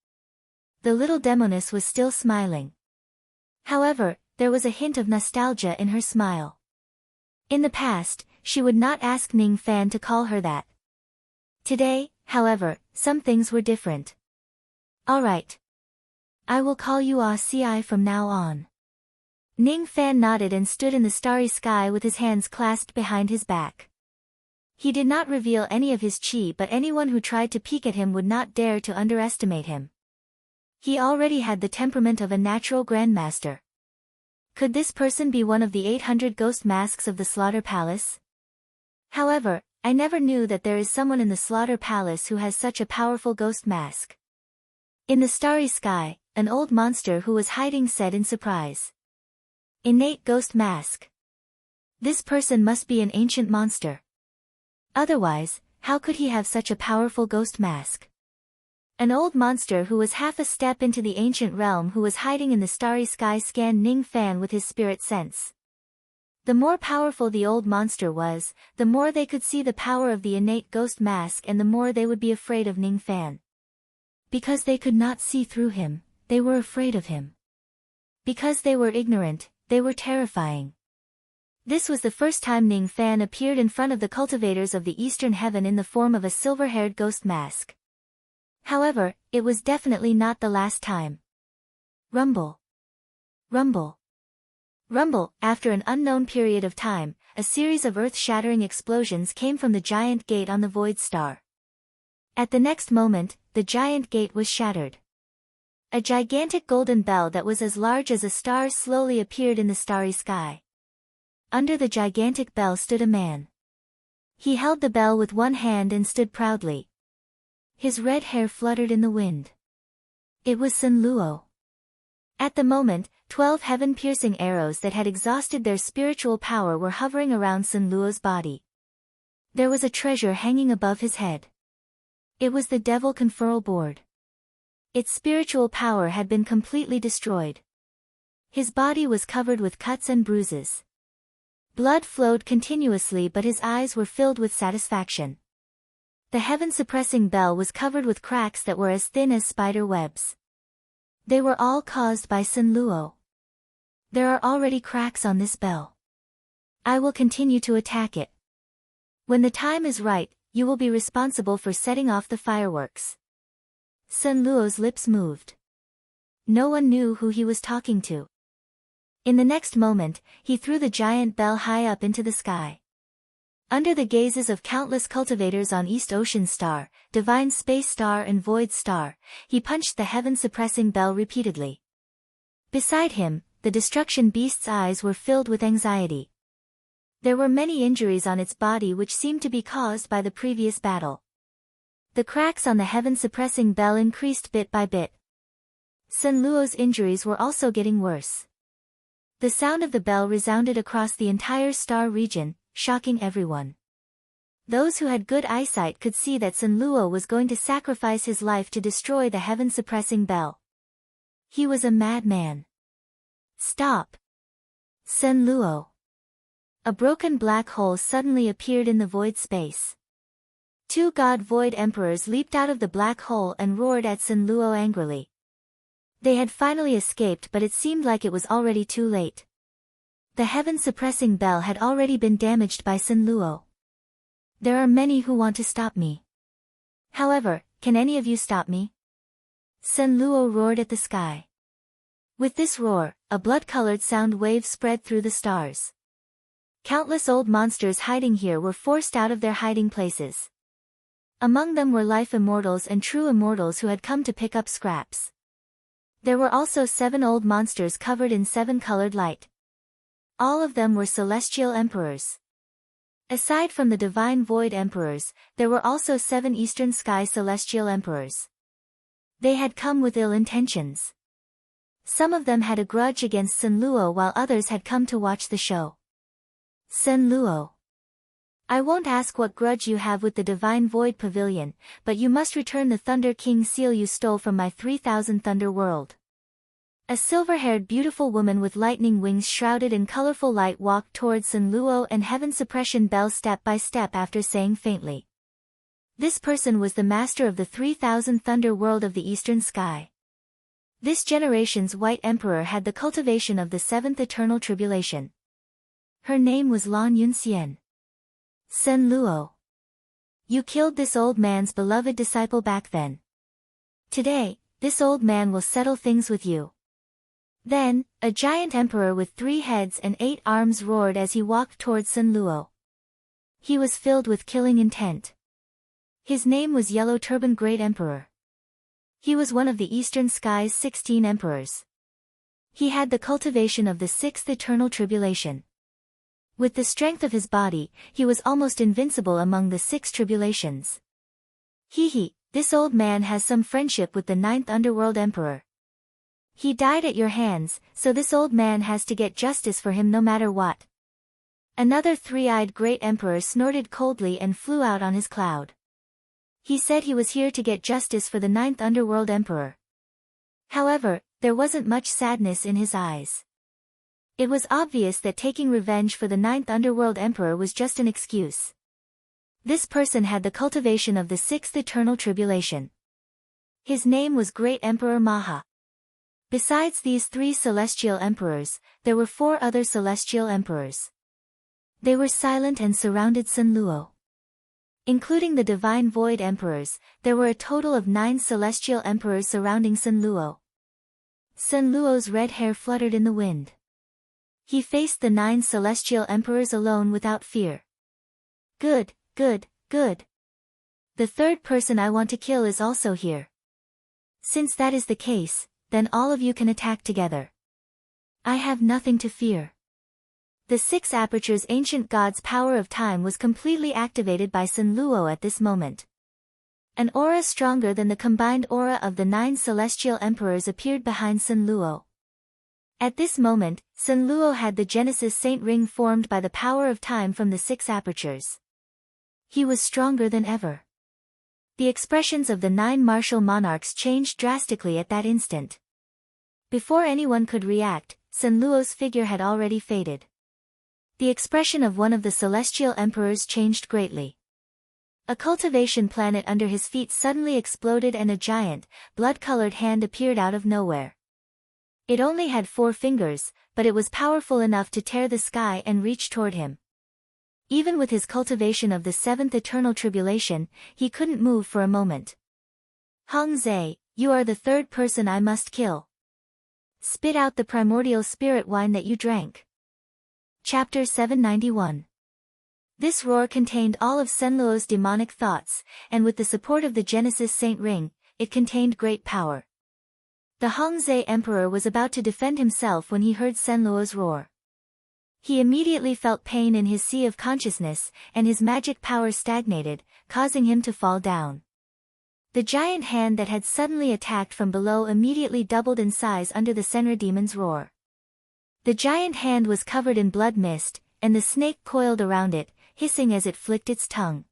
The little demoness was still smiling. However, there was a hint of nostalgia in her smile. In the past, she would not ask Ning Fan to call her that. Today, however, some things were different. Alright. I will call you Ci from now on. Ning Fan nodded and stood in the starry sky with his hands clasped behind his back. He did not reveal any of his chi, but anyone who tried to peek at him would not dare to underestimate him. He already had the temperament of a natural grandmaster. Could this person be one of the 800 ghost masks of the Slaughter Palace? However, I never knew that there is someone in the Slaughter Palace who has such a powerful ghost mask. In the starry sky, an old monster who was hiding said in surprise. Innate ghost mask. This person must be an ancient monster. Otherwise, how could he have such a powerful ghost mask? An old monster who was half a step into the ancient realm who was hiding in the starry sky scanned Ning Fan with his spirit sense. The more powerful the old monster was, the more they could see the power of the innate ghost mask and the more they would be afraid of Ning Fan. Because they could not see through him, they were afraid of him. Because they were ignorant, they were terrifying. This was the first time Ning Fan appeared in front of the cultivators of the Eastern Heaven in the form of a silver-haired ghost mask. However, it was definitely not the last time. Rumble. Rumble. Rumble. After an unknown period of time, a series of earth-shattering explosions came from the giant gate on the void star. At the next moment, the giant gate was shattered. A gigantic golden bell that was as large as a star slowly appeared in the starry sky. Under the gigantic bell stood a man. He held the bell with one hand and stood proudly. His red hair fluttered in the wind. It was Sun Luo. At the moment, 12 heaven-piercing arrows that had exhausted their spiritual power were hovering around Sun Luo's body. There was a treasure hanging above his head. It was the Devil Conferral Board. Its spiritual power had been completely destroyed. His body was covered with cuts and bruises. Blood flowed continuously, but his eyes were filled with satisfaction. The heaven-suppressing bell was covered with cracks that were as thin as spider webs. They were all caused by Sun Luo. There are already cracks on this bell. I will continue to attack it. When the time is right, you will be responsible for setting off the fireworks. Sun Luo's lips moved. No one knew who he was talking to. In the next moment, he threw the giant bell high up into the sky. Under the gazes of countless cultivators on East Ocean Star, Divine Space Star and Void Star, he punched the heaven-suppressing bell repeatedly. Beside him, the Destruction Beast's eyes were filled with anxiety. There were many injuries on its body which seemed to be caused by the previous battle. The cracks on the heaven-suppressing bell increased bit by bit. Sun Luo's injuries were also getting worse. The sound of the bell resounded across the entire star region, shocking everyone. Those who had good eyesight could see that Sun Luo was going to sacrifice his life to destroy the heaven-suppressing bell. He was a madman. Stop! Sun Luo. A broken black hole suddenly appeared in the void space. Two God Void Emperors leaped out of the black hole and roared at Sun Luo angrily. They had finally escaped, but it seemed like it was already too late. The heaven-suppressing bell had already been damaged by Sun Luo. There are many who want to stop me. However, can any of you stop me? Sun Luo roared at the sky. With this roar, a blood-colored sound wave spread through the stars. Countless old monsters hiding here were forced out of their hiding places. Among them were life immortals and true immortals who had come to pick up scraps. There were also 7 old monsters covered in 7-colored light. All of them were celestial emperors. Aside from the divine void emperors, there were also 7 eastern sky celestial emperors. They had come with ill intentions. Some of them had a grudge against Sun Luo while others had come to watch the show. Sun Luo. I won't ask what grudge you have with the Divine Void Pavilion, but you must return the Thunder King seal you stole from my 3000 Thunder World. A silver-haired beautiful woman with lightning wings shrouded in colorful light walked towards Sun Luo and Heaven Suppression Bell step by step after saying faintly. This person was the master of the 3000 Thunder World of the Eastern Sky. This generation's White Emperor had the cultivation of the 7th Eternal Tribulation. Her name was Lan Yunxian. Sun Luo. You killed this old man's beloved disciple back then. Today, this old man will settle things with you. Then, a giant emperor with 3 heads and 8 arms roared as he walked towards Sun Luo. He was filled with killing intent. His name was Yellow Turban Great Emperor. He was one of the Eastern Sky's 16 emperors. He had the cultivation of the 6th Eternal Tribulation. With the strength of his body, he was almost invincible among the 6 tribulations. This old man has some friendship with the 9th Underworld Emperor. He died at your hands, so this old man has to get justice for him no matter what. Another 3-eyed Great Emperor snorted coldly and flew out on his cloud. He said he was here to get justice for the 9th Underworld Emperor. However, there wasn't much sadness in his eyes. It was obvious that taking revenge for the 9th Underworld Emperor was just an excuse. This person had the cultivation of the 6th Eternal Tribulation. His name was Great Emperor Maha. Besides these 3 celestial emperors, there were 4 other celestial emperors. They were silent and surrounded Sun Luo. Including the Divine Void Emperors, there were a total of 9 celestial emperors surrounding Sun Luo. Sun Luo's red hair fluttered in the wind. He faced the 9 celestial emperors alone without fear. Good. The 3rd person I want to kill is also here. Since that is the case, then all of you can attack together. I have nothing to fear. The 6 Aperture's ancient god's power of time was completely activated by Sun Luo at this moment. An aura stronger than the combined aura of the 9 celestial emperors appeared behind Sun Luo. At this moment, Sun Luo had the Genesis Saint Ring formed by the power of time from the 6 Apertures. He was stronger than ever. The expressions of the 9 martial monarchs changed drastically at that instant. Before anyone could react, Sun Luo's figure had already faded. The expression of one of the celestial emperors changed greatly. A cultivation planet under his feet suddenly exploded and a giant, blood-colored hand appeared out of nowhere. It only had 4 fingers, but it was powerful enough to tear the sky and reach toward him. Even with his cultivation of the 7th Eternal Tribulation, he couldn't move for a moment. Hong Zhe, you are the 3rd person I must kill. Spit out the primordial spirit wine that you drank. Chapter 791. This roar contained all of Sun Luo's demonic thoughts, and with the support of the Genesis Saint Ring, it contained great power. The Hongzhe Emperor was about to defend himself when he heard Sun Luo's roar. He immediately felt pain in his sea of consciousness, and his magic power stagnated, causing him to fall down. The giant hand that had suddenly attacked from below immediately doubled in size under the Senra demon's roar. The giant hand was covered in blood mist, and the snake coiled around it, hissing as it flicked its tongue.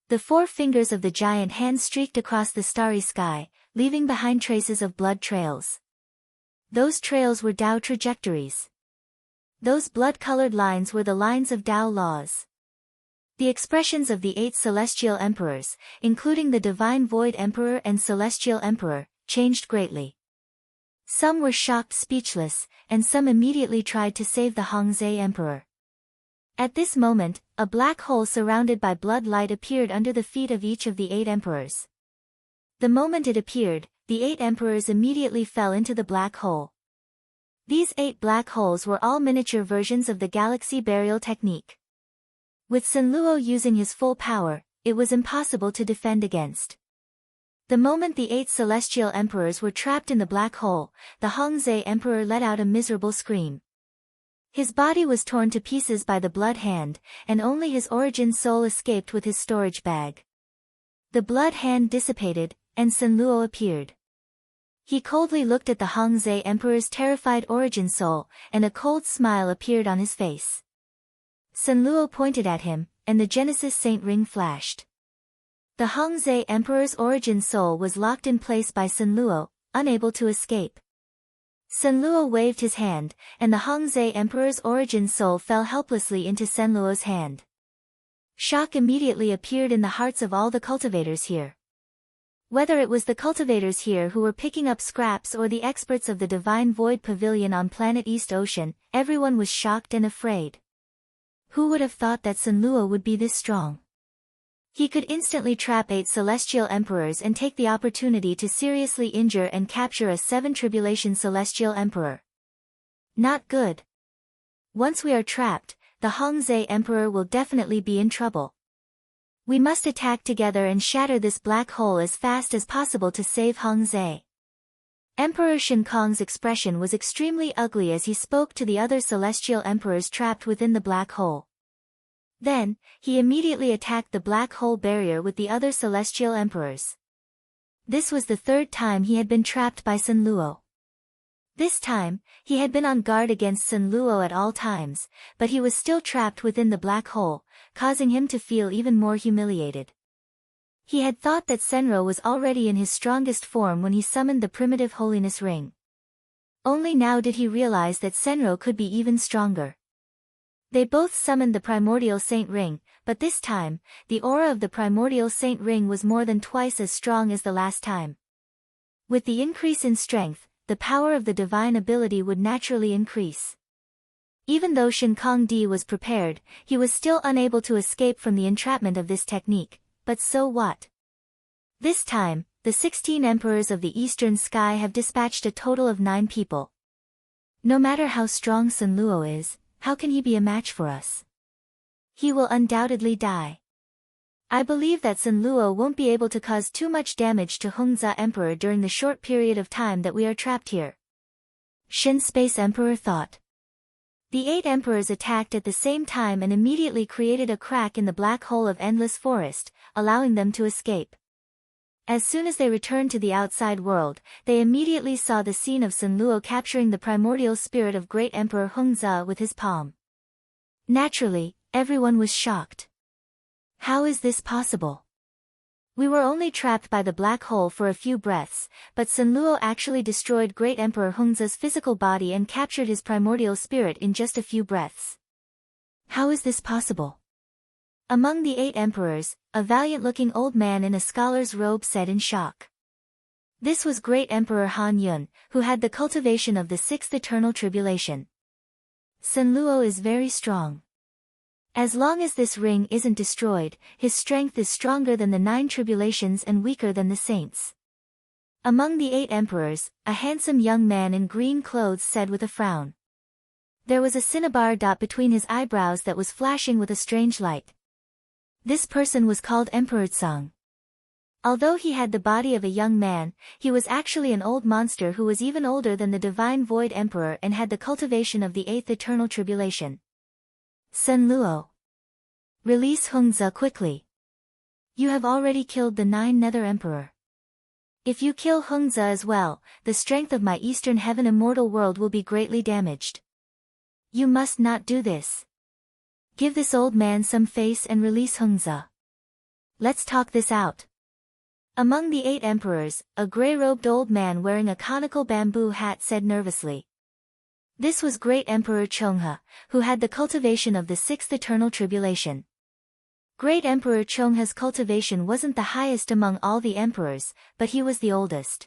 The 4 fingers of the giant hand streaked across the starry sky, leaving behind traces of blood trails. Those trails were Tao trajectories. Those blood-colored lines were the lines of Tao laws. The expressions of the 8 celestial emperors, including the Divine Void Emperor and Celestial Emperor, changed greatly. Some were shocked speechless, and some immediately tried to save the Hongzhi Emperor. At this moment, a black hole surrounded by blood light appeared under the feet of each of the 8 emperors. The moment it appeared, the 8 emperors immediately fell into the black hole. These 8 black holes were all miniature versions of the galaxy burial technique. With Sun Luo using his full power, it was impossible to defend against. The moment the 8 celestial emperors were trapped in the black hole, the Hongzhi Emperor let out a miserable scream. His body was torn to pieces by the blood hand, and only his origin soul escaped with his storage bag. The blood hand dissipated, and Sun Luo appeared. He coldly looked at the Hongzhi Emperor's terrified origin soul, and a cold smile appeared on his face. Sun Luo pointed at him, and the Genesis Saint ring flashed. The Hongzhi Emperor's origin soul was locked in place by Sun Luo, unable to escape. Sun Luo waved his hand, and the Hongzhi Emperor's origin soul fell helplessly into Sun Luo's hand. Shock immediately appeared in the hearts of all the cultivators here. Whether it was the cultivators here who were picking up scraps or the experts of the Divine Void Pavilion on planet East Ocean, everyone was shocked and afraid. Who would have thought that Sun Luo would be this strong? He could instantly trap 8 celestial emperors and take the opportunity to seriously injure and capture a 7 tribulation celestial emperor. Not good. Once we are trapped, the Hongzhi Emperor will definitely be in trouble. We must attack together and shatter this black hole as fast as possible to save Hongzhi. Emperor Shen Kong's expression was extremely ugly as he spoke to the other celestial emperors trapped within the black hole. Then, he immediately attacked the black hole barrier with the other celestial emperors. This was the 3rd time he had been trapped by Sun Luo. This time, he had been on guard against Sun Luo at all times, but he was still trapped within the black hole, causing him to feel even more humiliated. He had thought that Senro was already in his strongest form when he summoned the primitive holiness ring. Only now did he realize that Senro could be even stronger. They both summoned the primordial saint ring, but this time, the aura of the primordial saint ring was more than twice as strong as the last time. With the increase in strength, the power of the divine ability would naturally increase. Even though Shen Kong Di was prepared, he was still unable to escape from the entrapment of this technique, but so what? This time, the 16 emperors of the eastern sky have dispatched a total of 9 people. No matter how strong Sun Luo is, how can he be a match for us? He will undoubtedly die. I believe that Sun Luo won't be able to cause too much damage to Hongzhi Emperor during the short period of time that we are trapped here. Shen Space Emperor thought. The 8 emperors attacked at the same time and immediately created a crack in the black hole of Endless Forest, allowing them to escape. As soon as they returned to the outside world, they immediately saw the scene of Sun Luo capturing the primordial spirit of Great Emperor Hongzhi with his palm. Naturally, everyone was shocked. How is this possible? We were only trapped by the black hole for a few breaths, but Sun Luo actually destroyed Great Emperor Hongzhi's physical body and captured his primordial spirit in just a few breaths. How is this possible? Among the 8 emperors, a valiant-looking old man in a scholar's robe said in shock. This was Great Emperor Han Yun, who had the cultivation of the 6th eternal tribulation. Sun Luo is very strong. As long as this ring isn't destroyed, his strength is stronger than the 9 tribulations and weaker than the saints. Among the 8 emperors, a handsome young man in green clothes said with a frown. There was a cinnabar dot between his eyebrows that was flashing with a strange light. This person was called Emperor Tsang. Although he had the body of a young man, he was actually an old monster who was even older than the Divine Void Emperor and had the cultivation of the 8th eternal tribulation. Sun Luo. Release Hongzhi quickly. You have already killed the 9 Nether Emperor. If you kill Hongzhi as well, the strength of my Eastern Heaven immortal world will be greatly damaged. You must not do this. Give this old man some face and release Hongzhi. Let's talk this out. Among the 8 emperors, a gray-robed old man wearing a conical bamboo hat said nervously. This was Great Emperor Chonghe, who had the cultivation of the 6th eternal tribulation. Great Emperor Chongha's cultivation wasn't the highest among all the emperors, but he was the oldest.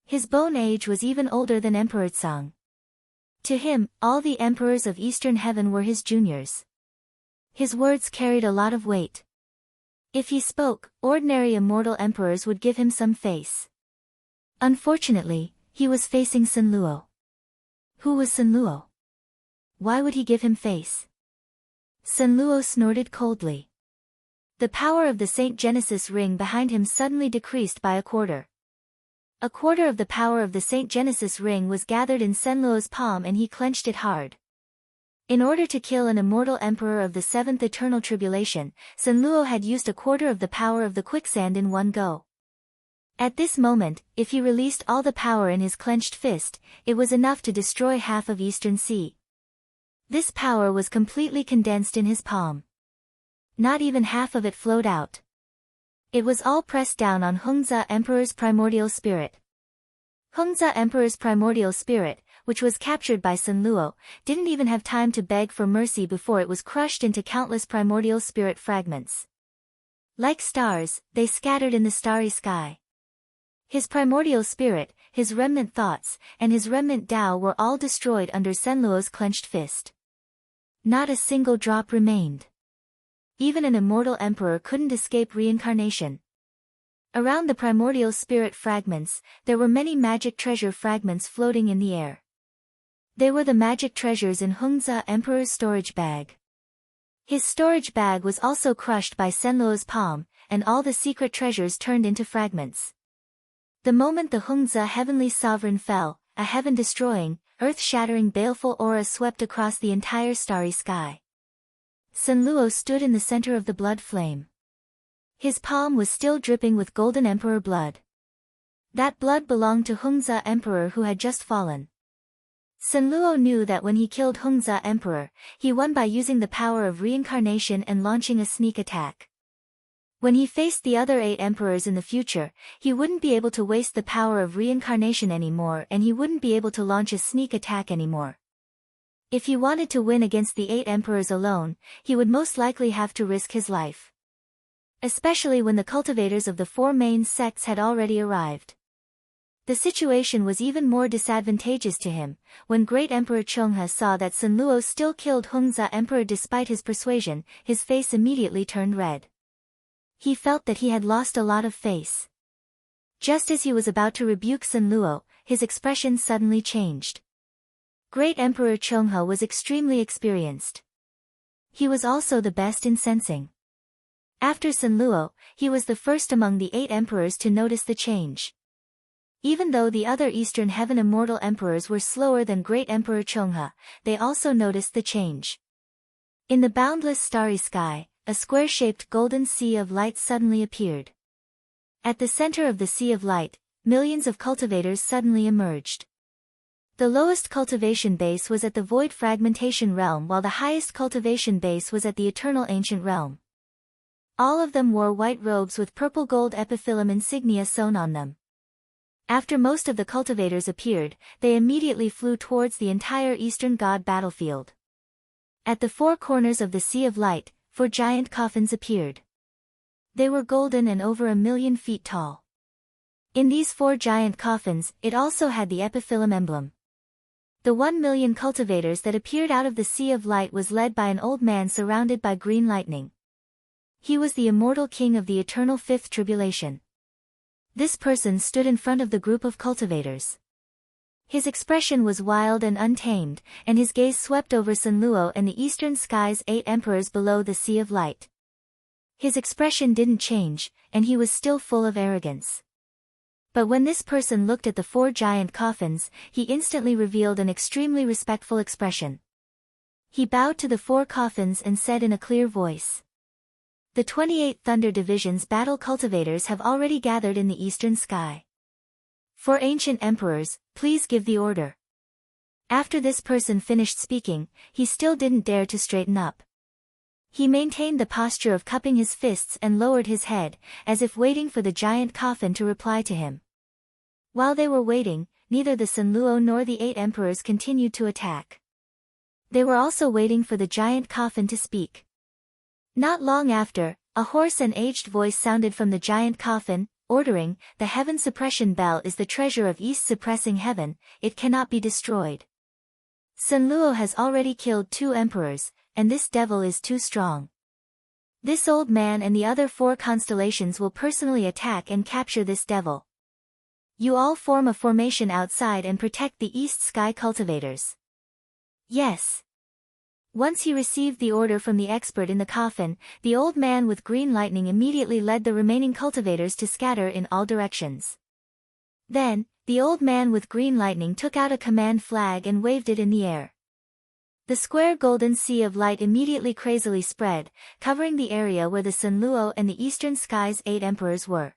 His bone age was even older than Emperor Tsang. To him, all the emperors of Eastern Heaven were his juniors. His words carried a lot of weight. If he spoke, ordinary immortal emperors would give him some face. Unfortunately, he was facing Sun Luo. Who was Sun Luo? Why would he give him face? Sun Luo snorted coldly. The power of the Saint Genesis ring behind him suddenly decreased by a quarter. A quarter of the power of the Saint Genesis ring was gathered in Sun Luo's palm and he clenched it hard. In order to kill an immortal emperor of the seventh eternal tribulation, Sun Luo had used a quarter of the power of the quicksand in one go. At this moment, if he released all the power in his clenched fist, it was enough to destroy half of Eastern Sea. This power was completely condensed in his palm. Not even half of it flowed out. It was all pressed down on Hongzhi Emperor's primordial spirit. Hongzhi Emperor's primordial spirit, which was captured by Sun Luo, didn't even have time to beg for mercy before it was crushed into countless primordial spirit fragments. Like stars, they scattered in the starry sky. His primordial spirit, his remnant thoughts, and his remnant Tao were all destroyed under Sun Luo's clenched fist. Not a single drop remained. Even an immortal emperor couldn't escape reincarnation. Around the primordial spirit fragments, there were many magic treasure fragments floating in the air. They were the magic treasures in Hongzhi Emperor's storage bag. His storage bag was also crushed by Sun Luo's palm, and all the secret treasures turned into fragments. The moment the Hongzhi heavenly sovereign fell, a heaven-destroying, earth-shattering baleful aura swept across the entire starry sky. Sun Luo stood in the center of the blood flame. His palm was still dripping with golden emperor blood. That blood belonged to Hongzhi Emperor who had just fallen. Sun Luo knew that when he killed Hongzhi Emperor, he won by using the power of reincarnation and launching a sneak attack. When he faced the other 8 emperors in the future, he wouldn't be able to waste the power of reincarnation anymore and he wouldn't be able to launch a sneak attack anymore. If he wanted to win against the 8 emperors alone, he would most likely have to risk his life. Especially when the cultivators of the 4 main sects had already arrived. The situation was even more disadvantageous to him. When Great Emperor Chongha saw that Sun Luo still killed Hongzhi Emperor despite his persuasion, his face immediately turned red. He felt that he had lost a lot of face. Just as he was about to rebuke Sun Luo, his expression suddenly changed. Great Emperor Chongha was extremely experienced. He was also the best in sensing. After Sun Luo, he was the first among the 8 emperors to notice the change. Even though the other Eastern Heaven immortal emperors were slower than Great Emperor Chongha, they also noticed the change. In the boundless starry sky, a square-shaped golden sea of light suddenly appeared. At the center of the sea of light, millions of cultivators suddenly emerged. The lowest cultivation base was at the void fragmentation realm while the highest cultivation base was at the eternal ancient realm. All of them wore white robes with purple gold epiphyllum insignia sewn on them. After most of the cultivators appeared, they immediately flew towards the entire Eastern God battlefield. At the 4 corners of the Sea of Light, 4 giant coffins appeared. They were golden and over 1,000,000 feet tall. In these 4 giant coffins, it also had the epiphyllum emblem. The 1,000,000 cultivators that appeared out of the Sea of Light was led by an old man surrounded by green lightning. He was the immortal king of the eternal 5th tribulation. This person stood in front of the group of cultivators. His expression was wild and untamed, and his gaze swept over Sun Luo and the eastern sky's 8 emperors below the Sea of Light. His expression didn't change, and he was still full of arrogance. But when this person looked at the 4 giant coffins, he instantly revealed an extremely respectful expression. He bowed to the 4 coffins and said in a clear voice, "The 28 Thunder Division's battle cultivators have already gathered in the eastern sky. 4 ancient emperors, please give the order." After this person finished speaking, he still didn't dare to straighten up. He maintained the posture of cupping his fists and lowered his head, as if waiting for the giant coffin to reply to him. While they were waiting, neither the Sun Luo nor the 8 emperors continued to attack. They were also waiting for the giant coffin to speak. Not long after, a hoarse and aged voice sounded from the giant coffin, ordering, "The heaven suppression bell is the treasure of East suppressing heaven, it cannot be destroyed. Sun Luo has already killed 2 emperors, and this devil is too strong. This old man and the other 4 constellations will personally attack and capture this devil. You all form a formation outside and protect the East Sky cultivators." Yes. Once he received the order from the expert in the coffin, the old man with green lightning immediately led the remaining cultivators to scatter in all directions. Then, the old man with green lightning took out a command flag and waved it in the air. The square golden sea of light immediately crazily spread, covering the area where the Sun Luo and the Eastern Sky's 8 emperors were.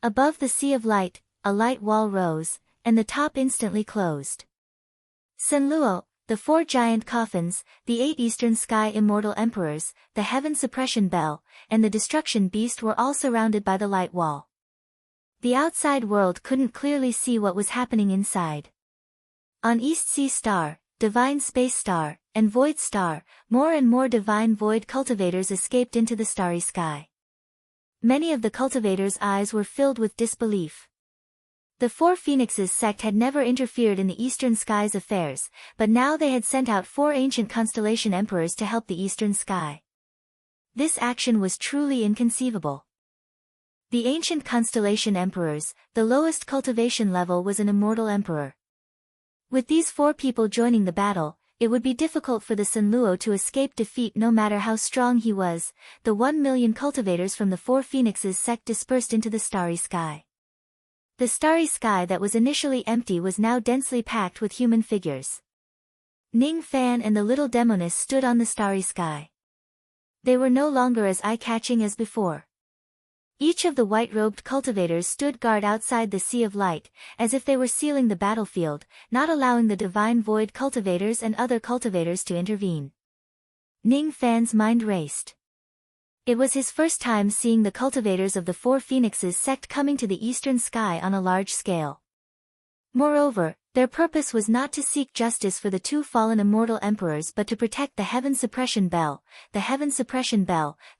Above the sea of light, a light wall rose, and the top instantly closed. Sun Luo, the 4 giant coffins, the 8 Eastern Sky immortal emperors, the heaven suppression bell, and the destruction beast were all surrounded by the light wall. The outside world couldn't clearly see what was happening inside. On East Sea Star, Divine Space Star, and Void Star, more and more divine void cultivators escaped into the starry sky. Many of the cultivators' eyes were filled with disbelief. The 4 Phoenixes sect had never interfered in the Eastern Sky's affairs, but now they had sent out 4 ancient constellation emperors to help the Eastern Sky. This action was truly inconceivable. The ancient constellation emperors, the lowest cultivation level was an immortal emperor. With these 4 people joining the battle, it would be difficult for the Sun Luo to escape defeat no matter how strong he was. The 1 million cultivators from the 4 Phoenixes sect dispersed into the starry sky. The starry sky that was initially empty was now densely packed with human figures. Ning Fan and the little demoness stood on the starry sky. They were no longer as eye-catching as before. Each of the white-robed cultivators stood guard outside the sea of light, as if they were sealing the battlefield, not allowing the divine void cultivators and other cultivators to intervene. Ning Fan's mind raced. It was his first time seeing the cultivators of the 4 Phoenixes sect coming to the Eastern Sky on a large scale. Moreover, their purpose was not to seek justice for the 2 fallen immortal emperors but to protect the Heaven Suppression Bell,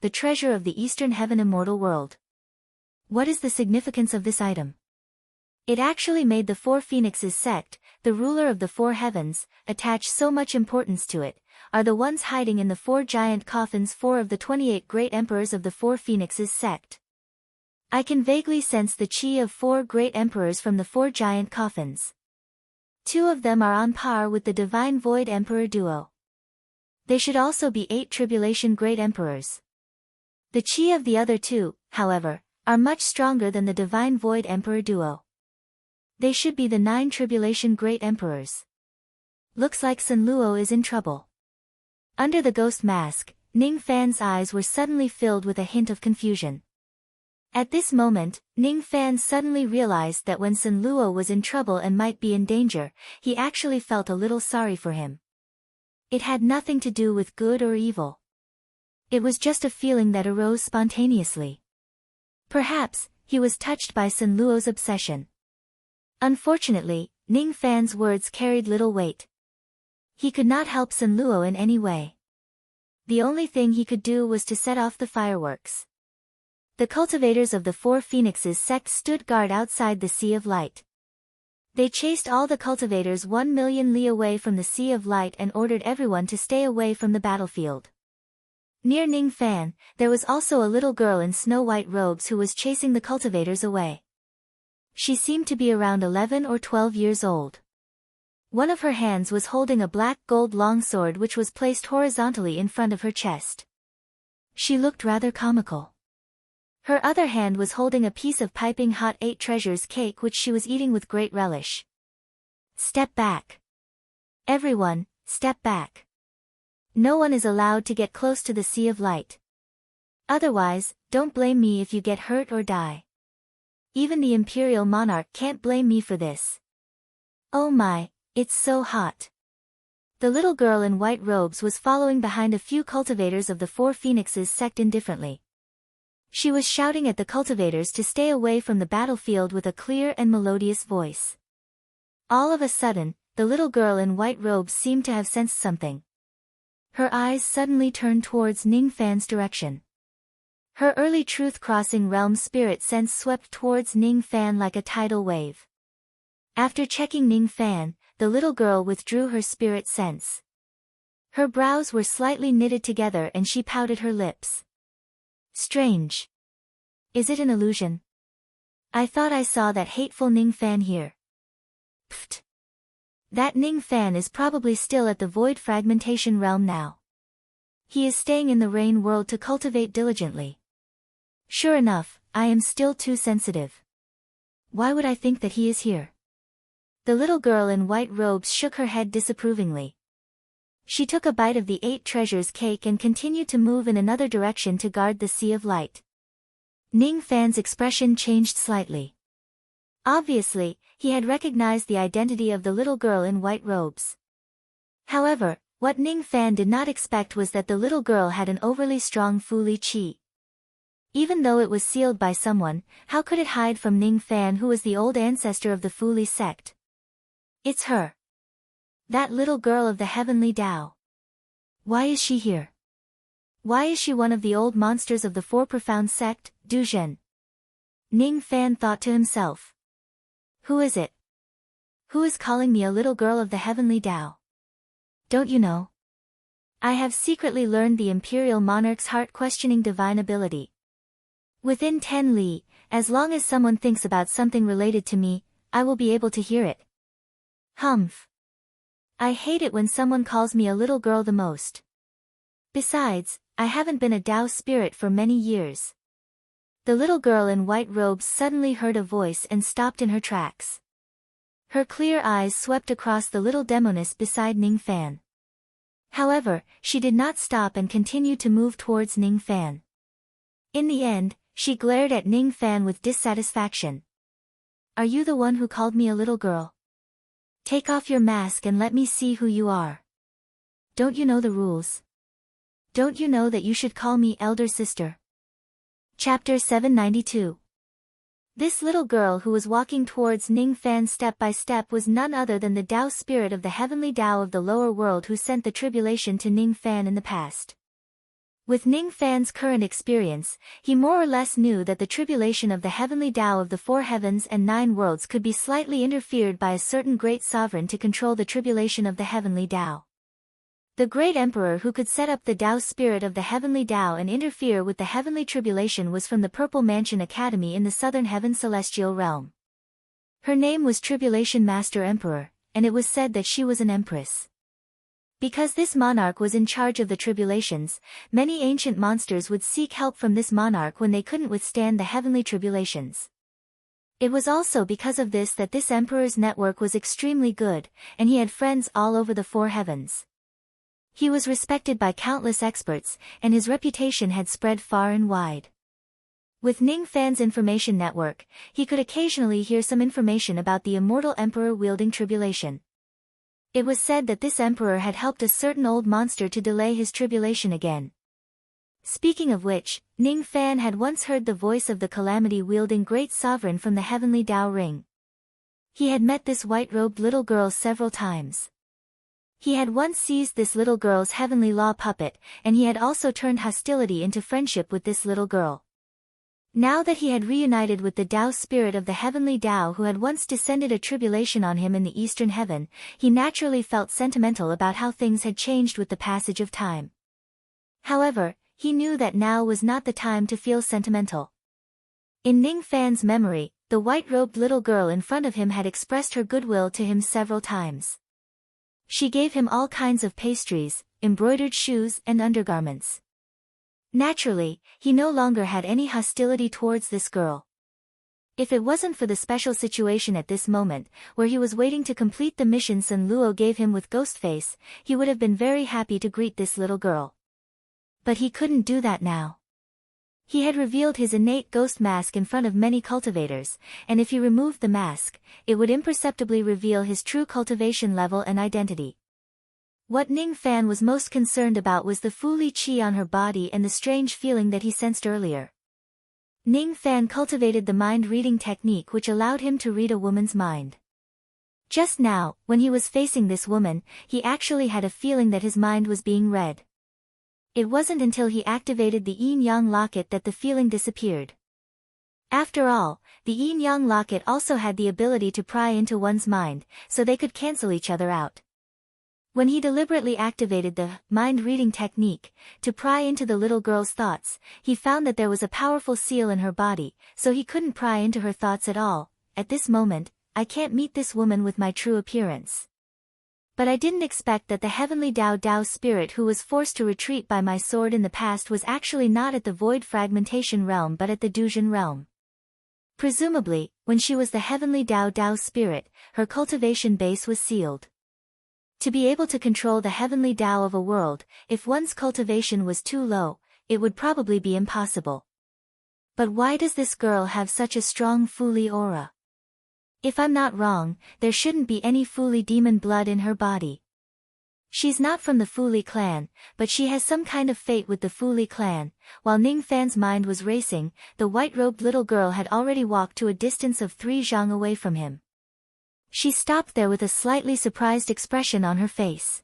the treasure of the Eastern Heaven immortal world. What is the significance of this item? It actually made the 4 Phoenixes sect, the ruler of the 4 heavens, attach so much importance to it, are the ones hiding in the 4 giant coffins 4 of the 28 great emperors of the 4 Phoenixes sect. I can vaguely sense the chi of 4 great emperors from the 4 giant coffins. 2 of them are on par with the Divine Void Emperor duo. They should also be 8 Tribulation Great Emperors. The chi of the other 2, however, are much stronger than the Divine Void Emperor duo. They should be the 9 Tribulation Great Emperors. Looks like Sun Luo is in trouble. Under the ghost mask, Ning Fan's eyes were suddenly filled with a hint of confusion. At this moment, Ning Fan suddenly realized that when Sun Luo was in trouble and might be in danger, he actually felt a little sorry for him. It had nothing to do with good or evil. It was just a feeling that arose spontaneously. Perhaps, he was touched by Sun Luo's obsession. Unfortunately, Ning Fan's words carried little weight. He could not help Sun Luo in any way. The only thing he could do was to set off the fireworks. The cultivators of the 4 Phoenixes sect stood guard outside the Sea of Light. They chased all the cultivators 1 million li away from the Sea of Light and ordered everyone to stay away from the battlefield. Near Ning Fan, there was also a little girl in snow-white robes who was chasing the cultivators away. She seemed to be around 11 or 12 years old. One of her hands was holding a black gold longsword which was placed horizontally in front of her chest. She looked rather comical. Her other hand was holding a piece of piping hot 8 treasures cake which she was eating with great relish. Step back. Everyone, step back. No one is allowed to get close to the Sea of Light. Otherwise, don't blame me if you get hurt or die. Even the Imperial Monarch can't blame me for this. Oh my, it's so hot. The little girl in white robes was following behind a few cultivators of the 4 Phoenixes sect indifferently. She was shouting at the cultivators to stay away from the battlefield with a clear and melodious voice. All of a sudden, the little girl in white robes seemed to have sensed something. Her eyes suddenly turned towards Ning Fan's direction. Her early truth-crossing realm spirit sense swept towards Ning Fan like a tidal wave. After checking Ning Fan, the little girl withdrew her spirit sense. Her brows were slightly knitted together and she pouted her lips. Strange. Is it an illusion? I thought I saw that hateful Ning Fan here. Pfft. That Ning Fan is probably still at the void fragmentation realm now. He is staying in the rain world to cultivate diligently. Sure enough, I am still too sensitive. Why would I think that he is here? The little girl in white robes shook her head disapprovingly. She took a bite of the 8 treasures cake and continued to move in another direction to guard the sea of light. Ning Fan's expression changed slightly. Obviously, he had recognized the identity of the little girl in white robes. However, what Ning Fan did not expect was that the little girl had an overly strong Fu Li Qi. Even though it was sealed by someone, how could it hide from Ning Fan, who was the old ancestor of the Fu Li sect? It's her. That little girl of the heavenly Tao. Why is she here? Why is she one of the old monsters of the Four Profound sect, Du Zhen? Ning Fan thought to himself. Who is it? Who is calling me a little girl of the heavenly Tao? Don't you know? I have secretly learned the imperial monarch's heart-questioning divine ability. Within 10 li, as long as someone thinks about something related to me, I will be able to hear it. Humph. I hate it when someone calls me a little girl the most. Besides, I haven't been a Tao spirit for many years. The little girl in white robes suddenly heard a voice and stopped in her tracks. Her clear eyes swept across the little demoness beside Ning Fan. However, she did not stop and continued to move towards Ning Fan. In the end, she glared at Ning Fan with dissatisfaction. Are you the one who called me a little girl? Take off your mask and let me see who you are. Don't you know the rules? Don't you know that you should call me elder sister? Chapter 792. This little girl who was walking towards Ning Fan step by step was none other than the Tao spirit of the heavenly Tao of the lower world who sent the tribulation to Ning Fan in the past. With Ning Fan's current experience, he more or less knew that the tribulation of the heavenly Tao of the 4 heavens and 9 worlds could be slightly interfered by a certain great sovereign to control the tribulation of the heavenly Tao. The great emperor who could set up the Tao spirit of the heavenly Tao and interfere with the heavenly tribulation was from the Purple Mansion Academy in the southern heaven celestial realm. Her name was Tribulation Master Emperor, and it was said that she was an empress. Because this monarch was in charge of the tribulations, many ancient monsters would seek help from this monarch when they couldn't withstand the heavenly tribulations. It was also because of this that this emperor's network was extremely good, and he had friends all over the 4 heavens. He was respected by countless experts, and his reputation had spread far and wide. With Ning Fan's information network, he could occasionally hear some information about the immortal emperor wielding tribulation. It was said that this emperor had helped a certain old monster to delay his tribulation again. Speaking of which, Ning Fan had once heard the voice of the calamity-wielding great sovereign from the heavenly Tao ring. He had met this white-robed little girl several times. He had once seized this little girl's heavenly law puppet, and he had also turned hostility into friendship with this little girl. Now that he had reunited with the Tao spirit of the heavenly Tao who had once descended a tribulation on him in the eastern heaven, he naturally felt sentimental about how things had changed with the passage of time. However, he knew that now was not the time to feel sentimental. In Ning Fan's memory, the white-robed little girl in front of him had expressed her goodwill to him several times. She gave him all kinds of pastries, embroidered shoes and undergarments. Naturally, he no longer had any hostility towards this girl. If it wasn't for the special situation at this moment, where he was waiting to complete the mission Sun Luo gave him with Ghostface, he would have been very happy to greet this little girl. But he couldn't do that now. He had revealed his innate ghost mask in front of many cultivators, and if he removed the mask, it would imperceptibly reveal his true cultivation level and identity. What Ning Fan was most concerned about was the Fu Li Qi on her body and the strange feeling that he sensed earlier. Ning Fan cultivated the mind-reading technique which allowed him to read a woman's mind. Just now, when he was facing this woman, he actually had a feeling that his mind was being read. It wasn't until he activated the yin-yang locket that the feeling disappeared. After all, the yin-yang locket also had the ability to pry into one's mind, so they could cancel each other out. When he deliberately activated the mind-reading technique to pry into the little girl's thoughts, he found that there was a powerful seal in her body, so he couldn't pry into her thoughts at all. At this moment, I can't meet this woman with my true appearance. But I didn't expect that the heavenly Dao spirit who was forced to retreat by my sword in the past was actually not at the void fragmentation realm but at the Duzhen realm. Presumably, when she was the heavenly Dao spirit, her cultivation base was sealed. To be able to control the heavenly Tao of a world, if one's cultivation was too low, it would probably be impossible. But why does this girl have such a strong Fuli aura? If I'm not wrong, there shouldn't be any Fuli demon blood in her body. She's not from the Fuli clan, but she has some kind of fate with the Fuli clan. While Ning Fan's mind was racing, the white-robed little girl had already walked to a distance of 3 zhang away from him. She stopped there with a slightly surprised expression on her face.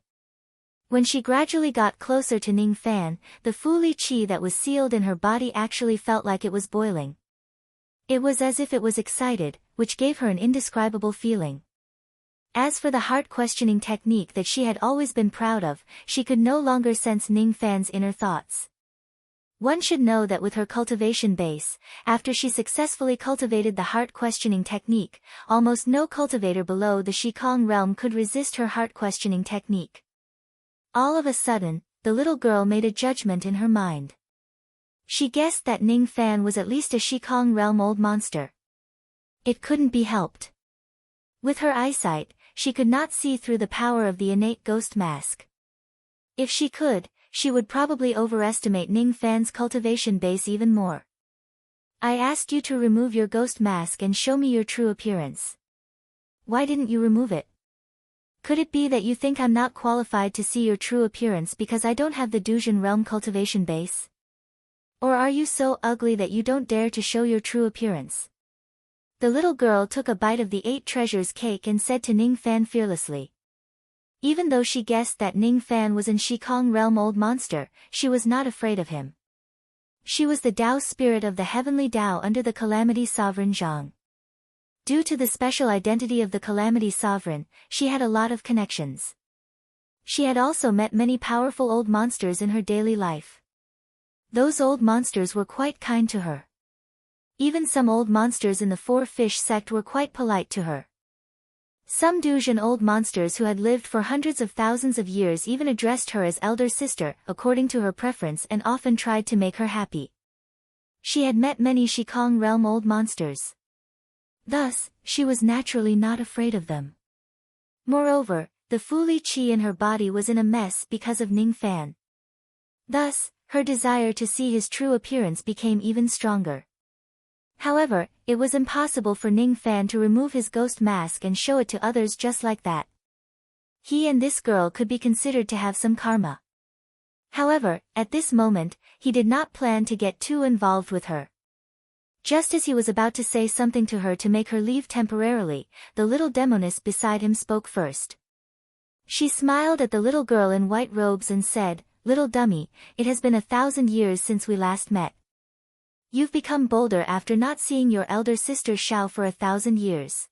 When she gradually got closer to Ning Fan, the Fuli qi that was sealed in her body actually felt like it was boiling. It was as if it was excited, which gave her an indescribable feeling. As for the heart-questioning technique that she had always been proud of, she could no longer sense Ning Fan's inner thoughts. One should know that with her cultivation base, after she successfully cultivated the heart-questioning technique, almost no cultivator below the Shikong realm could resist her heart-questioning technique. All of a sudden, the little girl made a judgment in her mind. She guessed that Ning Fan was at least a Shikong realm old monster. It couldn't be helped. With her eyesight, she could not see through the power of the innate ghost mask. If she could, she would probably overestimate Ning Fan's cultivation base even more. I asked you to remove your ghost mask and show me your true appearance. Why didn't you remove it? Could it be that you think I'm not qualified to see your true appearance because I don't have the Duzhen realm cultivation base? Or are you so ugly that you don't dare to show your true appearance? The little girl took a bite of the 8 treasures cake and said to Ning Fan fearlessly. Even though she guessed that Ning Fan was an Shikong realm old monster, she was not afraid of him. She was the Tao spirit of the heavenly Tao under the Calamity Sovereign Zhang. Due to the special identity of the Calamity Sovereign, she had a lot of connections. She had also met many powerful old monsters in her daily life. Those old monsters were quite kind to her. Even some old monsters in the 4 Fish sect were quite polite to her. Some Duzhen old monsters who had lived for hundreds of thousands of years even addressed her as elder sister, according to her preference, and often tried to make her happy. She had met many Shikong realm old monsters. Thus, she was naturally not afraid of them. Moreover, the Fuli qi in her body was in a mess because of Ning Fan. Thus, her desire to see his true appearance became even stronger. However, it was impossible for Ning Fan to remove his ghost mask and show it to others just like that. He and this girl could be considered to have some karma. However, at this moment, he did not plan to get too involved with her. Just as he was about to say something to her to make her leave temporarily, the little demoness beside him spoke first. She smiled at the little girl in white robes and said, "Little dummy, it has been 1,000 years since we last met. You've become bolder after not seeing your elder sister Xiao for 1,000 years.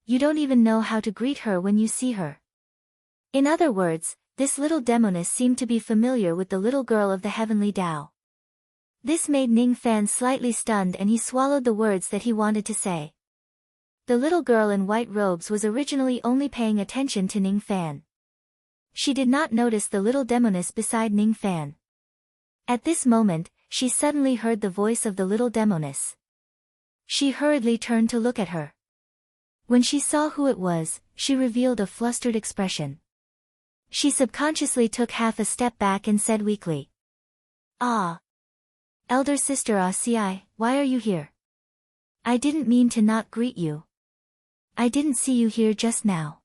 You don't even know how to greet her when you see her." In other words, this little demoness seemed to be familiar with the little girl of the heavenly Tao. This made Ning Fan slightly stunned and he swallowed the words that he wanted to say. The little girl in white robes was originally only paying attention to Ning Fan. She did not notice the little demoness beside Ning Fan. At this moment, she suddenly heard the voice of the little demoness. She hurriedly turned to look at her. When she saw who it was, she revealed a flustered expression. She subconsciously took half a step back and said weakly, "Ah. Elder sister Asii, why are you here? I didn't mean to not greet you. I didn't see you here just now.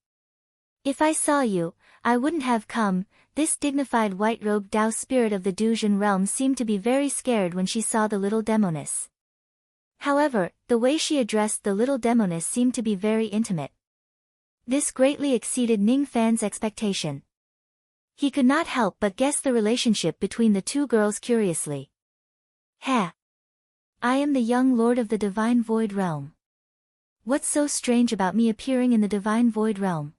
If I saw you, I wouldn't have come." This dignified white-robed Tao spirit of the Duzhen realm seemed to be very scared when she saw the little demoness. However, the way she addressed the little demoness seemed to be very intimate. This greatly exceeded Ning Fan's expectation. He could not help but guess the relationship between the two girls curiously. "Ha! I am the young lord of the Divine Void Realm. What's so strange about me appearing in the Divine Void Realm?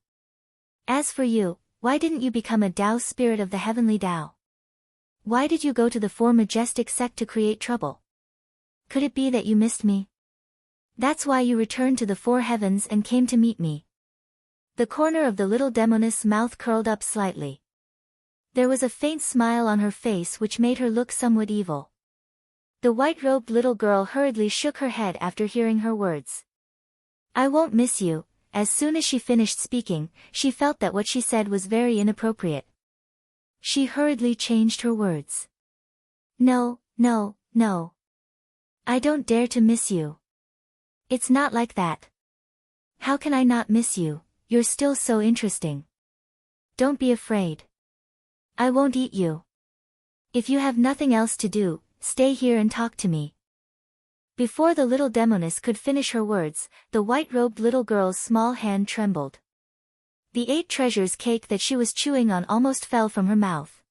As for you, why didn't you become a Tao spirit of the heavenly Tao? Why did you go to the Four Majestic sect to create trouble? Could it be that you missed me? That's why you returned to the Four Heavens and came to meet me." The corner of the little demoness' mouth curled up slightly. There was a faint smile on her face which made her look somewhat evil. The white-robed little girl hurriedly shook her head after hearing her words. "I won't miss you." As soon as she finished speaking, she felt that what she said was very inappropriate. She hurriedly changed her words. "No, no, no. I don't dare to miss you. It's not like that. How can I not miss you? You're still so interesting. Don't be afraid. I won't eat you. If you have nothing else to do, stay here and talk to me." Before the little demoness could finish her words, the white-robed little girl's small hand trembled. The 8 treasures cake that she was chewing on almost fell from her mouth.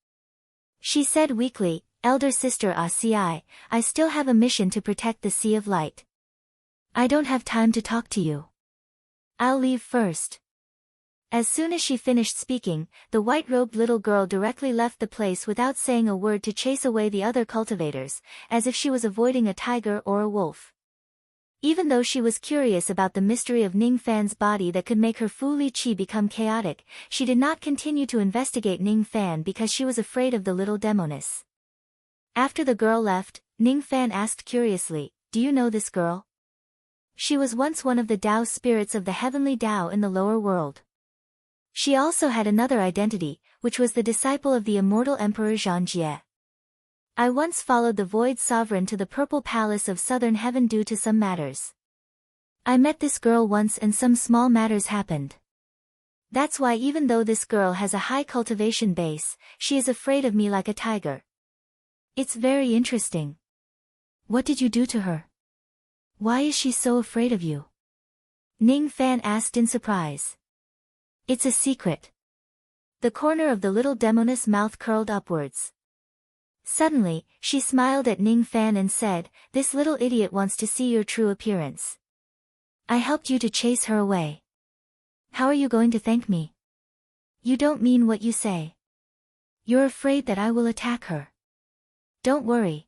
She said weakly, "Elder sister Asii, I still have a mission to protect the Sea of Light. I don't have time to talk to you. I'll leave first." As soon as she finished speaking, the white-robed little girl directly left the place without saying a word to chase away the other cultivators, as if she was avoiding a tiger or a wolf. Even though she was curious about the mystery of Ning Fan's body that could make her Fu Li Qi become chaotic, she did not continue to investigate Ning Fan because she was afraid of the little demoness. After the girl left, Ning Fan asked curiously, "Do you know this girl?" She was once one of the Tao spirits of the heavenly Tao in the lower world. She also had another identity, which was the disciple of the immortal Emperor Zhangjie. "I once followed the Void Sovereign to the Purple Palace of Southern Heaven due to some matters. I met this girl once and some small matters happened. That's why even though this girl has a high cultivation base, she is afraid of me like a tiger. It's very interesting. What did you do to her? Why is she so afraid of you?" Ning Fan asked in surprise. "It's a secret." The corner of the little demoness' mouth curled upwards. Suddenly, she smiled at Ning Fan and said, "This little idiot wants to see your true appearance. I helped you to chase her away. How are you going to thank me? You don't mean what you say. You're afraid that I will attack her. Don't worry.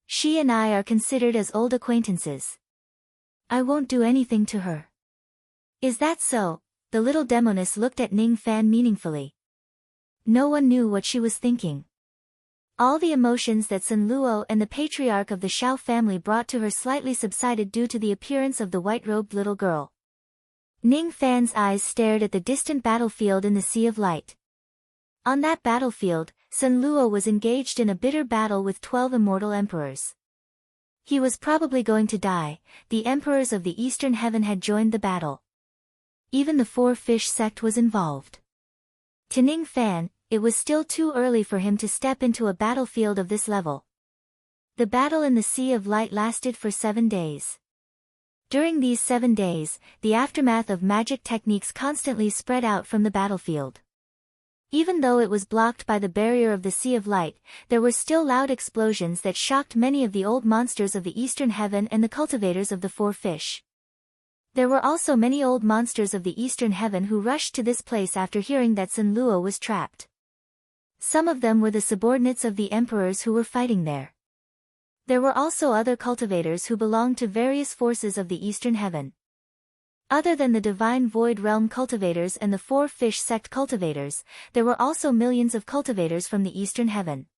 She and I are considered as old acquaintances. I won't do anything to her." "Is that so?" The little demoness looked at Ning Fan meaningfully. No one knew what she was thinking. All the emotions that Sun Luo and the patriarch of the Shao family brought to her slightly subsided due to the appearance of the white-robed little girl. Ning Fan's eyes stared at the distant battlefield in the Sea of Light. On that battlefield, Sun Luo was engaged in a bitter battle with 12 immortal emperors. He was probably going to die. The emperors of the Eastern Heaven had joined the battle. Even the Four Fish sect was involved. To Ning Fan, it was still too early for him to step into a battlefield of this level. The battle in the Sea of Light lasted for 7 days. During these 7 days, the aftermath of magic techniques constantly spread out from the battlefield. Even though it was blocked by the barrier of the Sea of Light, there were still loud explosions that shocked many of the old monsters of the Eastern Heaven and the cultivators of the Four Fish. There were also many old monsters of the Eastern Heaven who rushed to this place after hearing that Sun Luo was trapped. Some of them were the subordinates of the emperors who were fighting there. There were also other cultivators who belonged to various forces of the Eastern Heaven. Other than the Divine Void Realm cultivators and the Four Fish sect cultivators, there were also millions of cultivators from the Eastern Heaven.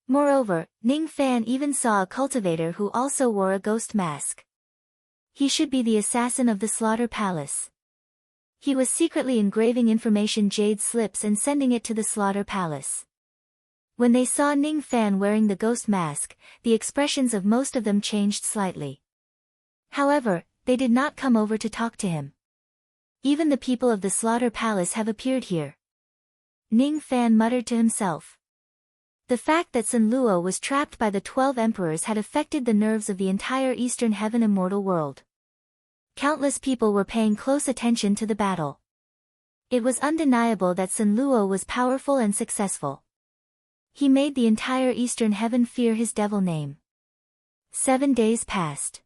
Moreover, Ning Fan even saw a cultivator who also wore a ghost mask. He should be the assassin of the Slaughter Palace. He was secretly engraving information jade slips and sending it to the Slaughter Palace. When they saw Ning Fan wearing the ghost mask, the expressions of most of them changed slightly. However, they did not come over to talk to him. Even the people of the Slaughter Palace have appeared here. Ning Fan muttered to himself. The fact that Sun Luo was trapped by the 12 emperors had affected the nerves of the entire Eastern Heaven immortal world. countless people were paying close attention to the battle. It was undeniable that Sun Luo was powerful and successful. He made the entire Eastern Heaven fear his devil name. 7 days passed.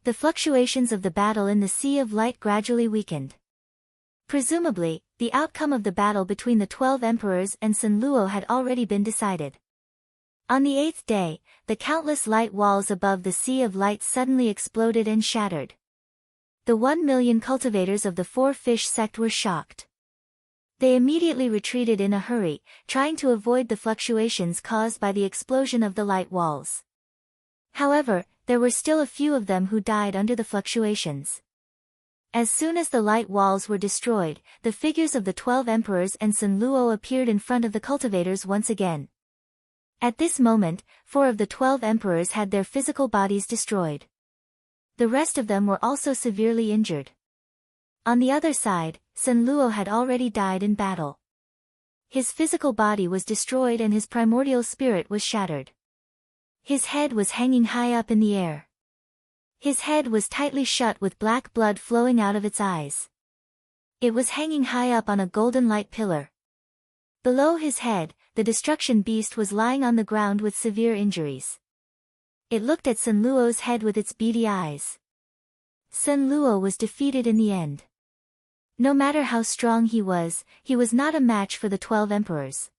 The fluctuations of the battle in the Sea of Light gradually weakened. Presumably, the outcome of the battle between the 12 emperors and Sun Luo had already been decided. On the 8th day, the countless light walls above the Sea of Light suddenly exploded and shattered. The 1 million cultivators of the Four Fish sect were shocked. They immediately retreated in a hurry, trying to avoid the fluctuations caused by the explosion of the light walls. However, there were still a few of them who died under the fluctuations. As soon as the light walls were destroyed, the figures of the 12 emperors and Sun Luo appeared in front of the cultivators once again. At this moment, 4 of the 12 emperors had their physical bodies destroyed. The rest of them were also severely injured. On the other side, Sun Luo had already died in battle. His physical body was destroyed and his primordial spirit was shattered. His head was hanging high up in the air. His head was tightly shut with black blood flowing out of its eyes. It was hanging high up on a golden light pillar. Below his head, the destruction beast was lying on the ground with severe injuries. It looked at Sun Luo's head with its beady eyes. Sun Luo was defeated in the end. No matter how strong he was not a match for the 12 emperors.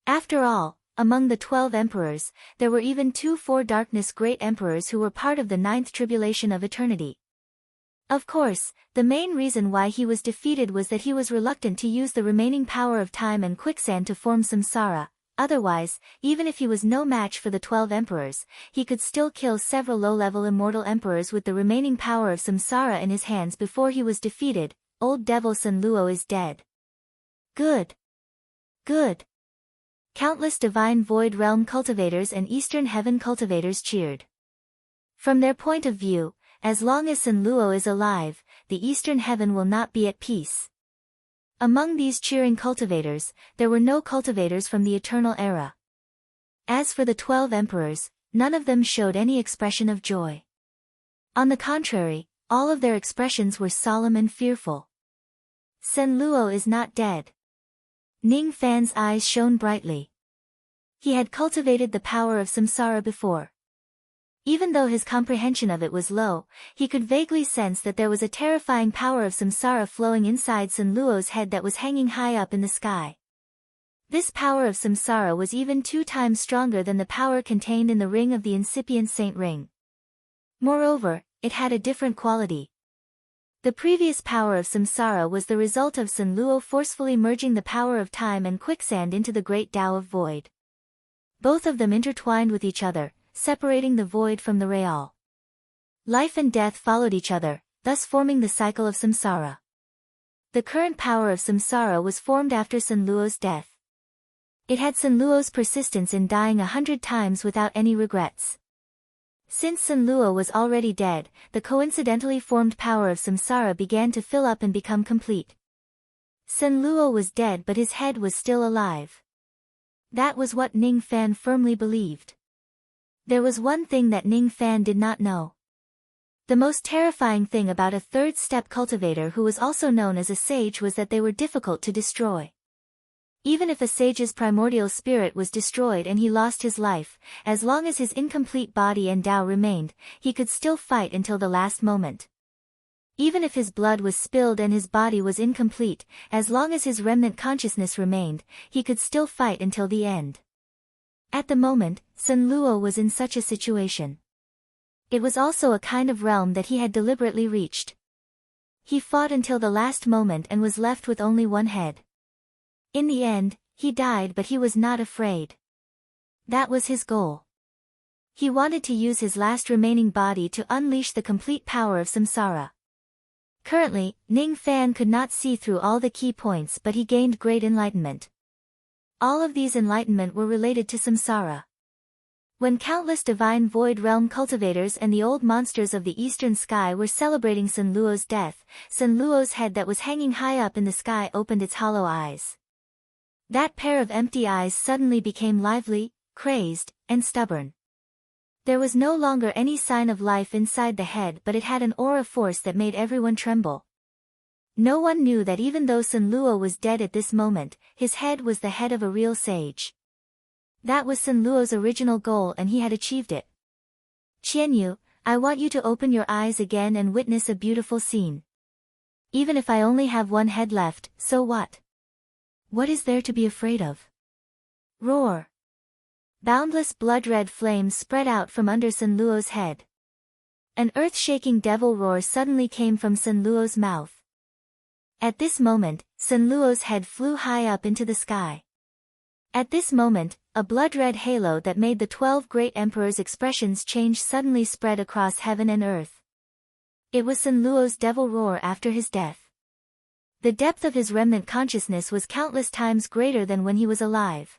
After all, among the 12 emperors, there were even 2 Four-Darkness great emperors who were part of the 9th tribulation of eternity. Of course, the main reason why he was defeated was that he was reluctant to use the remaining power of time and quicksand to form samsara. Otherwise, even if he was no match for the 12 emperors, he could still kill several low-level immortal emperors with the remaining power of samsara in his hands before he was defeated. Old devil Sun Luo is dead. Good. Good. Countless divine void realm cultivators and Eastern Heaven cultivators cheered. From their point of view, as long as Sun Luo is alive, the Eastern Heaven will not be at peace. Among these cheering cultivators, there were no cultivators from the Eternal Era. As for the 12 emperors, none of them showed any expression of joy. On the contrary, all of their expressions were solemn and fearful. Sun Luo is not dead. Ning Fan's eyes shone brightly. He had cultivated the power of samsara before. Even though his comprehension of it was low, he could vaguely sense that there was a terrifying power of samsara flowing inside Sun Luo's head that was hanging high up in the sky. This power of samsara was even 2 times stronger than the power contained in the ring of the incipient saint ring. Moreover, it had a different quality. The previous power of samsara was the result of Sun Luo forcefully merging the power of time and quicksand into the great Tao of void. Both of them intertwined with each other, separating the void from the real. Life and death followed each other, thus forming the cycle of samsara. The current power of samsara was formed after Sun Luo's death. It had Sun Luo's persistence in dying 100 times without any regrets. Since Sun Luo was already dead, the coincidentally formed power of samsara began to fill up and become complete. Sun Luo was dead but his head was still alive. That was what Ning Fan firmly believed. There was one thing that Ning Fan did not know. The most terrifying thing about a third-step cultivator who was also known as a sage was that they were difficult to destroy. Even if a sage's primordial spirit was destroyed and he lost his life, as long as his incomplete body and Tao remained, he could still fight until the last moment. Even if his blood was spilled and his body was incomplete, as long as his remnant consciousness remained, he could still fight until the end. At the moment, Sun Luo was in such a situation. It was also a kind of realm that he had deliberately reached. He fought until the last moment and was left with only one head. In the end, he died but he was not afraid. That was his goal. He wanted to use his last remaining body to unleash the complete power of samsara. Currently, Ning Fan could not see through all the key points but he gained great enlightenment. All of these enlightenment were related to samsara. When countless divine void realm cultivators and the old monsters of the eastern sky were celebrating Sun Luo's death, Sun Luo's head that was hanging high up in the sky opened its hollow eyes. That pair of empty eyes suddenly became lively, crazed, and stubborn. There was no longer any sign of life inside the head, but it had an aura force that made everyone tremble. No one knew that even though Sun Luo was dead at this moment, his head was the head of a real sage. That was Sun Luo's original goal, and he had achieved it. Qianyu, I want you to open your eyes again and witness a beautiful scene. Even if I only have one head left, so what? What is there to be afraid of? Roar. Boundless blood-red flames spread out from under Sun Luo's head. An earth-shaking devil roar suddenly came from Sun Luo's mouth. At this moment, Sun Luo's head flew high up into the sky. At this moment, a blood-red halo that made the 12 great emperors' expressions change suddenly spread across heaven and earth. It was Sun Luo's devil roar after his death. The depth of his remnant consciousness was countless times greater than when he was alive.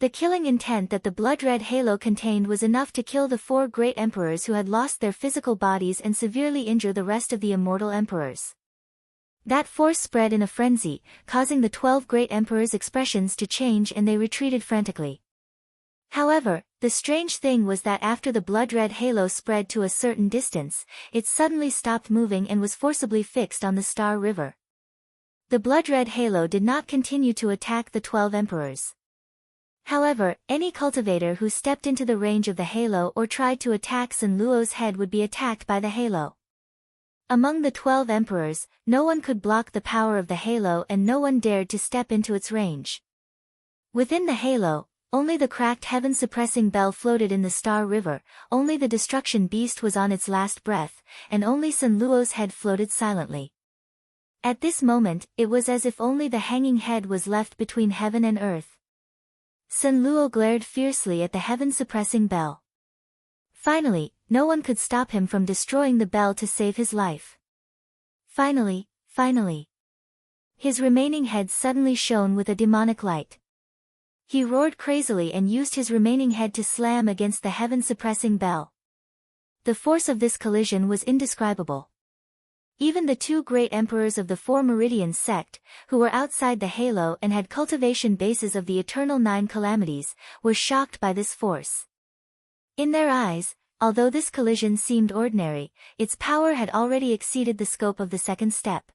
The killing intent that the blood-red halo contained was enough to kill the 4 great emperors who had lost their physical bodies and severely injure the rest of the immortal emperors. That force spread in a frenzy, causing the 12 great emperors' expressions to change, and they retreated frantically. However, the strange thing was that after the blood-red halo spread to a certain distance, it suddenly stopped moving and was forcibly fixed on the Star River. The blood-red halo did not continue to attack the 12 emperors. However, any cultivator who stepped into the range of the halo or tried to attack Sun Luo's head would be attacked by the halo. Among the 12 emperors, no one could block the power of the halo, and no one dared to step into its range. Within the halo, only the cracked heaven-suppressing bell floated in the Star River, only the destruction beast was on its last breath, and only Sun Luo's head floated silently. At this moment, it was as if only the hanging head was left between heaven and earth. Sun Luo glared fiercely at the heaven-suppressing bell. Finally, no one could stop him from destroying the bell to save his life. Finally. His remaining head suddenly shone with a demonic light. He roared crazily and used his remaining head to slam against the heaven-suppressing bell. The force of this collision was indescribable. Even the 2 great emperors of the 4 Meridians sect, who were outside the halo and had cultivation bases of the eternal 9 calamities, were shocked by this force. In their eyes, although this collision seemed ordinary, its power had already exceeded the scope of the second step.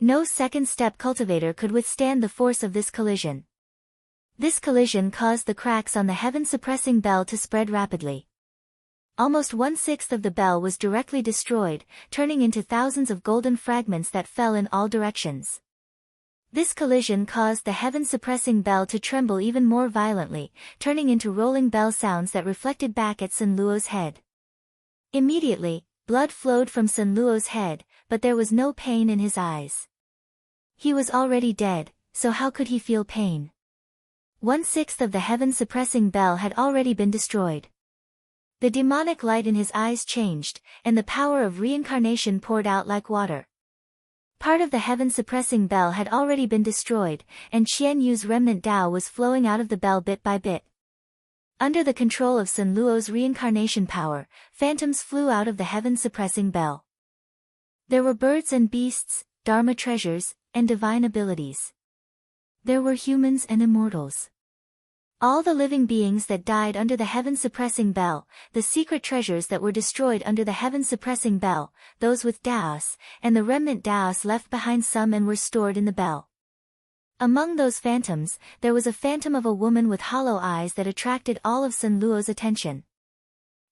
No second-step cultivator could withstand the force of this collision. This collision caused the cracks on the heaven-suppressing bell to spread rapidly. Almost 1/6 of the bell was directly destroyed, turning into thousands of golden fragments that fell in all directions. This collision caused the heaven-suppressing bell to tremble even more violently, turning into rolling bell sounds that reflected back at Sun Luo's head. Immediately, blood flowed from Sun Luo's head, but there was no pain in his eyes. He was already dead, so how could he feel pain? 1/6 of the heaven-suppressing bell had already been destroyed. The demonic light in his eyes changed, and the power of reincarnation poured out like water. Part of the heaven-suppressing bell had already been destroyed, and Qian Yu's remnant Tao was flowing out of the bell bit by bit. Under the control of Sun Luo's reincarnation power, phantoms flew out of the heaven-suppressing bell. There were birds and beasts, Dharma treasures, and divine abilities. There were humans and immortals. All the living beings that died under the heaven-suppressing bell, the secret treasures that were destroyed under the heaven-suppressing bell, those with Daos, and the remnant Daos left behind some and were stored in the bell. Among those phantoms, there was a phantom of a woman with hollow eyes that attracted all of Sun Luo's attention.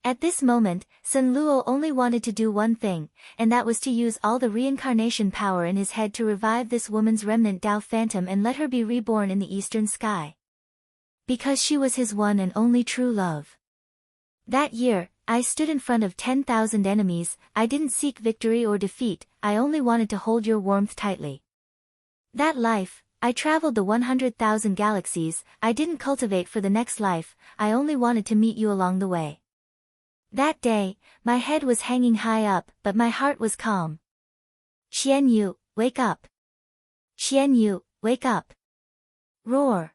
At this moment, Sun Luo only wanted to do one thing, and that was to use all the reincarnation power in his head to revive this woman's remnant Dao phantom and let her be reborn in the eastern sky. Because she was his one and only true love. That year, I stood in front of 10,000 enemies. I didn't seek victory or defeat, I only wanted to hold your warmth tightly. That life, I traveled the 100,000 galaxies. I didn't cultivate for the next life, I only wanted to meet you along the way. That day, my head was hanging high up, but my heart was calm. Qian Yu, wake up. Qian Yu, wake up. Roar.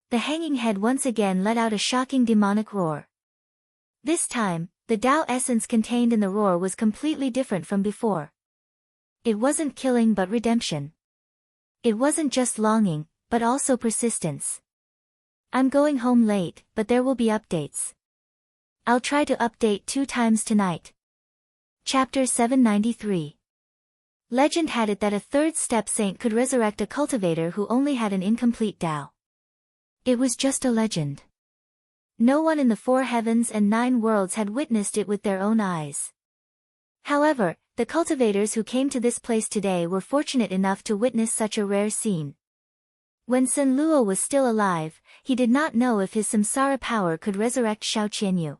The hanging head once again let out a shocking demonic roar. This time, the Tao essence contained in the roar was completely different from before. It wasn't killing but redemption. It wasn't just longing, but also persistence. I'm going home late, but there will be updates. I'll try to update 2 times tonight. Chapter 793. Legend had it that a third step saint could resurrect a cultivator who only had an incomplete Tao. It was just a legend. No one in the 4 heavens and 9 worlds had witnessed it with their own eyes. However, the cultivators who came to this place today were fortunate enough to witness such a rare scene. When Sun Luo was still alive, he did not know if his samsara power could resurrect Xiao Qianyu.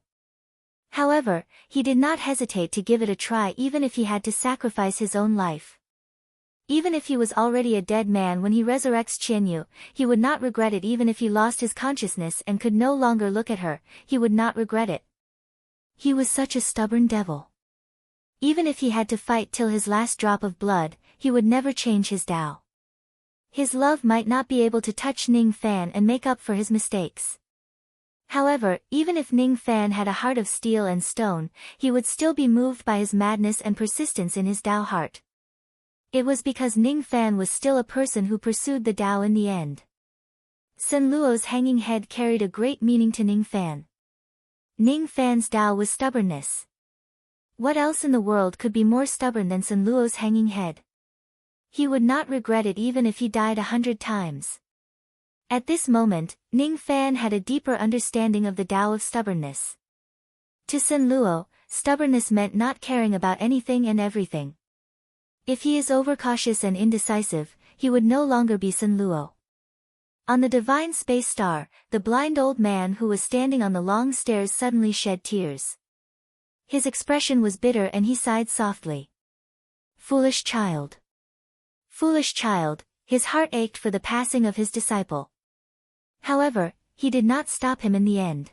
However, he did not hesitate to give it a try even if he had to sacrifice his own life. Even if he was already a dead man when he resurrects Qianyu, he would not regret it. Even if he lost his consciousness and could no longer look at her, he would not regret it. He was such a stubborn devil. Even if he had to fight till his last drop of blood, he would never change his Tao. His love might not be able to touch Ning Fan and make up for his mistakes. However, even if Ning Fan had a heart of steel and stone, he would still be moved by his madness and persistence in his Tao heart. It was because Ning Fan was still a person who pursued the Tao in the end. Sun Luo's hanging head carried a great meaning to Ning Fan. Ning Fan's Tao was stubbornness. What else in the world could be more stubborn than Sun Luo's hanging head? He would not regret it even if he died 100 times. At this moment, Ning Fan had a deeper understanding of the Tao of stubbornness. To Sun Luo, stubbornness meant not caring about anything and everything. If he is overcautious and indecisive, he would no longer be Sun Luo. On the divine space star, the blind old man who was standing on the long stairs suddenly shed tears. His expression was bitter and he sighed softly. Foolish child. Foolish child, his heart ached for the passing of his disciple. However, he did not stop him in the end.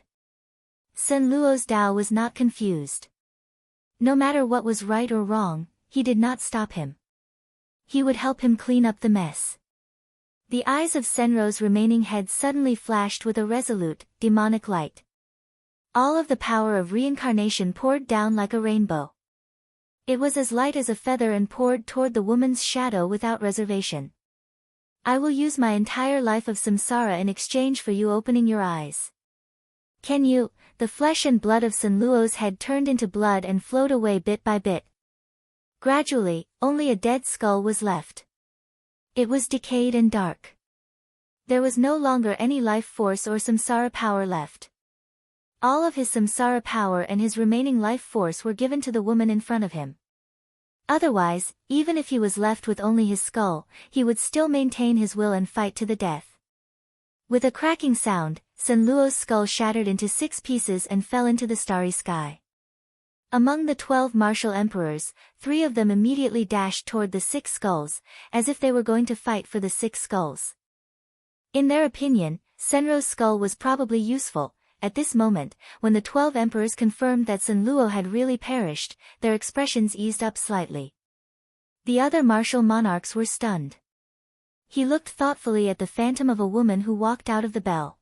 Sun Luo's Tao was not confused. No matter what was right or wrong, he did not stop him. He would help him clean up the mess. The eyes of Senro's remaining head suddenly flashed with a resolute, demonic light. All of the power of reincarnation poured down like a rainbow. It was as light as a feather and poured toward the woman's shadow without reservation. I will use my entire life of samsara in exchange for you opening your eyes. Can you? The flesh and blood of Sun Luo's head turned into blood and flowed away bit by bit. Gradually, only a dead skull was left. It was decayed and dark. There was no longer any life force or samsara power left. All of his samsara power and his remaining life force were given to the woman in front of him. Otherwise, even if he was left with only his skull, he would still maintain his will and fight to the death. With a cracking sound, Sun Luo's skull shattered into 6 pieces and fell into the starry sky. Among the 12 martial emperors, 3 of them immediately dashed toward the 6 skulls, as if they were going to fight for the 6 skulls. In their opinion, Senro's skull was probably useful. At this moment, when the 12 emperors confirmed that Sun Luo had really perished, their expressions eased up slightly. The other martial monarchs were stunned. He looked thoughtfully at the phantom of a woman who walked out of the bell.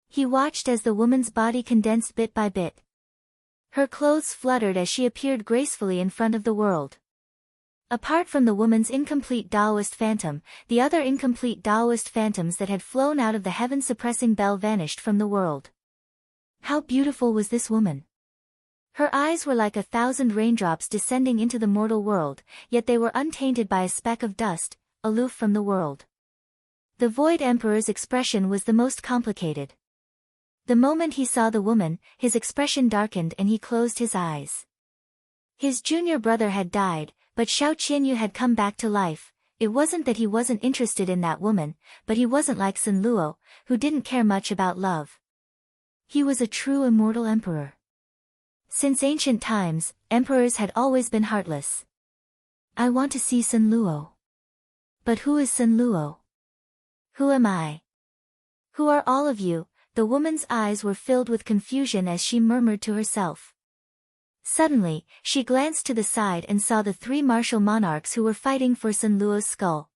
He watched as the woman's body condensed bit by bit. Her clothes fluttered as she appeared gracefully in front of the world. Apart from the woman's incomplete Taoist phantom, the other incomplete Taoist phantoms that had flown out of the heaven-suppressing bell vanished from the world. How beautiful was this woman! Her eyes were like 1,000 raindrops descending into the mortal world, yet they were untainted by a speck of dust, aloof from the world. The Void Emperor's expression was the most complicated. The moment he saw the woman, his expression darkened and he closed his eyes. His junior brother had died, but Xiao Qianyu had come back to life. It wasn't that he wasn't interested in that woman, but he wasn't like Sun Luo, who didn't care much about love. He was a true immortal emperor. Since ancient times, emperors had always been heartless. I want to see Sun Luo. But who is Sun Luo? Who am I? Who are all of you? The woman's eyes were filled with confusion as she murmured to herself. Suddenly, she glanced to the side and saw the 3 martial monarchs who were fighting for Sun Luo's skull.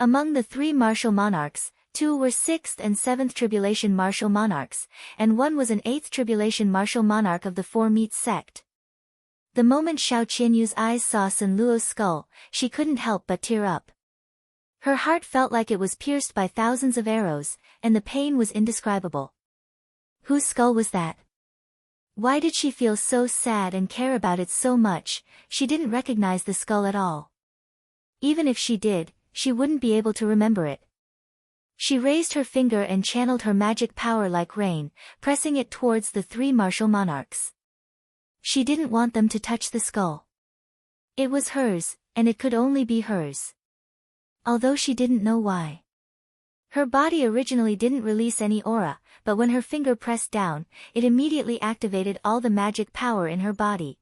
Among the 3 martial monarchs, 2 were 6th and 7th tribulation martial monarchs, and 1 was an 8th tribulation martial monarch of the Four Meats sect. The moment Xiao Qianyu's eyes saw Sun Luo's skull, she couldn't help but tear up. Her heart felt like it was pierced by thousands of arrows, and the pain was indescribable. Whose skull was that? Why did she feel so sad and care about it so much? She didn't recognize the skull at all. Even if she did, she wouldn't be able to remember it. She raised her finger and channeled her magic power like rain, pressing it towards the three martial monarchs. She didn't want them to touch the skull. It was hers, and it could only be hers. Although she didn't know why. Her body originally didn't release any aura, but when her finger pressed down, it immediately activated all the magic power in her body.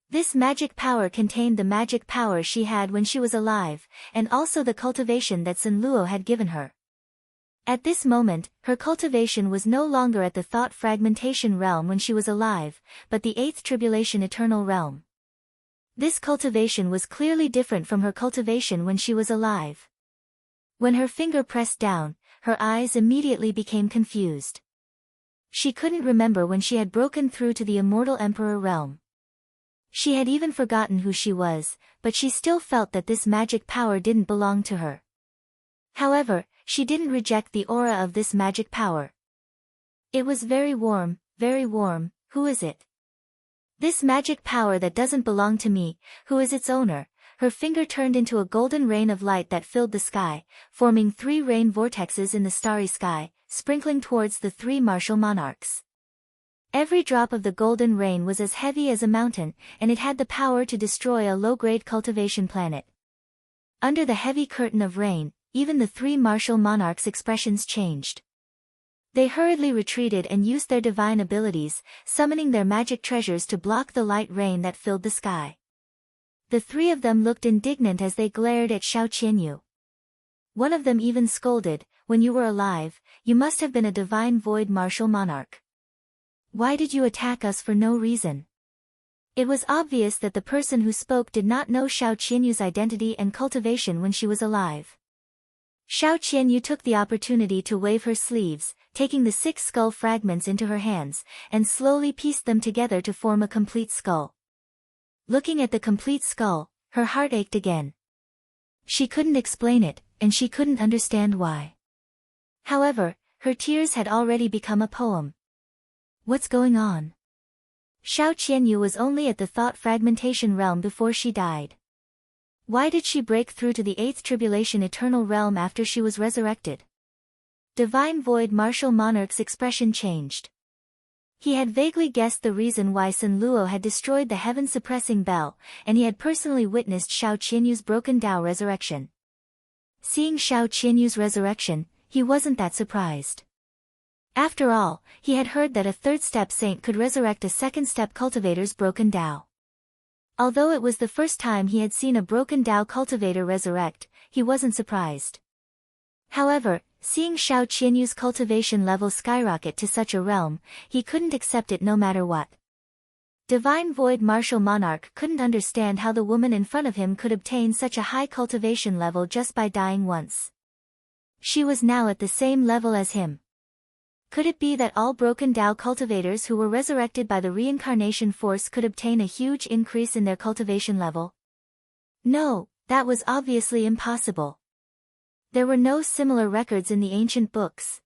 This magic power contained the magic power she had when she was alive, and also the cultivation that Sun Luo had given her. At this moment, her cultivation was no longer at the thought fragmentation realm when she was alive, but the eighth tribulation eternal realm. This cultivation was clearly different from her cultivation when she was alive. When her finger pressed down, her eyes immediately became confused. She couldn't remember when she had broken through to the immortal emperor realm. She had even forgotten who she was, but she still felt that this magic power didn't belong to her. However, she didn't reject the aura of this magic power. It was very warm, who is it? This magic power that doesn't belong to me, who is its owner? Her finger turned into a golden rain of light that filled the sky, forming 3 rain vortexes in the starry sky, sprinkling towards the 3 martial monarchs. Every drop of the golden rain was as heavy as a mountain, and it had the power to destroy a low-grade cultivation planet. Under the heavy curtain of rain, even the 3 martial monarchs' expressions changed. They hurriedly retreated and used their divine abilities, summoning their magic treasures to block the light rain that filled the sky. The 3 of them looked indignant as they glared at Xiao Qianyu. One of them even scolded, "When you were alive, you must have been a divine void martial monarch. Why did you attack us for no reason?" It was obvious that the person who spoke did not know Xiao Qianyu's identity and cultivation when she was alive. Xiao Qianyu took the opportunity to wave her sleeves, taking the 6 skull fragments into her hands, and slowly pieced them together to form a complete skull. Looking at the complete skull, her heart ached again. She couldn't explain it, and she couldn't understand why. However, her tears had already become a poem. What's going on? Xiao Qianyu was only at the thought fragmentation realm before she died. Why did she break through to the 8th tribulation eternal realm after she was resurrected? Divine Void martial monarch's expression changed. He had vaguely guessed the reason why Sun Luo had destroyed the heaven-suppressing bell, and he had personally witnessed Xiao Qianyu's broken Tao resurrection. Seeing Xiao Qianyu's resurrection, he wasn't that surprised. After all, he had heard that a 3rd-step saint could resurrect a 2nd-step cultivator's broken Tao. Although it was the first time he had seen a broken Tao cultivator resurrect, he wasn't surprised. However, seeing Xiao Qianyu's cultivation level skyrocket to such a realm, he couldn't accept it no matter what. Divine Void martial monarch couldn't understand how the woman in front of him could obtain such a high cultivation level just by dying once. She was now at the same level as him. Could it be that all broken Tao cultivators who were resurrected by the reincarnation force could obtain a huge increase in their cultivation level? No, that was obviously impossible. There were no similar records in the ancient books.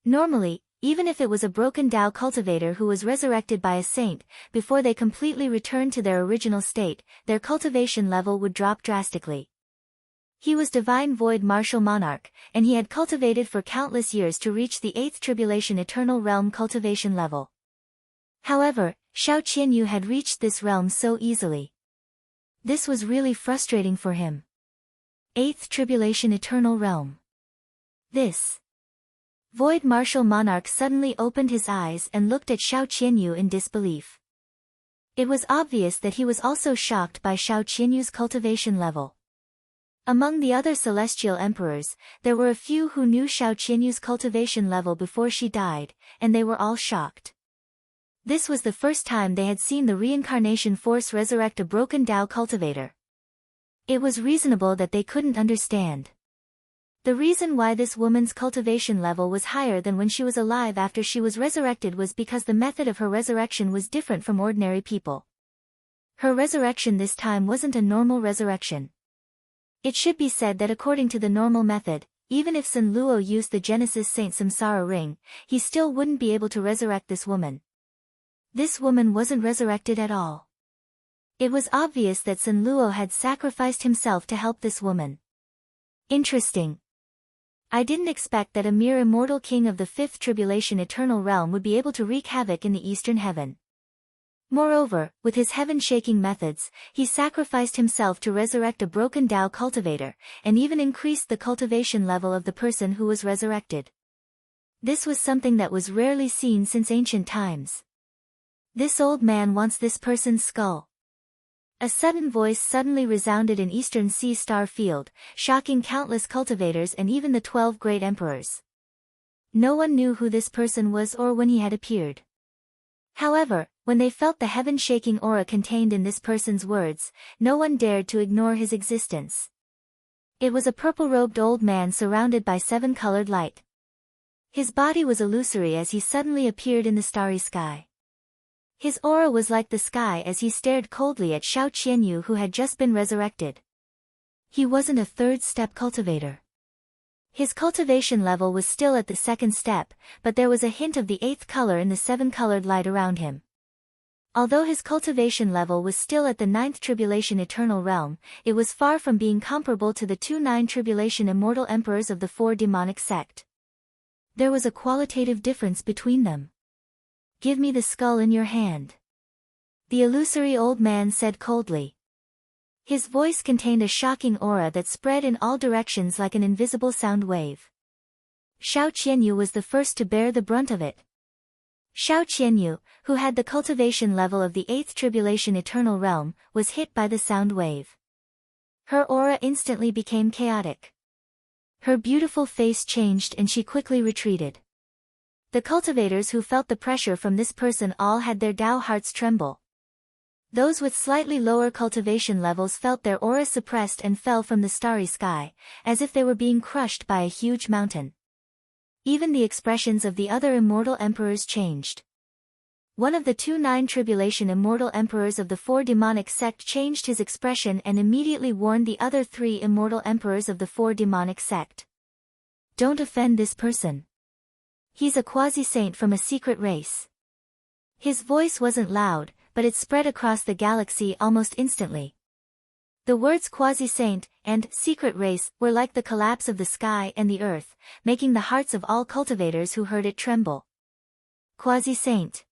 Normally, even if it was a broken Tao cultivator who was resurrected by a saint, before they completely returned to their original state, their cultivation level would drop drastically. He was Divine Void martial monarch, and he had cultivated for countless years to reach the 8th tribulation eternal realm cultivation level. However, Xiao Qianyu had reached this realm so easily. This was really frustrating for him. 8th tribulation eternal realm. This Void martial monarch suddenly opened his eyes and looked at Xiao Qianyu in disbelief. It was obvious that he was also shocked by Xiao Qianyu's cultivation level. Among the other celestial emperors, there were a few who knew Xiao Qianyu's cultivation level before she died, and they were all shocked. This was the first time they had seen the reincarnation force resurrect a broken Tao cultivator. It was reasonable that they couldn't understand. The reason why this woman's cultivation level was higher than when she was alive after she was resurrected was because the method of her resurrection was different from ordinary people. Her resurrection this time wasn't a normal resurrection. It should be said that according to the normal method, even if Sun Luo used the Genesis Saint Samsara ring, he still wouldn't be able to resurrect this woman. This woman wasn't resurrected at all. It was obvious that Sun Luo had sacrificed himself to help this woman. Interesting. I didn't expect that a mere immortal king of the fifth tribulation eternal realm would be able to wreak havoc in the eastern heaven. Moreover, with his heaven-shaking methods, he sacrificed himself to resurrect a broken Tao cultivator, and even increased the cultivation level of the person who was resurrected. This was something that was rarely seen since ancient times. This old man wants this person's skull. A sudden voice suddenly resounded in Eastern Sea Star Field, shocking countless cultivators and even the 12 great emperors. No one knew who this person was or when he had appeared. However, when they felt the heaven-shaking aura contained in this person's words, no one dared to ignore his existence. It was a purple-robed old man surrounded by 7-colored light. His body was illusory as he suddenly appeared in the starry sky. His aura was like the sky as he stared coldly at Xiao Qianyu, who had just been resurrected. He wasn't a third-step cultivator. His cultivation level was still at the second step, but there was a hint of the 8th color in the 7-colored light around him. Although his cultivation level was still at the 9th tribulation eternal realm, it was far from being comparable to the 2 9 tribulation immortal emperors of the 4 demonic sect. There was a qualitative difference between them. "Give me the skull in your hand," the illusory old man said coldly. His voice contained a shocking aura that spread in all directions like an invisible sound wave. Xiao Qianyu was the first to bear the brunt of it. Xiao Qianyu, who had the cultivation level of the 8th tribulation eternal realm, was hit by the sound wave. Her aura instantly became chaotic. Her beautiful face changed and she quickly retreated. The cultivators who felt the pressure from this person all had their Tao hearts tremble. Those with slightly lower cultivation levels felt their aura suppressed and fell from the starry sky, as if they were being crushed by a huge mountain. Even the expressions of the other immortal emperors changed. One of the 2 9 tribulation immortal emperors of the 4 demonic sect changed his expression and immediately warned the other 3 immortal emperors of the 4 demonic sect. "Don't offend this person. He's a quasi-saint from a secret race." His voice wasn't loud, but it spread across the galaxy almost instantly. The words quasi-saint and secret race were like the collapse of the sky and the earth, making the hearts of all cultivators who heard it tremble. Quasi-saint.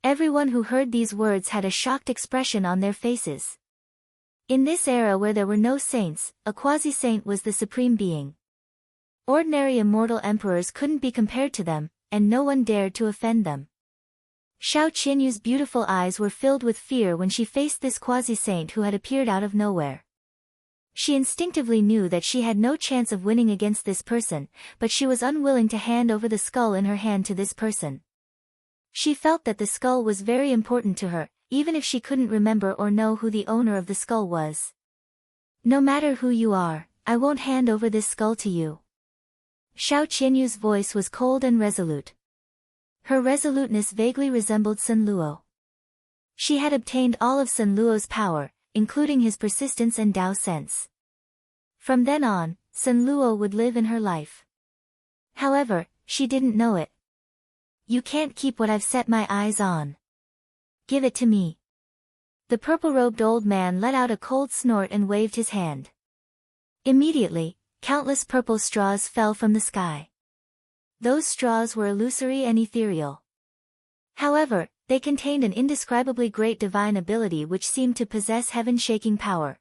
Everyone who heard these words had a shocked expression on their faces. In this era where there were no saints, a quasi-saint was the supreme being. Ordinary immortal emperors couldn't be compared to them, and no one dared to offend them. Xiao Qianyu's beautiful eyes were filled with fear when she faced this quasi-saint who had appeared out of nowhere. She instinctively knew that she had no chance of winning against this person, but she was unwilling to hand over the skull in her hand to this person. She felt that the skull was very important to her, even if she couldn't remember or know who the owner of the skull was. "No matter who you are, I won't hand over this skull to you." Xiao Qianyu's voice was cold and resolute. Her resoluteness vaguely resembled Sun Luo. She had obtained all of Sun Luo's power, including his persistence and Tao sense. From then on, Sun Luo would live in her life. However, she didn't know it. "You can't keep what I've set my eyes on. Give it to me." The purple-robed old man let out a cold snort and waved his hand. Immediately, countless purple straws fell from the sky. Those straws were illusory and ethereal. However, they contained an indescribably great divine ability which seemed to possess heaven-shaking power.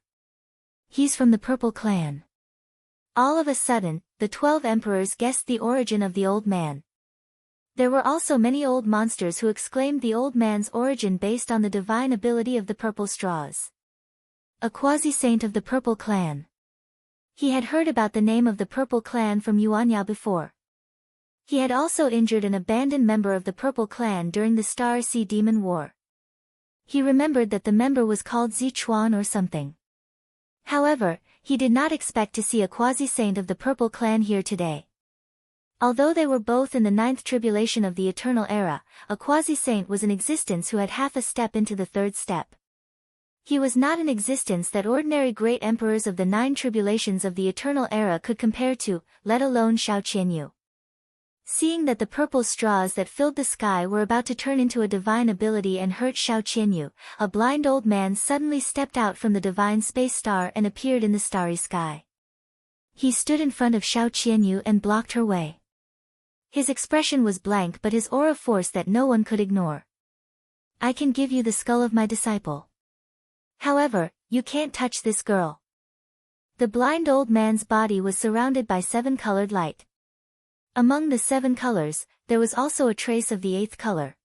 "He's from the Purple Clan." All of a sudden, the 12 emperors guessed the origin of the old man. There were also many old monsters who exclaimed the old man's origin based on the divine ability of the purple straws. A quasi-saint of the Purple Clan. He had heard about the name of the Purple Clan from Yuanya before. He had also injured an abandoned member of the Purple Clan during the Star Sea Demon War. He remembered that the member was called Zichuan or something. However, he did not expect to see a quasi-saint of the Purple Clan here today. Although they were both in the 9th tribulation of the Eternal Era, a quasi-saint was in existence who had half a step into the 3rd step. He was not an existence that ordinary great emperors of the 9 tribulations of the Eternal Era could compare to, let alone Xiao Qianyu. Seeing that the purple straws that filled the sky were about to turn into a divine ability and hurt Xiao Qianyu, a blind old man suddenly stepped out from the divine space star and appeared in the starry sky. He stood in front of Xiao Qianyu and blocked her way. His expression was blank but his aura force that no one could ignore. I can give you the skull of my disciple. However, you can't touch this girl. The blind old man's body was surrounded by 7-colored light. Among the 7 colors, there was also a trace of the 8th color.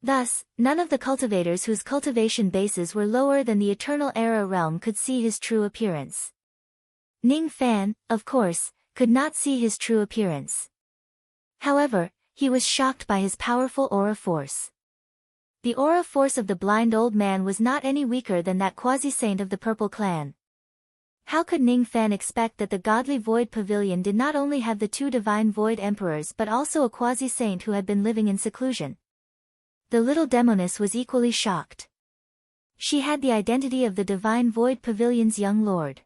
Thus, none of the cultivators whose cultivation bases were lower than the Eternal Era realm could see his true appearance. Ning Fan, of course, could not see his true appearance. However, he was shocked by his powerful aura force. The aura force of the blind old man was not any weaker than that quasi-saint of the Purple Clan. How could Ning Fan expect that the godly Void Pavilion did not only have the 2 divine Void Emperors but also a quasi-saint who had been living in seclusion? The little demoness was equally shocked. She had the identity of the divine Void Pavilion's young lord.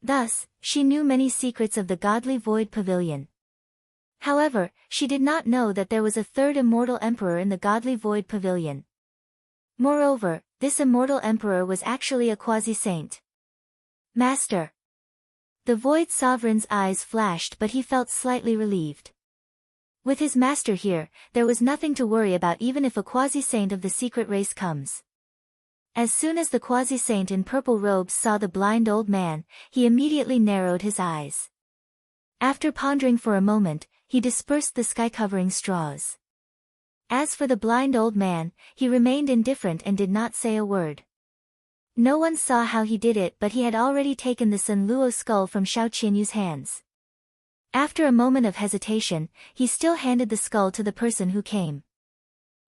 Thus, she knew many secrets of the godly Void Pavilion. However, she did not know that there was a 3rd immortal emperor in the godly Void Pavilion. Moreover, this immortal emperor was actually a quasi-saint. Master! The Void Sovereign's eyes flashed but he felt slightly relieved. With his master here, there was nothing to worry about even if a quasi-saint of the secret race comes. As soon as the quasi-saint in purple robes saw the blind old man, he immediately narrowed his eyes. After pondering for a moment, he dispersed the sky-covering straws. As for the blind old man, he remained indifferent and did not say a word. No one saw how he did it but he had already taken the Sun Luo skull from Xiao Qianyu's hands. After a moment of hesitation, he still handed the skull to the person who came.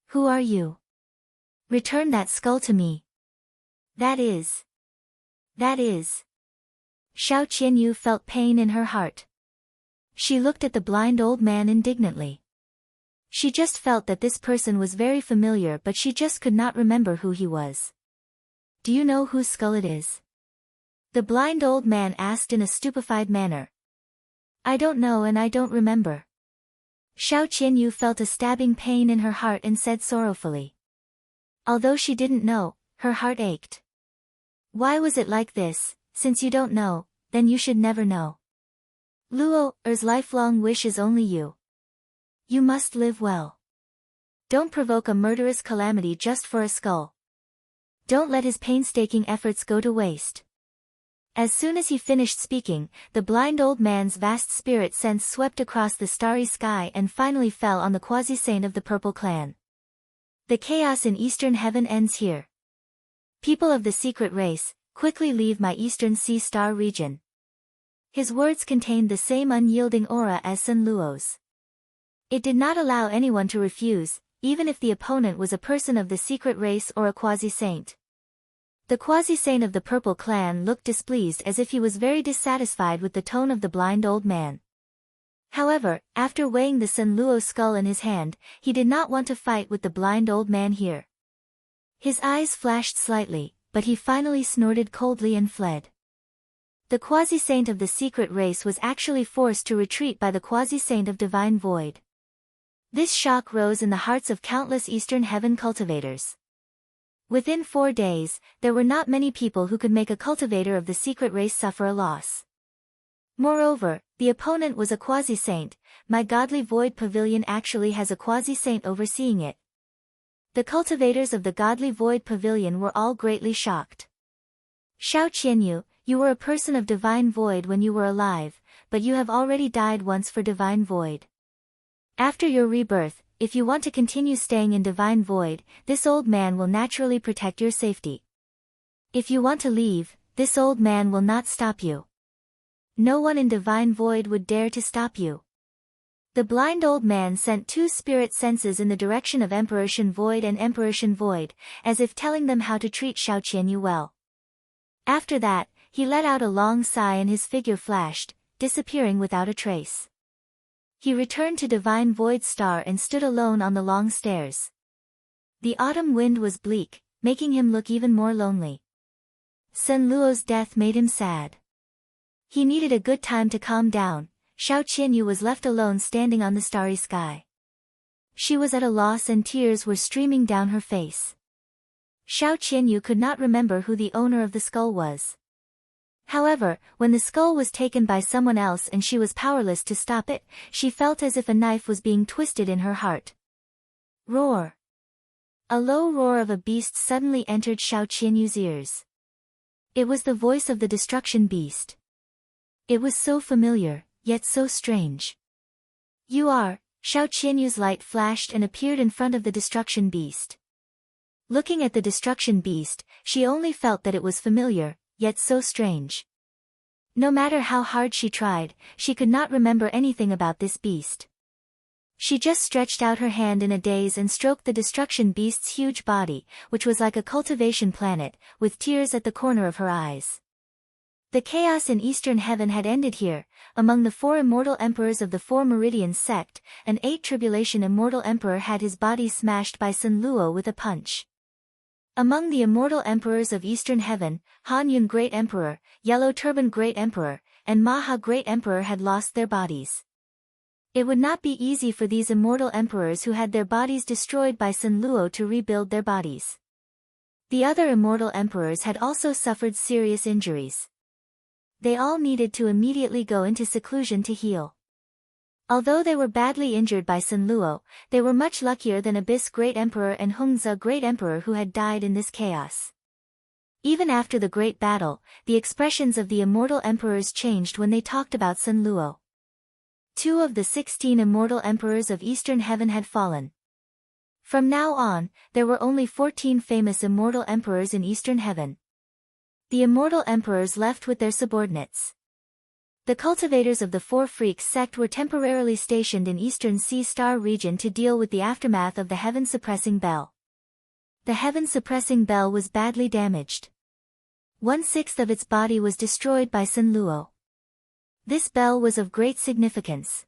Who are you? Return that skull to me. That is. Xiao Qianyu felt pain in her heart. She looked at the blind old man indignantly. She just felt that this person was very familiar but she just could not remember who he was. Do you know whose skull it is? The blind old man asked in a stupefied manner. I don't know and I don't remember. Xiao Qianyu felt a stabbing pain in her heart and said sorrowfully. Although she didn't know, her heart ached. Why was it like this? Since you don't know, then you should never know. Luo Er's lifelong wish is only you. You must live well. Don't provoke a murderous calamity just for a skull. Don't let his painstaking efforts go to waste. As soon as he finished speaking, the blind old man's vast spirit sense swept across the starry sky and finally fell on the quasi-saint of the Purple Clan. The chaos in Eastern Heaven ends here. People of the secret race, quickly leave my Eastern Sea Star region. His words contained the same unyielding aura as Sun Luo's. It did not allow anyone to refuse, even if the opponent was a person of the secret race or a quasi-saint. The quasi-saint of the Purple Clan looked displeased as if he was very dissatisfied with the tone of the blind old man. However, after weighing the Sun Luo skull in his hand, he did not want to fight with the blind old man here. His eyes flashed slightly, but he finally snorted coldly and fled. The quasi-saint of the secret race was actually forced to retreat by the quasi-saint of Divine Void. This shock rose in the hearts of countless Eastern Heaven cultivators. Within 4 days, there were not many people who could make a cultivator of the secret race suffer a loss. Moreover, the opponent was a quasi-saint. My godly Void Pavilion actually has a quasi-saint overseeing it. The cultivators of the godly Void Pavilion were all greatly shocked. Xiao Qianyu, you were a person of Divine Void when you were alive, but you have already died once for Divine Void. After your rebirth, if you want to continue staying in Divine Void, this old man will naturally protect your safety. If you want to leave, this old man will not stop you. No one in Divine Void would dare to stop you. The blind old man sent 2 spirit senses in the direction of Emperor Shen Void and Emperor Shen Void, as if telling them how to treat Xiao Qianyu well. After that, he let out a long sigh and his figure flashed, disappearing without a trace. He returned to Divine Void Star and stood alone on the long stairs. The autumn wind was bleak, making him look even more lonely. Sun Luo's death made him sad. He needed a good time to calm down. Xiao Qianyu was left alone standing on the starry sky. She was at a loss and tears were streaming down her face. Xiao Qianyu could not remember who the owner of the skull was. However, when the skull was taken by someone else and she was powerless to stop it, she felt as if a knife was being twisted in her heart. Roar! A low roar of a beast suddenly entered Xiao Qianyu's ears. It was the voice of the destruction beast. It was so familiar, yet so strange. You are... Xiao Qianyu's light flashed and appeared in front of the destruction beast. Looking at the destruction beast, she only felt that it was familiar, yet so strange. No matter how hard she tried, she could not remember anything about this beast. She just stretched out her hand in a daze and stroked the destruction beast's huge body, which was like a cultivation planet, with tears at the corner of her eyes. The chaos in Eastern Heaven had ended here. Among the 4 immortal emperors of the 4 Meridian sect, an 8 Tribulation immortal emperor had his body smashed by Sun Luo with a punch. Among the immortal emperors of Eastern Heaven, Han Yun Great Emperor, Yellow Turban Great Emperor, and Maha Great Emperor had lost their bodies. It would not be easy for these immortal emperors who had their bodies destroyed by Sun Luo to rebuild their bodies. The other immortal emperors had also suffered serious injuries. They all needed to immediately go into seclusion to heal. Although they were badly injured by Sun Luo, they were much luckier than Abyss Great Emperor and Hongzhe Great Emperor who had died in this chaos. Even after the great battle, the expressions of the immortal emperors changed when they talked about Sun Luo. 2 of the 16 immortal emperors of Eastern Heaven had fallen. From now on, there were only 14 famous immortal emperors in Eastern Heaven. The immortal emperors left with their subordinates. The cultivators of the 4 Freaks sect were temporarily stationed in Eastern Sea Star region to deal with the aftermath of the heaven-suppressing bell. The heaven-suppressing bell was badly damaged. 1/6 of its body was destroyed by Sun Luo. This bell was of great significance.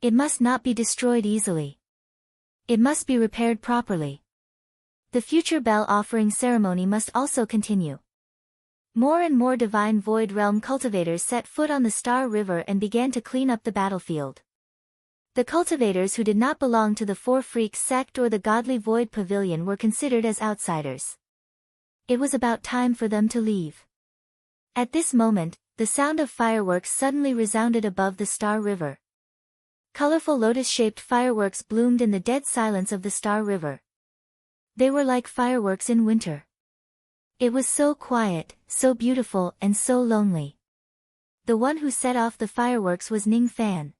It must not be destroyed easily. It must be repaired properly. The future bell offering ceremony must also continue. More and more Divine Void Realm cultivators set foot on the Star River and began to clean up the battlefield. The cultivators who did not belong to the 4 Freaks sect or the Godly Void Pavilion were considered as outsiders. It was about time for them to leave. At this moment, the sound of fireworks suddenly resounded above the Star River. Colorful lotus-shaped fireworks bloomed in the dead silence of the Star River. They were like fireworks in winter. It was so quiet, so beautiful and so lonely. The one who set off the fireworks was Ning Fan.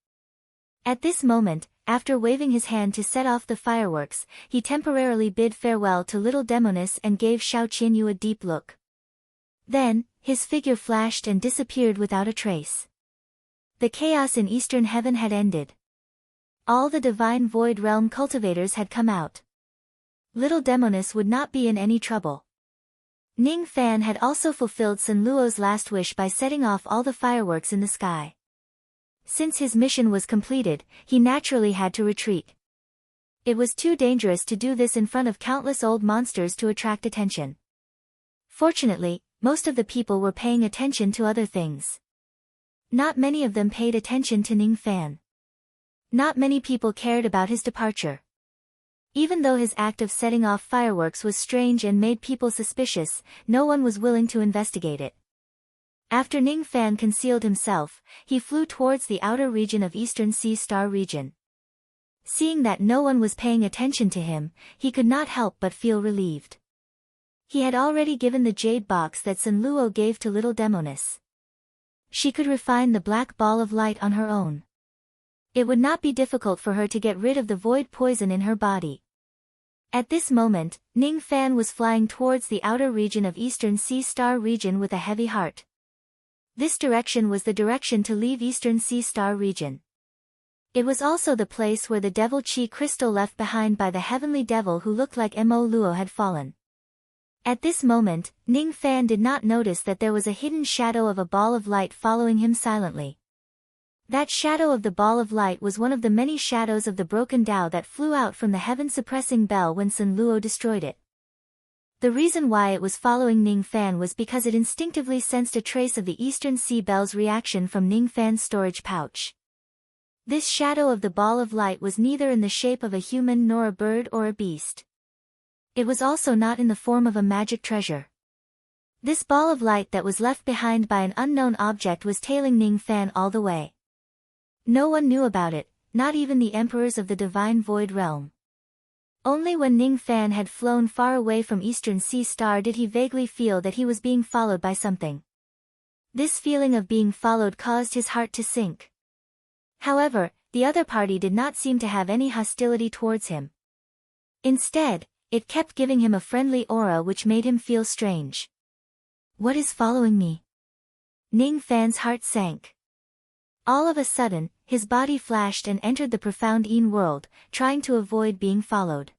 At this moment, after waving his hand to set off the fireworks, he temporarily bid farewell to little Demonis and gave Xiao Qianyu a deep look. Then, his figure flashed and disappeared without a trace. The chaos in Eastern Heaven had ended. All the Divine Void Realm cultivators had come out. Little Demonis would not be in any trouble. Ning Fan had also fulfilled Sun Luo's last wish by setting off all the fireworks in the sky. Since his mission was completed, he naturally had to retreat. It was too dangerous to do this in front of countless old monsters to attract attention. Fortunately, most of the people were paying attention to other things. Not many of them paid attention to Ning Fan. Not many people cared about his departure. Even though his act of setting off fireworks was strange and made people suspicious, no one was willing to investigate it. After Ning Fan concealed himself, he flew towards the outer region of Eastern Sea Star region. Seeing that no one was paying attention to him, he could not help but feel relieved. He had already given the jade box that Sun Luo gave to little Demonis. She could refine the black ball of light on her own. It would not be difficult for her to get rid of the void poison in her body. At this moment, Ning Fan was flying towards the outer region of Eastern Sea Star region with a heavy heart. This direction was the direction to leave Eastern Sea Star region. It was also the place where the Devil Chi crystal left behind by the heavenly devil who looked like Mo Luo had fallen. At this moment, Ning Fan did not notice that there was a hidden shadow of a ball of light following him silently. That shadow of the ball of light was one of the many shadows of the broken Tao that flew out from the heaven-suppressing bell when Sun Luo destroyed it. The reason why it was following Ning Fan was because it instinctively sensed a trace of the Eastern Sea Bell's reaction from Ning Fan's storage pouch. This shadow of the ball of light was neither in the shape of a human nor a bird or a beast. It was also not in the form of a magic treasure. This ball of light that was left behind by an unknown object was tailing Ning Fan all the way. No one knew about it, not even the emperors of the Divine Void Realm. Only when Ning Fan had flown far away from Eastern Sea Star did he vaguely feel that he was being followed by something. This feeling of being followed caused his heart to sink. However, the other party did not seem to have any hostility towards him. Instead, it kept giving him a friendly aura which made him feel strange. What is following me? Ning Fan's heart sank. All of a sudden, his body flashed and entered the profound Yin world, trying to avoid being followed.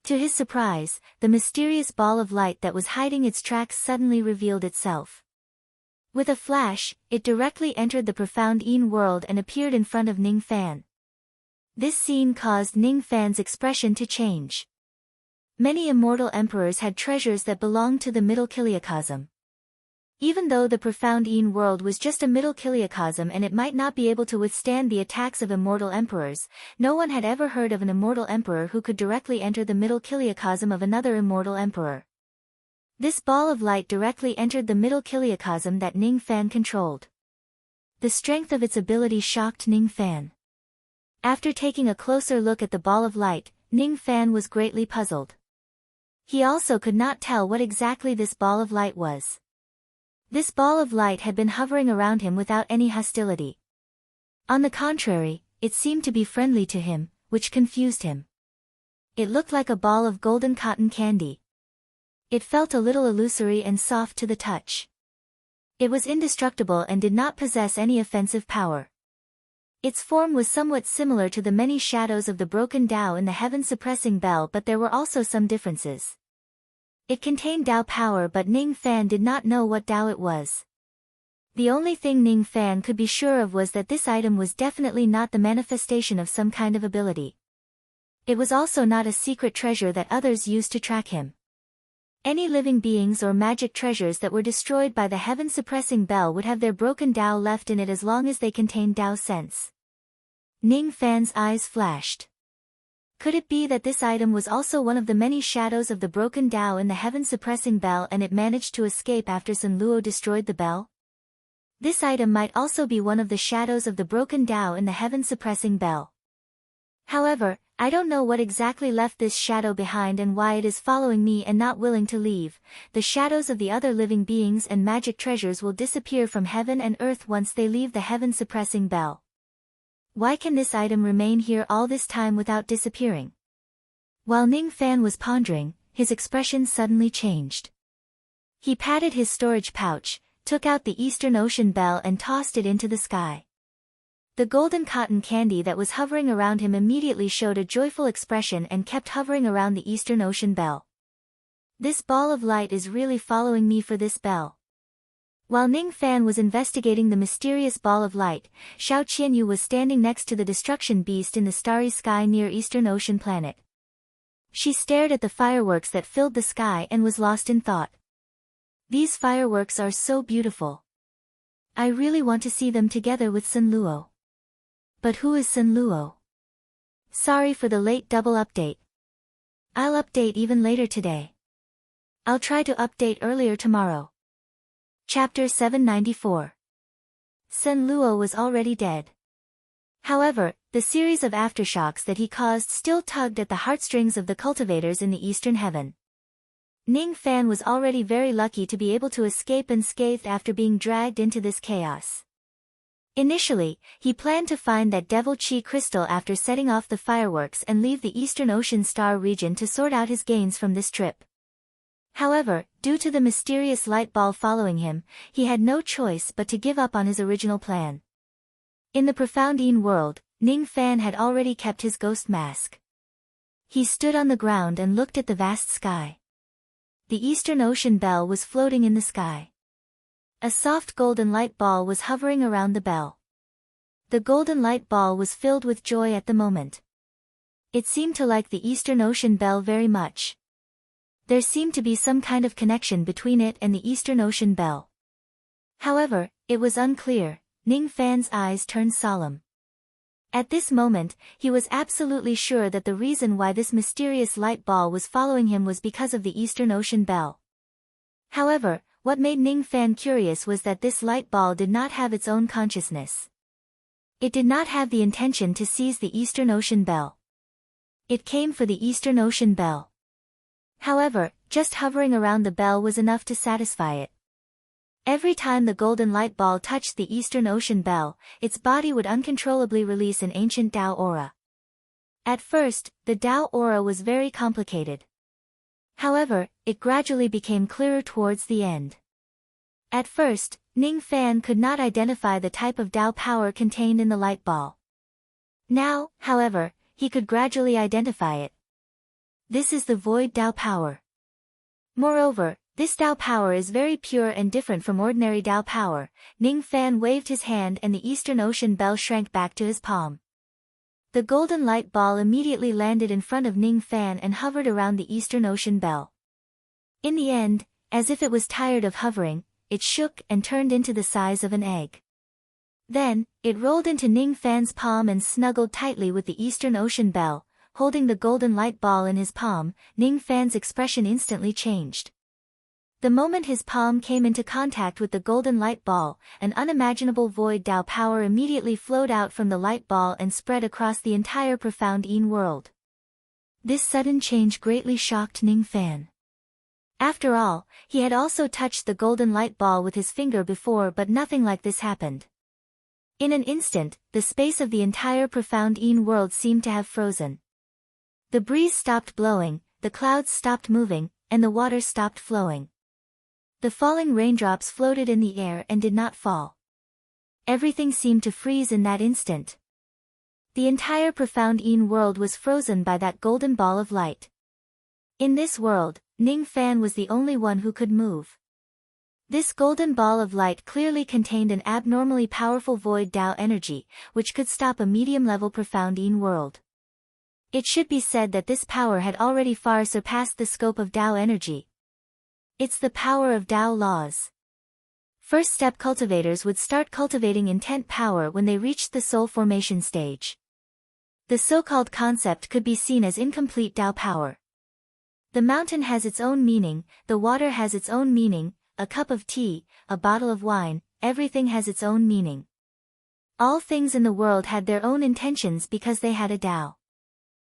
To his surprise, the mysterious ball of light that was hiding its tracks suddenly revealed itself. With a flash, it directly entered the profound Yin world and appeared in front of Ning Fan. This scene caused Ning Fan's expression to change. Many immortal emperors had treasures that belonged to the middle kiliacosm. Even though the profound Yin world was just a middle kiliacosm and it might not be able to withstand the attacks of immortal emperors, no one had ever heard of an immortal emperor who could directly enter the middle kiliacosm of another immortal emperor. This ball of light directly entered the middle kiliacosm that Ning Fan controlled. The strength of its ability shocked Ning Fan. After taking a closer look at the ball of light, Ning Fan was greatly puzzled. He also could not tell what exactly this ball of light was. This ball of light had been hovering around him without any hostility. On the contrary, it seemed to be friendly to him, which confused him. It looked like a ball of golden cotton candy. It felt a little illusory and soft to the touch. It was indestructible and did not possess any offensive power. Its form was somewhat similar to the many shadows of the broken Tao in the heaven-suppressing bell, but there were also some differences. It contained Tao power, but Ning Fan did not know what Tao it was. The only thing Ning Fan could be sure of was that this item was definitely not the manifestation of some kind of ability. It was also not a secret treasure that others used to track him. Any living beings or magic treasures that were destroyed by the heaven-suppressing bell would have their broken Tao left in it as long as they contained Tao sense. Ning Fan's eyes flashed. Could it be that this item was also one of the many shadows of the broken Tao in the heaven-suppressing bell and it managed to escape after Sun Luo destroyed the bell? This item might also be one of the shadows of the broken Tao in the heaven-suppressing bell. However, I don't know what exactly left this shadow behind and why it is following me and not willing to leave. The shadows of the other living beings and magic treasures will disappear from heaven and earth once they leave the heaven-suppressing bell. Why can this item remain here all this time without disappearing? While Ning Fan was pondering, his expression suddenly changed. He patted his storage pouch, took out the Eastern Ocean bell and tossed it into the sky. The golden cotton candy that was hovering around him immediately showed a joyful expression and kept hovering around the Eastern Ocean bell. This ball of light is really following me for this bell. While Ning Fan was investigating the mysterious ball of light, Xiao Qianyu was standing next to the destruction beast in the starry sky near Eastern Ocean planet. She stared at the fireworks that filled the sky and was lost in thought. These fireworks are so beautiful. I really want to see them together with Sun Luo. But who is Sun Luo? Sorry for the late double update. I'll update even later today. I'll try to update earlier tomorrow. Chapter 794. Sun Luo was already dead. However, the series of aftershocks that he caused still tugged at the heartstrings of the cultivators in the eastern heaven. Ning Fan was already very lucky to be able to escape unscathed after being dragged into this chaos. Initially, he planned to find that Devil Chi crystal after setting off the fireworks and leave the Eastern Ocean star region to sort out his gains from this trip. However, due to the mysterious light ball following him, he had no choice but to give up on his original plan. In the profound Yin world, Ning Fan had already kept his ghost mask. He stood on the ground and looked at the vast sky. The Eastern Ocean bell was floating in the sky. A soft golden light ball was hovering around the bell. The golden light ball was filled with joy at the moment. It seemed to like the Eastern Ocean bell very much. There seemed to be some kind of connection between it and the Eastern Ocean bell. However, it was unclear. Ning Fan's eyes turned solemn. At this moment, he was absolutely sure that the reason why this mysterious light ball was following him was because of the Eastern Ocean bell. However, what made Ning Fan curious was that this light ball did not have its own consciousness. It did not have the intention to seize the Eastern Ocean bell. It came for the Eastern Ocean bell. However, just hovering around the bell was enough to satisfy it. Every time the golden light ball touched the Eastern Ocean bell, its body would uncontrollably release an ancient Tao aura. At first, the Tao aura was very complicated. However, it gradually became clearer towards the end. At first, Ning Fan could not identify the type of Tao power contained in the light ball. Now, however, he could gradually identify it. This is the void Tao power. Moreover, this Tao power is very pure and different from ordinary Tao power. Ning Fan waved his hand and the Eastern Ocean bell shrank back to his palm. The golden light ball immediately landed in front of Ning Fan and hovered around the Eastern Ocean bell. In the end, as if it was tired of hovering, it shook and turned into the size of an egg. Then, it rolled into Ning Fan's palm and snuggled tightly with the Eastern Ocean bell. Holding the golden light ball in his palm, Ning Fan's expression instantly changed. The moment his palm came into contact with the golden light ball, an unimaginable void Tao power immediately flowed out from the light ball and spread across the entire profound Yin world. This sudden change greatly shocked Ning Fan. After all, he had also touched the golden light ball with his finger before, but nothing like this happened. In an instant, the space of the entire profound Yin world seemed to have frozen. The breeze stopped blowing, the clouds stopped moving, and the water stopped flowing. The falling raindrops floated in the air and did not fall. Everything seemed to freeze in that instant. The entire profound Yin world was frozen by that golden ball of light. In this world, Ning Fan was the only one who could move. This golden ball of light clearly contained an abnormally powerful void Tao energy, which could stop a medium-level profound Yin world. It should be said that this power had already far surpassed the scope of Tao energy. It's the power of Tao laws. First step cultivators would start cultivating intent power when they reached the soul formation stage. The so-called concept could be seen as incomplete Tao power. The mountain has its own meaning, the water has its own meaning, a cup of tea, a bottle of wine, everything has its own meaning. All things in the world had their own intentions because they had a Tao.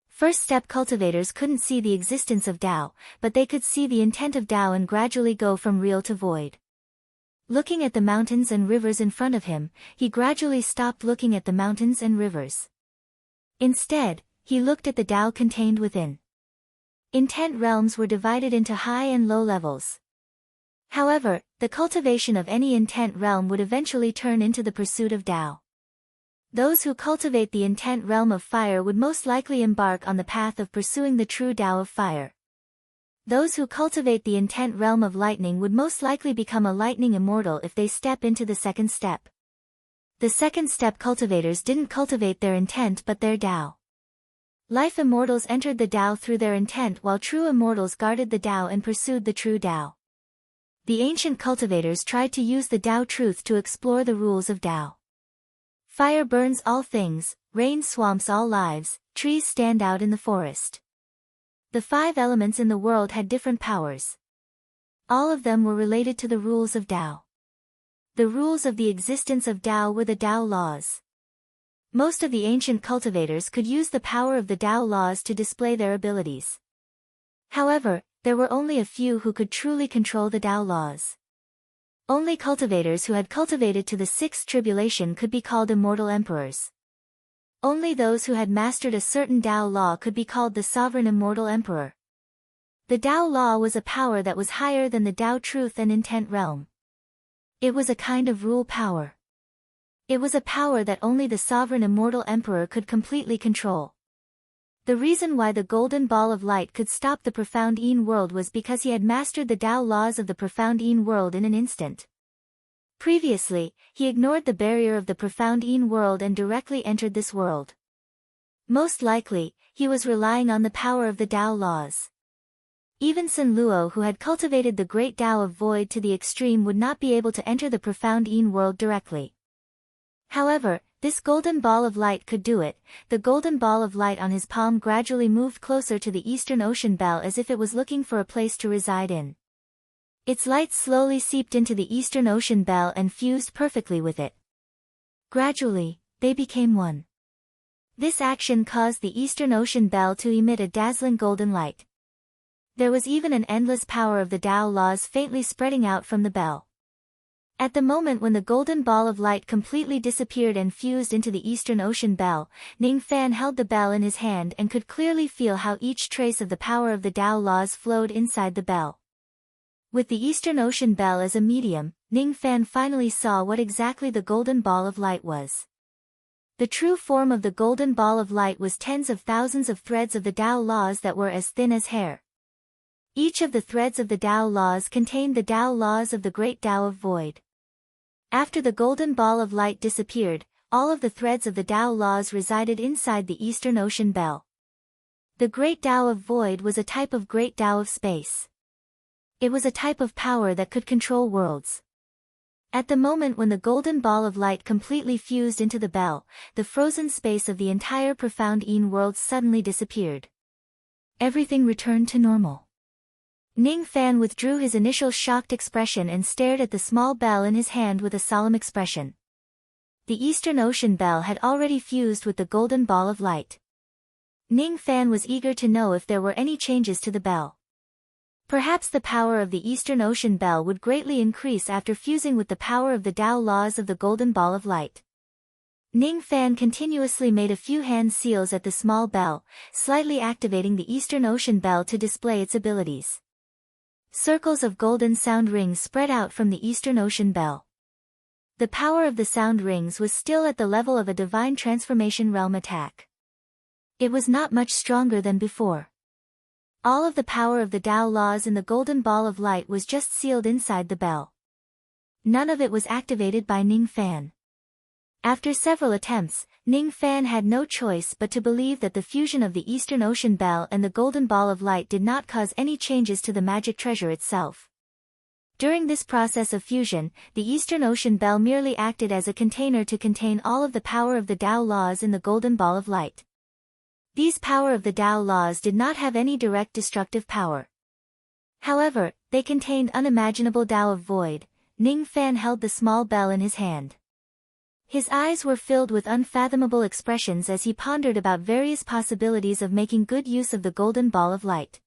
First step cultivators couldn't see the existence of Tao, but they could see the intent of Tao and gradually go from real to void. Looking at the mountains and rivers in front of him, he gradually stopped looking at the mountains and rivers. Instead, he looked at the Tao contained within. Intent realms were divided into high and low levels. However, the cultivation of any intent realm would eventually turn into the pursuit of Tao. Those who cultivate the intent realm of fire would most likely embark on the path of pursuing the true Tao of fire. Those who cultivate the intent realm of lightning would most likely become a lightning immortal if they step into the second step. The second step cultivators didn't cultivate their intent but their Tao. Life immortals entered the Tao through their intent while true immortals guarded the Tao and pursued the true Tao. The ancient cultivators tried to use the Tao truth to explore the rules of Tao. Fire burns all things, rain swamps all lives, trees stand out in the forest. The 5 elements in the world had different powers. All of them were related to the rules of Tao. The rules of the existence of Tao were the Tao laws. Most of the ancient cultivators could use the power of the Tao laws to display their abilities. However, there were only a few who could truly control the Tao laws. Only cultivators who had cultivated to the 6th tribulation could be called immortal emperors. Only those who had mastered a certain Tao law could be called the sovereign immortal emperor. The Tao law was a power that was higher than the Tao truth and intent realm. It was a kind of rule power. It was a power that only the sovereign immortal emperor could completely control. The reason why the golden ball of light could stop the profound Yin world was because he had mastered the Tao laws of the profound Yin world in an instant. Previously, he ignored the barrier of the profound Yin world and directly entered this world. Most likely, he was relying on the power of the Tao laws. Even Sun Luo, who had cultivated the great Tao of void to the extreme, would not be able to enter the profound Yin world directly. However, this golden ball of light could do it. The golden ball of light on his palm gradually moved closer to the Eastern Ocean Bell as if it was looking for a place to reside in. Its light slowly seeped into the Eastern Ocean Bell and fused perfectly with it. Gradually, they became one. This action caused the Eastern Ocean Bell to emit a dazzling golden light. There was even an endless power of the Tao laws faintly spreading out from the bell. At the moment when the golden ball of light completely disappeared and fused into the Eastern Ocean Bell, Ning Fan held the bell in his hand and could clearly feel how each trace of the power of the Tao laws flowed inside the bell. With the Eastern Ocean Bell as a medium, Ning Fan finally saw what exactly the golden ball of light was. The true form of the golden ball of light was tens of thousands of threads of the Tao laws that were as thin as hair. Each of the threads of the Tao laws contained the Tao laws of the great Tao of void. After the golden ball of light disappeared, all of the threads of the Tao laws resided inside the Eastern Ocean Bell. The great Tao of void was a type of great Tao of space. It was a type of power that could control worlds. At the moment when the golden ball of light completely fused into the bell, the frozen space of the entire profound Yin world suddenly disappeared. Everything returned to normal. Ning Fan withdrew his initial shocked expression and stared at the small bell in his hand with a solemn expression. The Eastern Ocean Bell had already fused with the golden ball of light. Ning Fan was eager to know if there were any changes to the bell. Perhaps the power of the Eastern Ocean Bell would greatly increase after fusing with the power of the Tao laws of the golden ball of light. Ning Fan continuously made a few hand seals at the small bell, slightly activating the Eastern Ocean Bell to display its abilities. Circles of golden sound rings spread out from the Eastern Ocean Bell. The power of the sound rings was still at the level of a divine transformation realm attack. It was not much stronger than before. All of the power of the Tao laws in the golden ball of light was just sealed inside the bell. None of it was activated by Ning Fan. After several attempts, Ning Fan had no choice but to believe that the fusion of the Eastern Ocean Bell and the golden ball of light did not cause any changes to the magic treasure itself. During this process of fusion, the Eastern Ocean Bell merely acted as a container to contain all of the power of the Tao laws in the golden ball of light. These power of the Tao laws did not have any direct destructive power. However, they contained unimaginable Tao of void. Ning Fan held the small bell in his hand. His eyes were filled with unfathomable expressions as he pondered about various possibilities of making good use of the golden ball of light.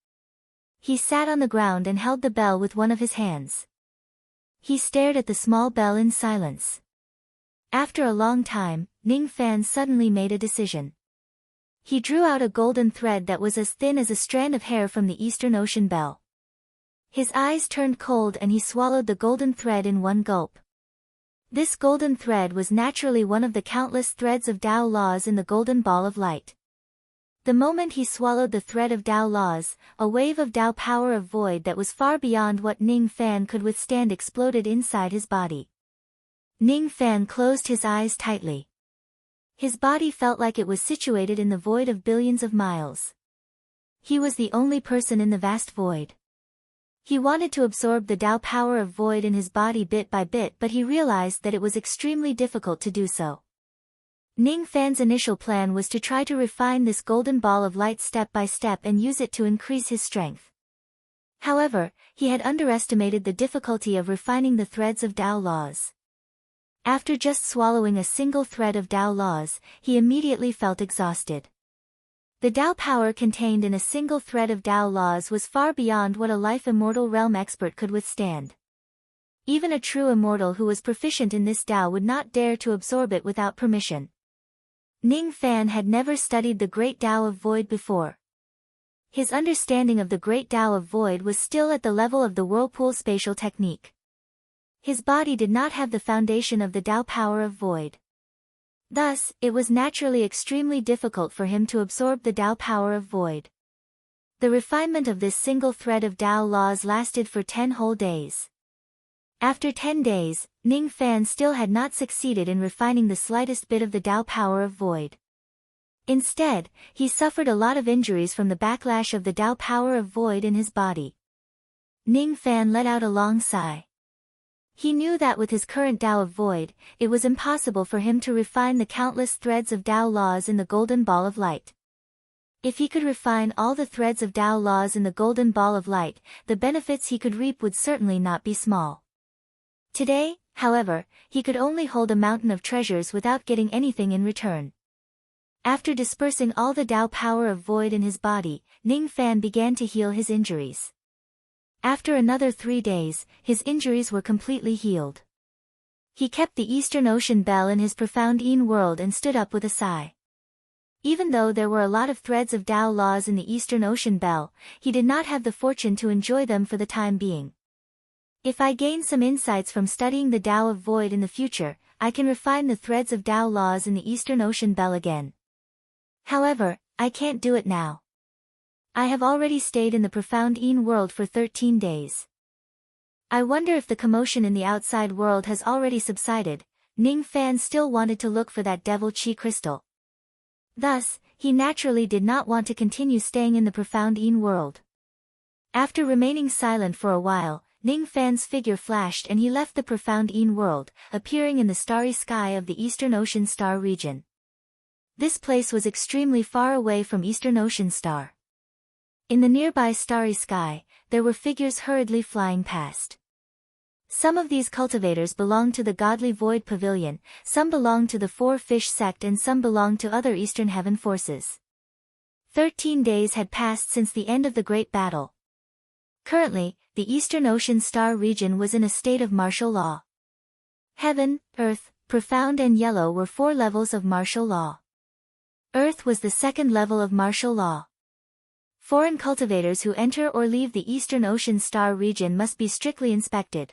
He sat on the ground and held the bell with one of his hands. He stared at the small bell in silence. After a long time, Ning Fan suddenly made a decision. He drew out a golden thread that was as thin as a strand of hair from the Eastern Ocean Bell. His eyes turned cold and he swallowed the golden thread in one gulp. This golden thread was naturally one of the countless threads of Tao laws in the golden ball of light. The moment he swallowed the thread of Tao laws, a wave of Tao power of void that was far beyond what Ning Fan could withstand exploded inside his body. Ning Fan closed his eyes tightly. His body felt like it was situated in the void of billions of miles. He was the only person in the vast void. He wanted to absorb the Tao power of void in his body bit by bit, but he realized that it was extremely difficult to do so. Ning Fan's initial plan was to try to refine this golden ball of light step by step and use it to increase his strength. However, he had underestimated the difficulty of refining the threads of Tao laws. After just swallowing a single thread of Tao laws, he immediately felt exhausted. The Tao power contained in a single thread of Tao laws was far beyond what a life immortal realm expert could withstand. Even a true immortal who was proficient in this Tao would not dare to absorb it without permission. Ning Fan had never studied the great Tao of void before. His understanding of the great Tao of void was still at the level of the whirlpool spatial technique. His body did not have the foundation of the Tao power of void. Thus, it was naturally extremely difficult for him to absorb the Tao power of void. The refinement of this single thread of Tao laws lasted for 10 whole days. After 10 days, Ning Fan still had not succeeded in refining the slightest bit of the Tao power of void. Instead, he suffered a lot of injuries from the backlash of the Tao power of void in his body. Ning Fan let out a long sigh. He knew that with his current Tao of void, it was impossible for him to refine the countless threads of Tao laws in the golden ball of light. If he could refine all the threads of Tao laws in the golden ball of light, the benefits he could reap would certainly not be small. Today, however, he could only hold a mountain of treasures without getting anything in return. After dispersing all the Tao power of void in his body, Ning Fan began to heal his injuries. After another 3 days, his injuries were completely healed. He kept the Eastern Ocean bell in his profound Yin world and stood up with a sigh. Even though there were a lot of threads of Tao laws in the Eastern Ocean bell, he did not have the fortune to enjoy them for the time being. If I gain some insights from studying the Tao of void in the future, I can refine the threads of Tao laws in the Eastern Ocean bell again. However, I can't do it now. I have already stayed in the profound Yin world for 13 days. I wonder if the commotion in the outside world has already subsided. Ning Fan still wanted to look for that devil chi crystal. Thus, he naturally did not want to continue staying in the profound Yin world. After remaining silent for a while, Ning Fan's figure flashed and he left the profound Yin world, appearing in the starry sky of the Eastern Ocean star region. This place was extremely far away from Eastern Ocean star. In the nearby starry sky, there were figures hurriedly flying past. Some of these cultivators belonged to the godly void pavilion, some belonged to the Four Fish sect and some belonged to other Eastern Heaven forces. 13 days had passed since the end of the great battle. Currently, the Eastern Ocean star region was in a state of martial law. Heaven, Earth, Profound and Yellow were 4 levels of martial law. Earth was the 2nd level of martial law. Foreign cultivators who enter or leave the Eastern Ocean star region must be strictly inspected.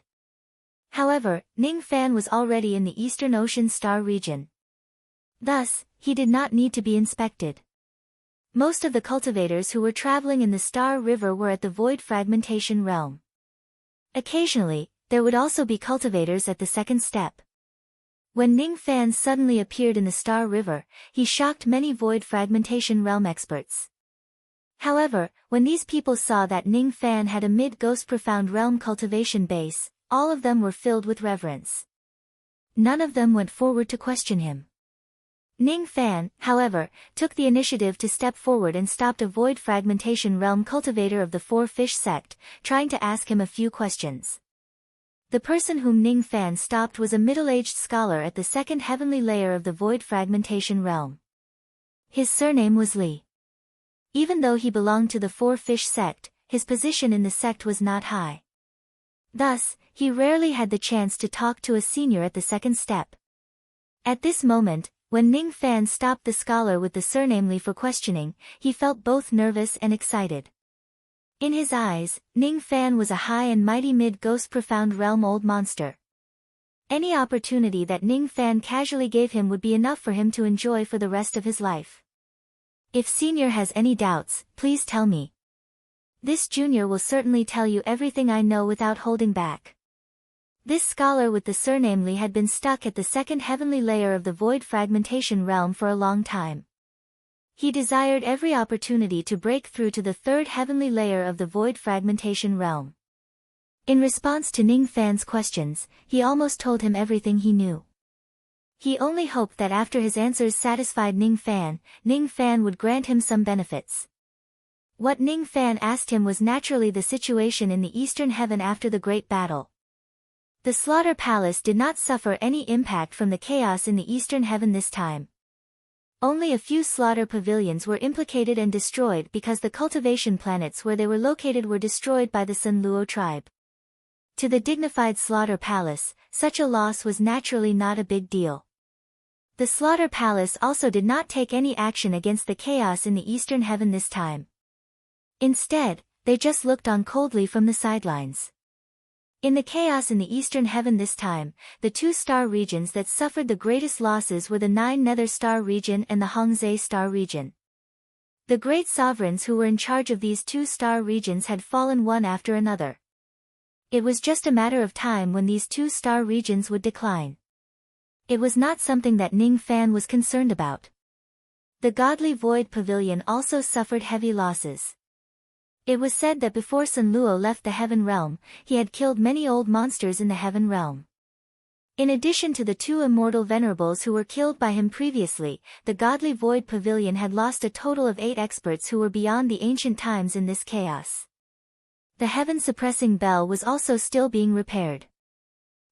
However, Ning Fan was already in the Eastern Ocean star region. Thus, he did not need to be inspected. Most of the cultivators who were traveling in the Star River were at the Void Fragmentation realm. Occasionally, there would also be cultivators at the 2nd step. When Ning Fan suddenly appeared in the Star River, he shocked many Void Fragmentation realm experts. However, when these people saw that Ning Fan had a mid-ghost profound realm cultivation base, all of them were filled with reverence. None of them went forward to question him. Ning Fan, however, took the initiative to step forward and stopped a Void Fragmentation realm cultivator of the Four Fish sect, trying to ask him a few questions. The person whom Ning Fan stopped was a middle-aged scholar at the 2nd heavenly layer of the Void Fragmentation realm. His surname was Li. Even though he belonged to the Four Fish sect, his position in the sect was not high. Thus, he rarely had the chance to talk to a senior at the 2nd step. At this moment, when Ning Fan stopped the scholar with the surname Li for questioning, he felt both nervous and excited. In his eyes, Ning Fan was a high and mighty mid-ghost profound realm old monster. Any opportunity that Ning Fan casually gave him would be enough for him to enjoy for the rest of his life. If senior has any doubts, please tell me. This junior will certainly tell you everything I know without holding back. This scholar with the surname Li had been stuck at the 2nd heavenly layer of the Void Fragmentation realm for a long time. He desired every opportunity to break through to the 3rd heavenly layer of the Void Fragmentation realm. In response to Ning Fan's questions, he almost told him everything he knew. He only hoped that after his answers satisfied Ning Fan would grant him some benefits. What Ning Fan asked him was naturally the situation in the Eastern Heaven after the Great Battle. The Slaughter Palace did not suffer any impact from the chaos in the Eastern Heaven this time. Only a few slaughter pavilions were implicated and destroyed because the cultivation planets where they were located were destroyed by the Sun Luo tribe. To the dignified Slaughter Palace, such a loss was naturally not a big deal. The Slaughter Palace also did not take any action against the chaos in the Eastern Heaven this time. Instead, they just looked on coldly from the sidelines. In the chaos in the Eastern Heaven this time, the 2 star regions that suffered the greatest losses were the 9 Nether Star region and the Hongzhe Star region. The great sovereigns who were in charge of these 2 star regions had fallen one after another. It was just a matter of time when these 2 star regions would decline. It was not something that Ning Fan was concerned about. The godly void pavilion also suffered heavy losses. It was said that before Sun Luo left the heaven realm, he had killed many old monsters in the heaven realm. In addition to the 2 immortal venerables who were killed by him previously, the godly void pavilion had lost a total of 8 experts who were beyond the ancient times in this chaos. The heaven-suppressing bell was also still being repaired.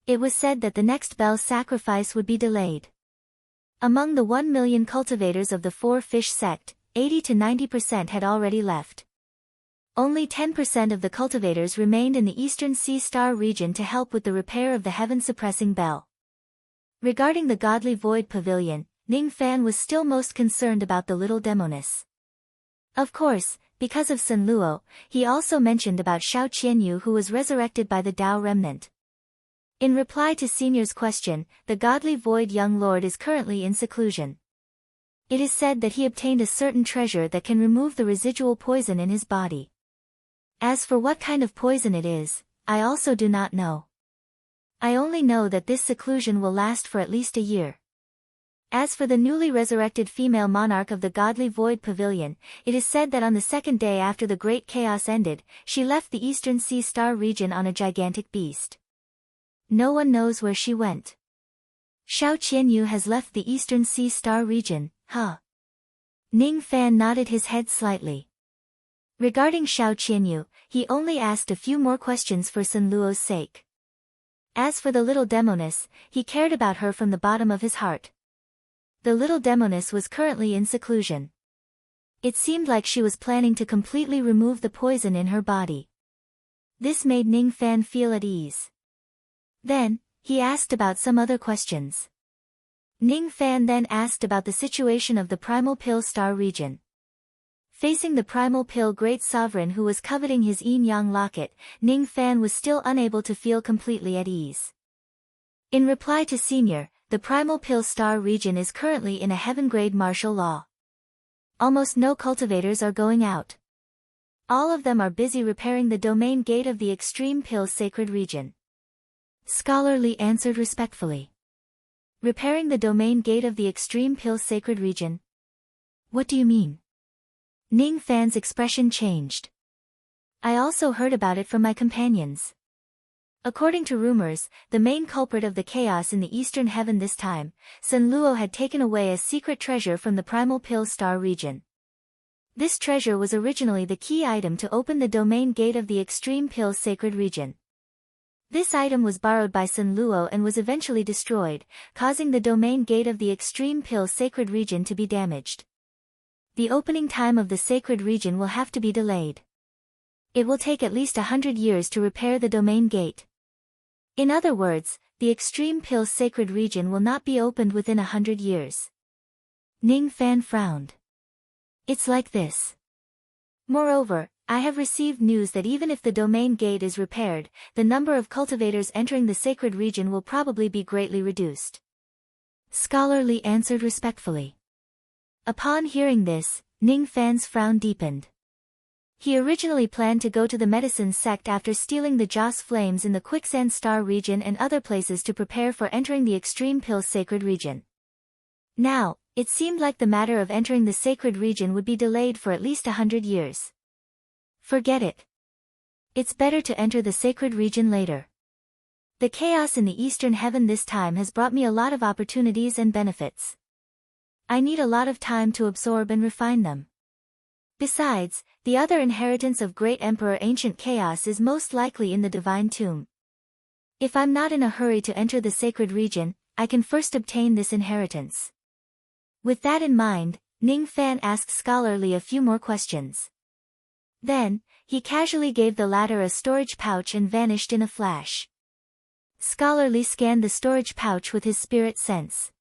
It was said that the next bell sacrifice would be delayed. Among the 1 million cultivators of the 4-fish sect, 80 to 90% had already left. Only 10% of the cultivators remained in the Eastern Sea Star region to help with the repair of the heaven-suppressing bell. Regarding the godly void pavilion, Ning Fan was still most concerned about the little demoness. Of course, because of Sun Luo, he also mentioned about Xiao Qianyu who was resurrected by the Tao remnant. In reply to Senior's question, the godly void young lord is currently in seclusion. It is said that he obtained a certain treasure that can remove the residual poison in his body. As for what kind of poison it is, I also do not know. I only know that this seclusion will last for at least a year. As for the newly resurrected female monarch of the godly void pavilion, it is said that on the 2nd day after the great chaos ended, she left the Eastern Sea Star region on a gigantic beast. No one knows where she went. Xiao Qianyu has left the Eastern Sea Star region, huh? Ning Fan nodded his head slightly. Regarding Xiao Qianyu, he only asked a few more questions for Sun Luo's sake. As for the little demoness, he cared about her from the bottom of his heart. The little demoness was currently in seclusion. It seemed like she was planning to completely remove the poison in her body. This made Ning Fan feel at ease. Then, he asked about some other questions. Ning Fan then asked about the situation of the Primal Pill Star region. Facing the Primal Pill Great Sovereign who was coveting his yin-yang locket, Ning Fan was still unable to feel completely at ease. In reply to Senior, the Primal Pill Star region is currently in a heaven-grade martial law. Almost no cultivators are going out. All of them are busy repairing the domain gate of the Extreme Pill Sacred region. Scholarly answered respectfully. Repairing the domain gate of the Extreme Pill Sacred region? What do you mean? Ning Fan's expression changed. I also heard about it from my companions. According to rumors, the main culprit of the chaos in the Eastern Heaven this time, Sun Luo had taken away a secret treasure from the Primal Pill Star region. This treasure was originally the key item to open the domain gate of the Extreme Pill Sacred region. This item was borrowed by Sun Luo and was eventually destroyed, causing the domain gate of the Extreme Pill Sacred region to be damaged. The opening time of the sacred region will have to be delayed. It will take at least 100 years to repair the domain gate. In other words, the Extreme Pill Sacred region will not be opened within 100 years. Ning Fan frowned. It's like this. Moreover, I have received news that even if the domain gate is repaired, the number of cultivators entering the sacred region will probably be greatly reduced. Scholarly answered respectfully. Upon hearing this, Ning Fan's frown deepened. He originally planned to go to the medicine sect after stealing the Joss flames in the Quicksand Star region and other places to prepare for entering the Extreme Pill Sacred region. Now, it seemed like the matter of entering the sacred region would be delayed for at least 100 years. Forget it. It's better to enter the sacred region later. The chaos in the Eastern Heaven this time has brought me a lot of opportunities and benefits. I need a lot of time to absorb and refine them. Besides, the other inheritance of Great Emperor Ancient Chaos is most likely in the Divine Tomb. If I'm not in a hurry to enter the sacred region, I can first obtain this inheritance. With that in mind, Ning Fan asked Scholarly a few more questions. Then, he casually gave the latter a storage pouch and vanished in a flash. Scholarly scanned the storage pouch with his spirit sense.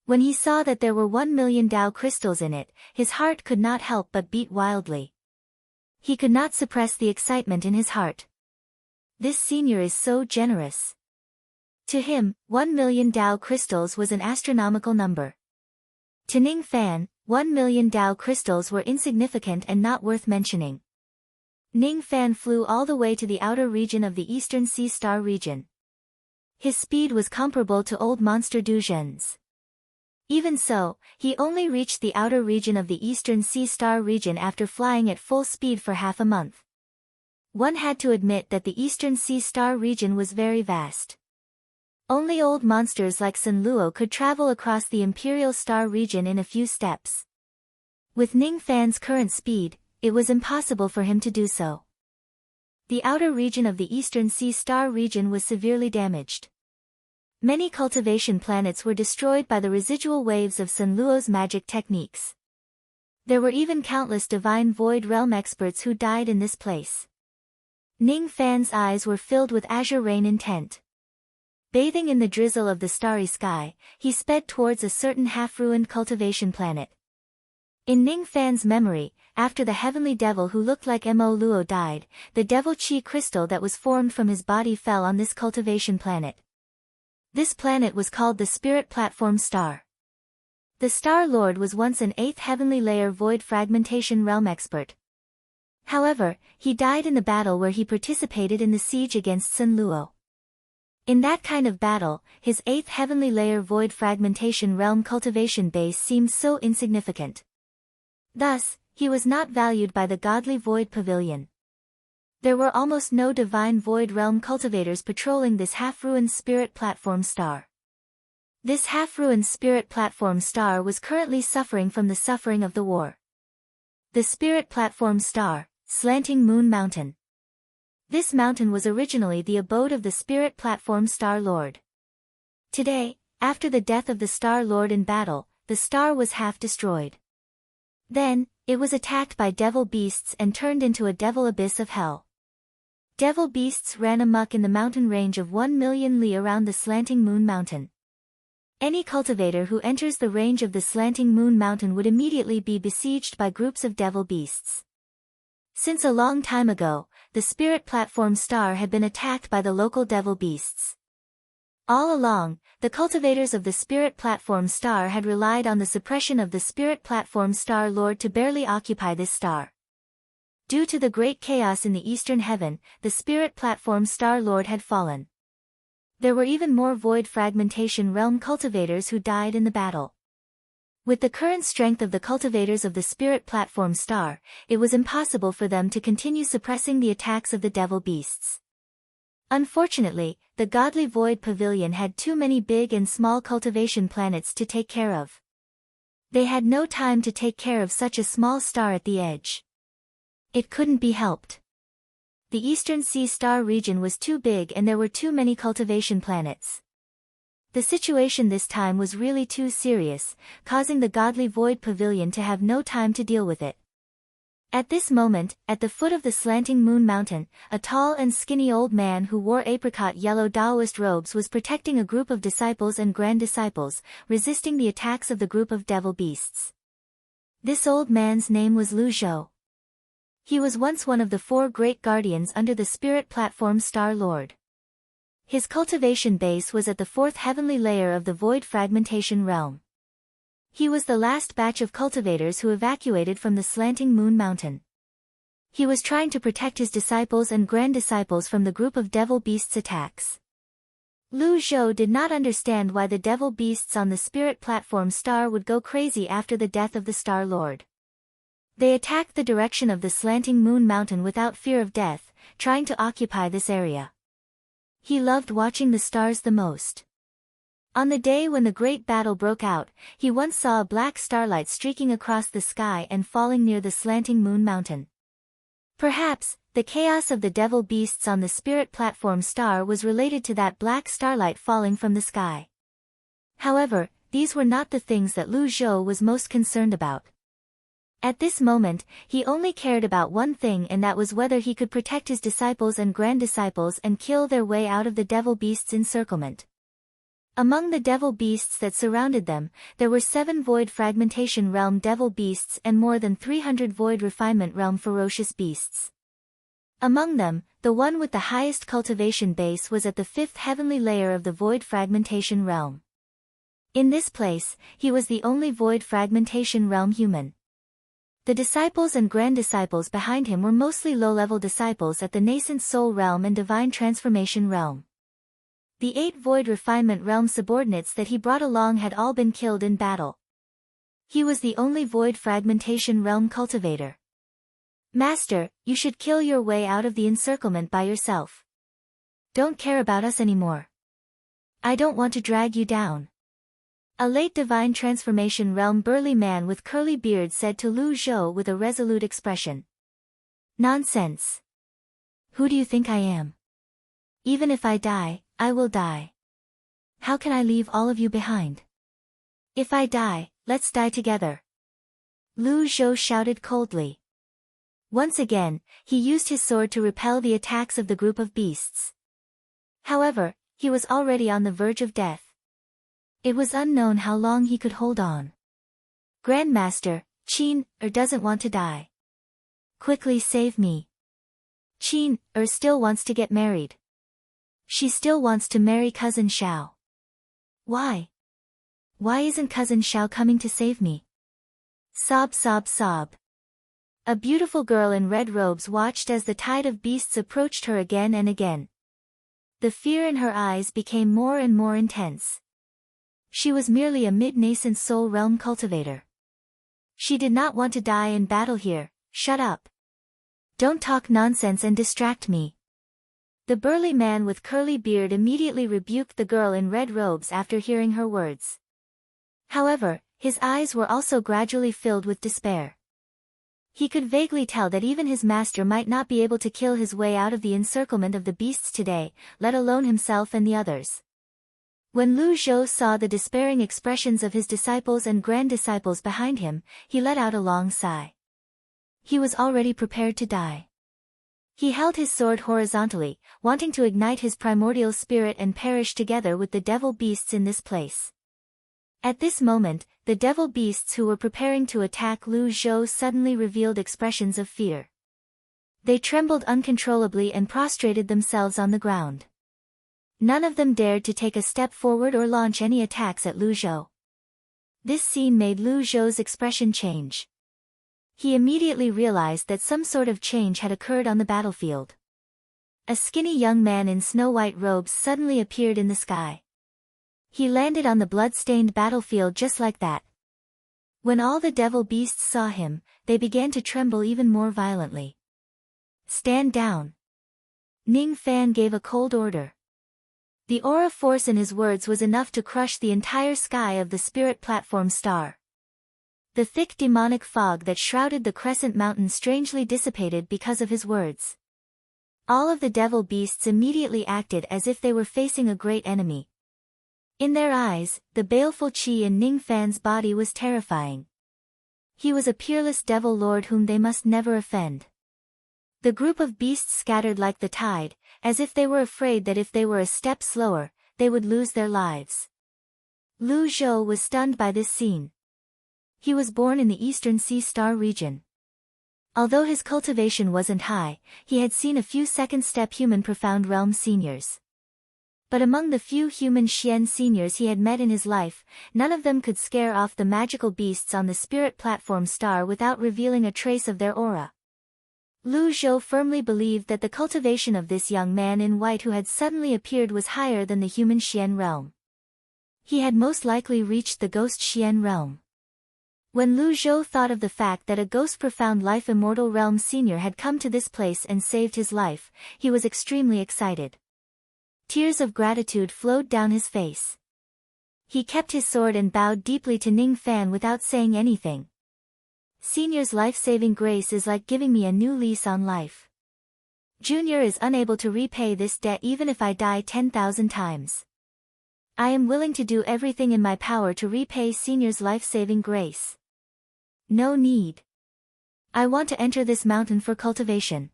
When he saw that there were 1 million Tao crystals in it, his heart could not help but beat wildly. He could not suppress the excitement in his heart. This senior is so generous. To him, 1 million Tao crystals was an astronomical number. To Ning Fan, 1 million Tao crystals were insignificant and not worth mentioning. Ning Fan flew all the way to the outer region of the Eastern Sea Star region. His speed was comparable to old monster Du Zhen's. Even so, he only reached the outer region of the Eastern Sea Star region after flying at full speed for half a month. One had to admit that the Eastern Sea Star region was very vast. Only old monsters like Sun Luo could travel across the Imperial Star region in a few steps. With Ning Fan's current speed, it was impossible for him to do so. The outer region of the Eastern Sea Star region was severely damaged. Many cultivation planets were destroyed by the residual waves of Sun Luo's magic techniques. There were even countless Divine Void Realm experts who died in this place. Ning Fan's eyes were filled with azure rain intent. Bathing in the drizzle of the starry sky, he sped towards a certain half-ruined cultivation planet. In Ning Fan's memory, after the heavenly devil who looked like Mo Luo died, the devil chi crystal that was formed from his body fell on this cultivation planet. This planet was called the Spirit Platform Star. The Star Lord was once an 8th heavenly layer void fragmentation realm expert. However, he died in the battle where he participated in the siege against Sun Luo. In that kind of battle, his 8th heavenly layer void fragmentation realm cultivation base seemed so insignificant. Thus, he was not valued by the godly void pavilion. There were almost no divine void realm cultivators patrolling this half-ruined spirit platform star. This half-ruined spirit platform star was currently suffering from the suffering of the war. The spirit platform star, Slanting Moon Mountain. This mountain was originally the abode of the Spirit Platform Star Lord. Today, after the death of the Star Lord in battle, the star was half destroyed. Then, it was attacked by devil beasts and turned into a devil abyss of hell. Devil beasts ran amok in the mountain range of 1,000,000 li around the Slanting Moon Mountain. Any cultivator who enters the range of the Slanting Moon Mountain would immediately be besieged by groups of devil beasts. Since a long time ago, the Spirit Platform Star had been attacked by the local devil beasts. All along, the cultivators of the Spirit Platform Star had relied on the suppression of the Spirit Platform Star Lord to barely occupy this star. Due to the great chaos in the eastern heaven, the Spirit Platform Star Lord had fallen. There were even more void fragmentation realm cultivators who died in the battle. With the current strength of the cultivators of the Spirit Platform Star, it was impossible for them to continue suppressing the attacks of the devil beasts. Unfortunately, the Godly Void Pavilion had too many big and small cultivation planets to take care of. They had no time to take care of such a small star at the edge. It couldn't be helped. The Eastern Sea Star region was too big and there were too many cultivation planets. The situation this time was really too serious, causing the Godly Void Pavilion to have no time to deal with it. At this moment, at the foot of the Slanting Moon Mountain, a tall and skinny old man who wore apricot yellow Taoist robes was protecting a group of disciples and grand disciples, resisting the attacks of the group of devil beasts. This old man's name was Lu Zhou. He was once one of the 4 great guardians under the Spirit Platform Star Lord. His cultivation base was at the 4th heavenly layer of the void fragmentation realm. He was the last batch of cultivators who evacuated from the Slanting Moon Mountain. He was trying to protect his disciples and grand disciples from the group of devil beasts' attacks. Lu Zhou did not understand why the devil beasts on the Spirit Platform Star would go crazy after the death of the Star Lord. They attacked the direction of the Slanting Moon Mountain without fear of death, trying to occupy this area. He loved watching the stars the most. On the day when the great battle broke out, he once saw a black starlight streaking across the sky and falling near the Slanting Moon Mountain. Perhaps, the chaos of the devil beasts on the Spirit Platform Star was related to that black starlight falling from the sky. However, these were not the things that Lu Zhou was most concerned about. At this moment, he only cared about one thing, and that was whether he could protect his disciples and grand disciples and kill their way out of the devil beasts' encirclement. Among the devil beasts that surrounded them, there were 7 void fragmentation realm devil beasts and more than 300 void refinement realm ferocious beasts. Among them, the one with the highest cultivation base was at the 5th heavenly layer of the void fragmentation realm. In this place, he was the only void fragmentation realm human. The disciples and grand disciples behind him were mostly low-level disciples at the nascent soul realm and divine transformation realm. The 8 Void Refinement Realm subordinates that he brought along had all been killed in battle. He was the only Void Fragmentation Realm cultivator. Master, you should kill your way out of the encirclement by yourself. Don't care about us anymore. I don't want to drag you down. A late Divine Transformation Realm burly man with curly beard said to Lu Zhou with a resolute expression. Nonsense. Who do you think I am? Even if I die, I will die. How can I leave all of you behind? If I die, let's die together. Lu Zhou shouted coldly. Once again, he used his sword to repel the attacks of the group of beasts. However, he was already on the verge of death. It was unknown how long he could hold on. Grandmaster, Qin doesn't want to die. Quickly save me. Qin still wants to get married. She still wants to marry Cousin Xiao. Why? Why isn't Cousin Xiao coming to save me? Sob sob sob. A beautiful girl in red robes watched as the tide of beasts approached her again and again. The fear in her eyes became more and more intense. She was merely a mid-nascent soul realm cultivator. She did not want to die in battle here. Shut up. Don't talk nonsense and distract me. The burly man with curly beard immediately rebuked the girl in red robes after hearing her words. However, his eyes were also gradually filled with despair. He could vaguely tell that even his master might not be able to kill his way out of the encirclement of the beasts today, let alone himself and the others. When Lu Zhou saw the despairing expressions of his disciples and grand-disciples behind him, he let out a long sigh. He was already prepared to die. He held his sword horizontally, wanting to ignite his primordial spirit and perish together with the devil beasts in this place. At this moment, the devil beasts who were preparing to attack Lu Zhou suddenly revealed expressions of fear. They trembled uncontrollably and prostrated themselves on the ground. None of them dared to take a step forward or launch any attacks at Lu Zhou. This scene made Lu Zhou's expression change. He immediately realized that some sort of change had occurred on the battlefield. A skinny young man in snow-white robes suddenly appeared in the sky. He landed on the blood-stained battlefield just like that. When all the devil beasts saw him, they began to tremble even more violently. Stand down. Ning Fan gave a cold order. The aura force in his words was enough to crush the entire sky of the spirit platform star. The thick demonic fog that shrouded the crescent mountain strangely dissipated because of his words. All of the devil beasts immediately acted as if they were facing a great enemy. In their eyes, the baleful qi in Ning Fan's body was terrifying. He was a peerless devil lord whom they must never offend. The group of beasts scattered like the tide, as if they were afraid that if they were a step slower, they would lose their lives. Lu Zhou was stunned by this scene. He was born in the Eastern Sea Star region. Although his cultivation wasn't high, he had seen a few second-step human Profound Realm seniors. But among the few human Xian seniors he had met in his life, none of them could scare off the magical beasts on the spirit platform star without revealing a trace of their aura. Lu Zhou firmly believed that the cultivation of this young man in white who had suddenly appeared was higher than the human Xian realm. He had most likely reached the ghost Xian realm. When Lu Zhou thought of the fact that a ghost Profound Life Immortal Realm senior had come to this place and saved his life, he was extremely excited. Tears of gratitude flowed down his face. He kept his sword and bowed deeply to Ning Fan without saying anything. Senior's life-saving grace is like giving me a new lease on life. Junior is unable to repay this debt even if I die 10,000 times. I am willing to do everything in my power to repay Senior's life-saving grace. No need. I want to enter this mountain for cultivation.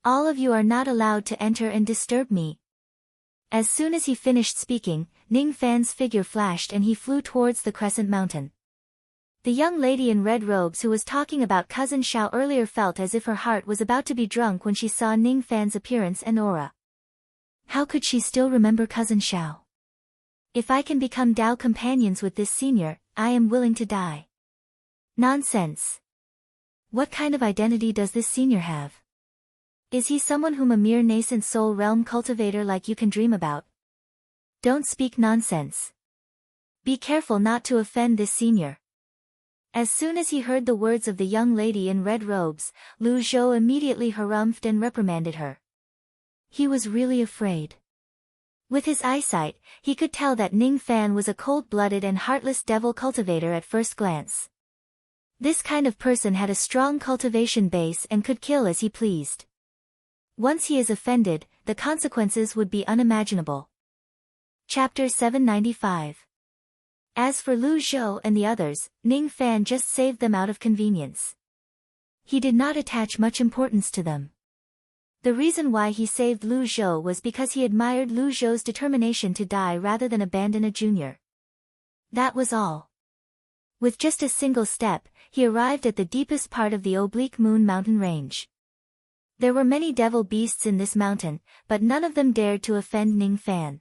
All of you are not allowed to enter and disturb me. As soon as he finished speaking, Ning Fan's figure flashed and he flew towards the crescent mountain. The young lady in red robes who was talking about Cousin Xiao earlier felt as if her heart was about to be drunk when she saw Ning Fan's appearance and aura. How could she still remember Cousin Xiao? If I can become Dao companions with this senior, I am willing to die. Nonsense. What kind of identity does this senior have? Is he someone whom a mere nascent soul realm cultivator like you can dream about? Don't speak nonsense. Be careful not to offend this senior. As soon as he heard the words of the young lady in red robes, Lu Zhou immediately harumphed and reprimanded her. He was really afraid. With his eyesight, he could tell that Ning Fan was a cold-blooded and heartless devil cultivator at first glance. This kind of person had a strong cultivation base and could kill as he pleased. Once he is offended, the consequences would be unimaginable. Chapter 795. As for Lu Zhou and the others, Ning Fan just saved them out of convenience. He did not attach much importance to them. The reason why he saved Lu Zhou was because he admired Lu Zhou's determination to die rather than abandon a junior. That was all. With just a single step, he arrived at the deepest part of the Oblique Moon mountain range. There were many devil beasts in this mountain, but none of them dared to offend Ning Fan.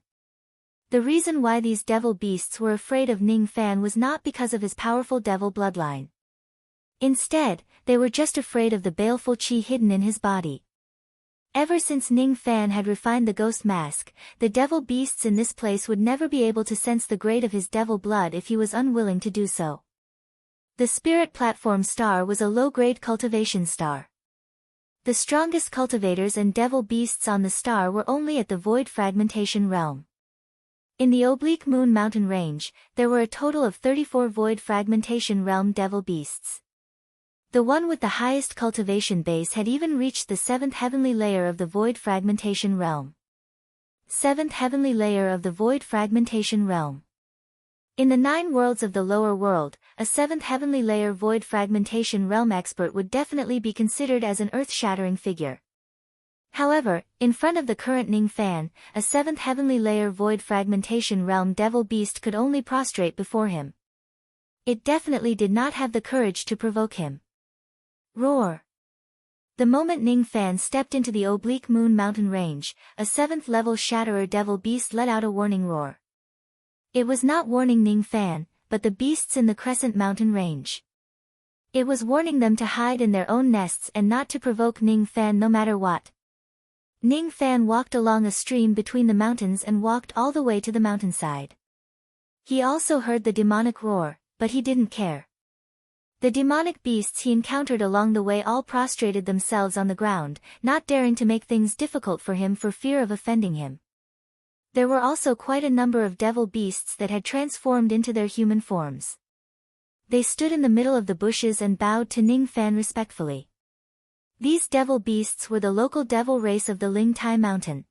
The reason why these devil beasts were afraid of Ning Fan was not because of his powerful devil bloodline. Instead, they were just afraid of the baleful qi hidden in his body. Ever since Ning Fan had refined the ghost mask, the devil beasts in this place would never be able to sense the grade of his devil blood if he was unwilling to do so. The spirit platform star was a low-grade cultivation star. The strongest cultivators and devil beasts on the star were only at the void fragmentation realm. In the Oblique Moon mountain range, there were a total of 34 void fragmentation realm devil beasts. The one with the highest cultivation base had even reached the 7th heavenly layer of the void fragmentation realm. 7th heavenly layer of the void fragmentation realm. In the 9 worlds of the lower world, a 7th heavenly layer void fragmentation realm expert would definitely be considered as an earth-shattering figure. However, in front of the current Ning Fan, a 7th heavenly layer void fragmentation realm devil beast could only prostrate before him. It definitely did not have the courage to provoke him. Roar! The moment Ning Fan stepped into the Oblique Moon mountain range, a 7th level Shatterer devil beast let out a warning roar. It was not warning Ning Fan, but the beasts in the Crescent Mountain range. It was warning them to hide in their own nests and not to provoke Ning Fan no matter what. Ning Fan walked along a stream between the mountains and walked all the way to the mountainside. He also heard the demonic roar, but he didn't care. The demonic beasts he encountered along the way all prostrated themselves on the ground, not daring to make things difficult for him for fear of offending him. There were also quite a number of devil beasts that had transformed into their human forms. They stood in the middle of the bushes and bowed to Ning Fan respectfully. These devil beasts were the local devil race of the Ling Tai Mountain.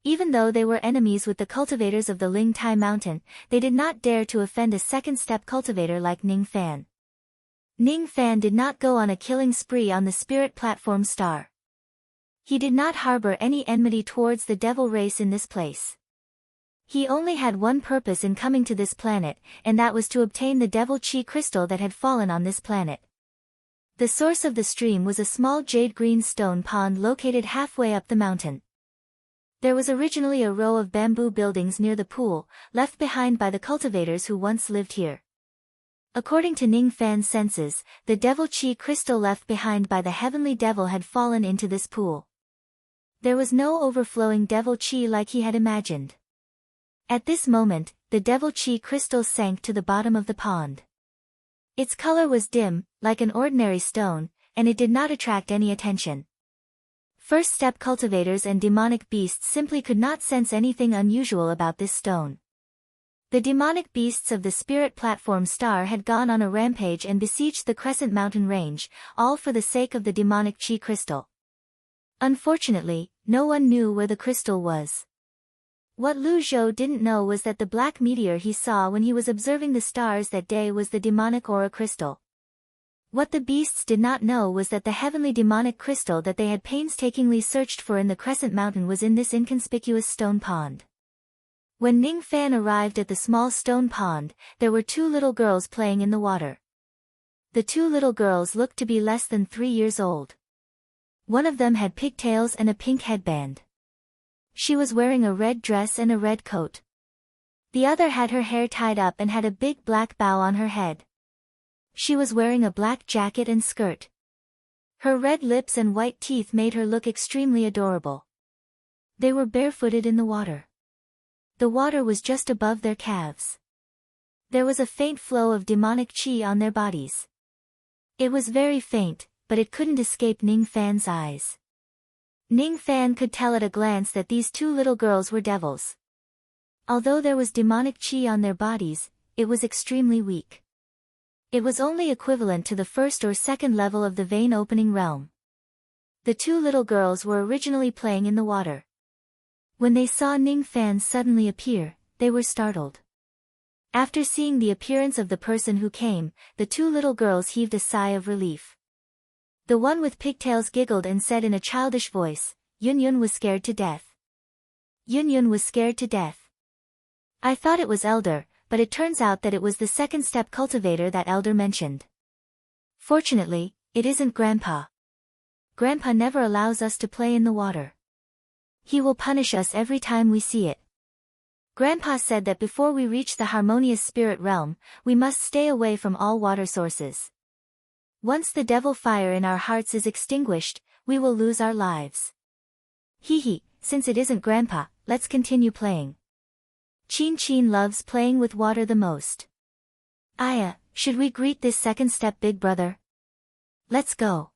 Even though they were enemies with the cultivators of the Ling Tai Mountain, they did not dare to offend a second-step cultivator like Ning Fan. Ning Fan did not go on a killing spree on the spirit platform star. He did not harbor any enmity towards the devil race in this place. He only had one purpose in coming to this planet, and that was to obtain the devil chi crystal that had fallen on this planet. The source of the stream was a small jade-green stone pond located halfway up the mountain. There was originally a row of bamboo buildings near the pool, left behind by the cultivators who once lived here. According to Ning Fan's senses, the devil chi crystal left behind by the heavenly devil had fallen into this pool. There was no overflowing devil chi like he had imagined. At this moment, the devil chi crystal sank to the bottom of the pond. Its color was dim, like an ordinary stone, and it did not attract any attention. First-step cultivators and demonic beasts simply could not sense anything unusual about this stone. The demonic beasts of the spirit platform star had gone on a rampage and besieged the Crescent Mountain range, all for the sake of the demonic chi crystal. Unfortunately, no one knew where the crystal was. What Lu Zhou didn't know was that the black meteor he saw when he was observing the stars that day was the demonic aura crystal. What the beasts did not know was that the heavenly demonic crystal that they had painstakingly searched for in the Crescent Mountain was in this inconspicuous stone pond. When Ning Fan arrived at the small stone pond, there were 2 little girls playing in the water. The 2 little girls looked to be less than 3 years old. One of them had pigtails and a pink headband. She was wearing a red dress and a red coat. The other had her hair tied up and had a big black bow on her head. She was wearing a black jacket and skirt. Her red lips and white teeth made her look extremely adorable. They were barefooted in the water. The water was just above their calves. There was a faint flow of demonic chi on their bodies. It was very faint, but it couldn't escape Ning Fan's eyes. Ning Fan could tell at a glance that these two little girls were devils. Although there was demonic chi on their bodies, it was extremely weak. It was only equivalent to the first or second level of the vein opening realm. The two little girls were originally playing in the water. When they saw Ning Fan suddenly appear, they were startled. After seeing the appearance of the person who came, the two little girls heaved a sigh of relief. The one with pigtails giggled and said in a childish voice, "Yun Yun was scared to death. Yun Yun was scared to death. I thought it was Elder, but it turns out that it was the second step cultivator that Elder mentioned. Fortunately, it isn't Grandpa. Grandpa never allows us to play in the water. He will punish us every time we see it. Grandpa said that before we reach the harmonious spirit realm, we must stay away from all water sources. Once the devil fire in our hearts is extinguished, we will lose our lives. Hee, since it isn't Grandpa, let's continue playing. Chin Chin loves playing with water the most. Aya, should we greet this second step big brother? Let's go.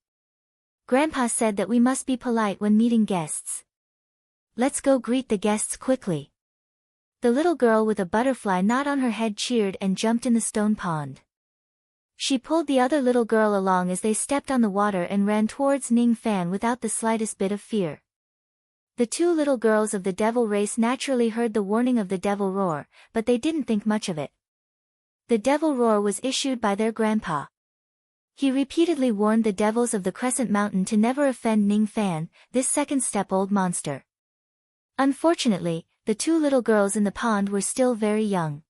Grandpa said that we must be polite when meeting guests. Let's go greet the guests quickly. The little girl with a butterfly knot on her head cheered and jumped in the stone pond. She pulled the other little girl along as they stepped on the water and ran towards Ning Fan without the slightest bit of fear. The two little girls of the devil race naturally heard the warning of the devil roar, but they didn't think much of it. The devil roar was issued by their grandpa. He repeatedly warned the devils of the Crescent Mountain to never offend Ning Fan, this second step old monster. Unfortunately, the two little girls in the pond were still very young.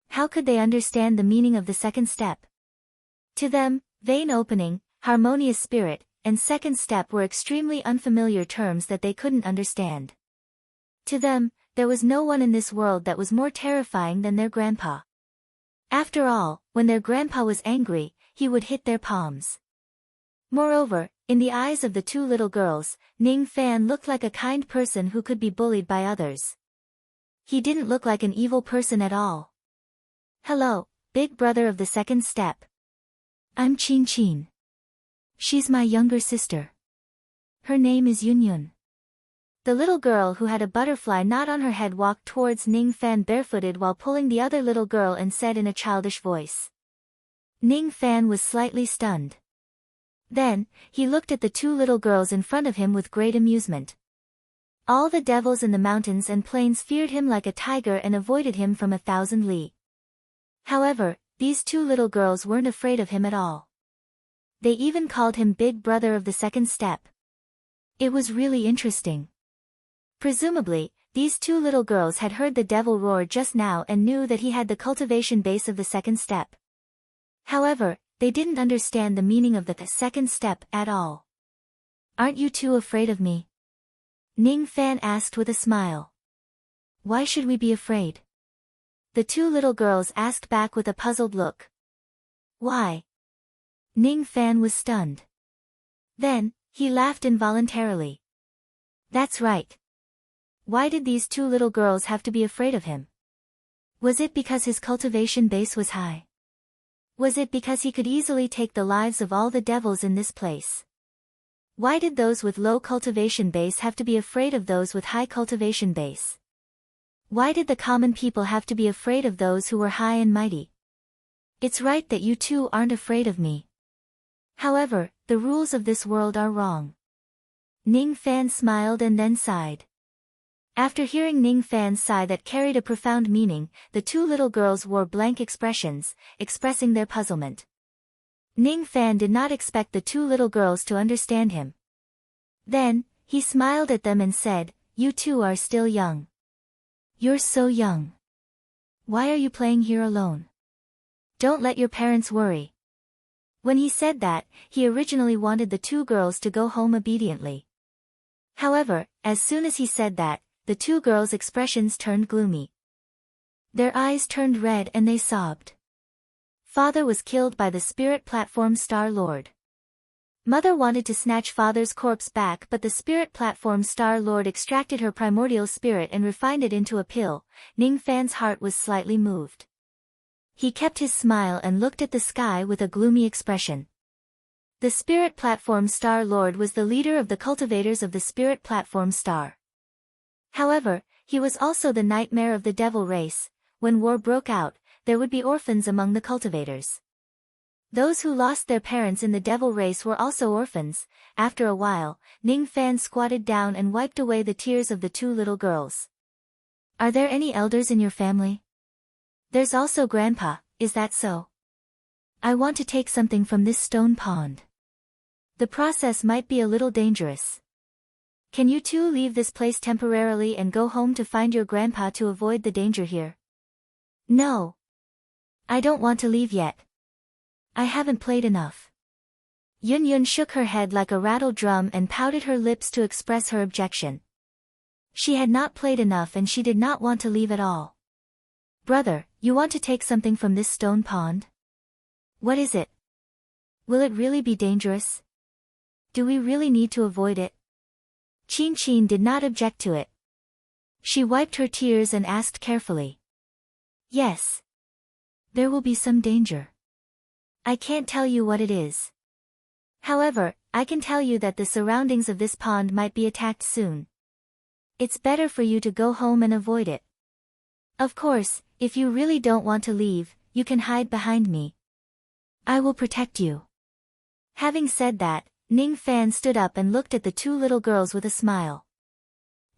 How could they understand the meaning of the second step? To them, vein opening, harmonious spirit, and second step were extremely unfamiliar terms that they couldn't understand. To them, there was no one in this world that was more terrifying than their grandpa. After all, when their grandpa was angry, he would hit their palms. Moreover, in the eyes of the two little girls, Ning Fan looked like a kind person who could be bullied by others. He didn't look like an evil person at all. Hello, big brother of the second step. I'm Chin Chin. She's my younger sister. Her name is Yun Yun. The little girl who had a butterfly knot on her head walked towards Ning Fan barefooted while pulling the other little girl and said in a childish voice. Ning Fan was slightly stunned. Then, he looked at the two little girls in front of him with great amusement. All the devils in the mountains and plains feared him like a tiger and avoided him from 1,000 li. However, these two little girls weren't afraid of him at all. They even called him Big Brother of the Second Step. It was really interesting. Presumably, these two little girls had heard the devil roar just now and knew that he had the cultivation base of the second step. However, they didn't understand the meaning of the second step at all. Aren't you two afraid of me? Ning Fan asked with a smile. Why should we be afraid? The two little girls asked back with a puzzled look. Why? Ning Fan was stunned. Then, he laughed involuntarily. That's right. Why did these two little girls have to be afraid of him? Was it because his cultivation base was high? Was it because he could easily take the lives of all the devils in this place? Why did those with low cultivation base have to be afraid of those with high cultivation base? Why did the common people have to be afraid of those who were high and mighty? It's right that you two aren't afraid of me. However, the rules of this world are wrong. Ning Fan smiled and then sighed. After hearing Ning Fan's sigh that carried a profound meaning, the two little girls wore blank expressions, expressing their puzzlement. Ning Fan did not expect the two little girls to understand him. Then, he smiled at them and said, "You two are still young. You're so young. Why are you playing here alone? Don't let your parents worry." When he said that, he originally wanted the two girls to go home obediently. However, as soon as he said that, the two girls' expressions turned gloomy. Their eyes turned red and they sobbed. Father was killed by the spirit platform Star Lord. Mother wanted to snatch father's corpse back, but the spirit platform Star Lord extracted her primordial spirit and refined it into a pill. Ning Fan's heart was slightly moved. He kept his smile and looked at the sky with a gloomy expression. The spirit platform Star Lord was the leader of the cultivators of the spirit platform star. However, he was also the nightmare of the devil race. When war broke out, there would be orphans among the cultivators. Those who lost their parents in the devil race were also orphans. After a while, Ning Fan squatted down and wiped away the tears of the two little girls. Are there any elders in your family? There's also Grandpa, is that so? I want to take something from this stone pond. The process might be a little dangerous. Can you two leave this place temporarily and go home to find your grandpa to avoid the danger here? No. I don't want to leave yet. I haven't played enough. Yun Yun shook her head like a rattled drum and pouted her lips to express her objection. She had not played enough and she did not want to leave at all. Brother, you want to take something from this stone pond? What is it? Will it really be dangerous? Do we really need to avoid it? Chin Chin did not object to it. She wiped her tears and asked carefully. Yes. There will be some danger. I can't tell you what it is. However, I can tell you that the surroundings of this pond might be attacked soon. It's better for you to go home and avoid it. Of course, if you really don't want to leave, you can hide behind me. I will protect you. Having said that, Ning Fan stood up and looked at the two little girls with a smile.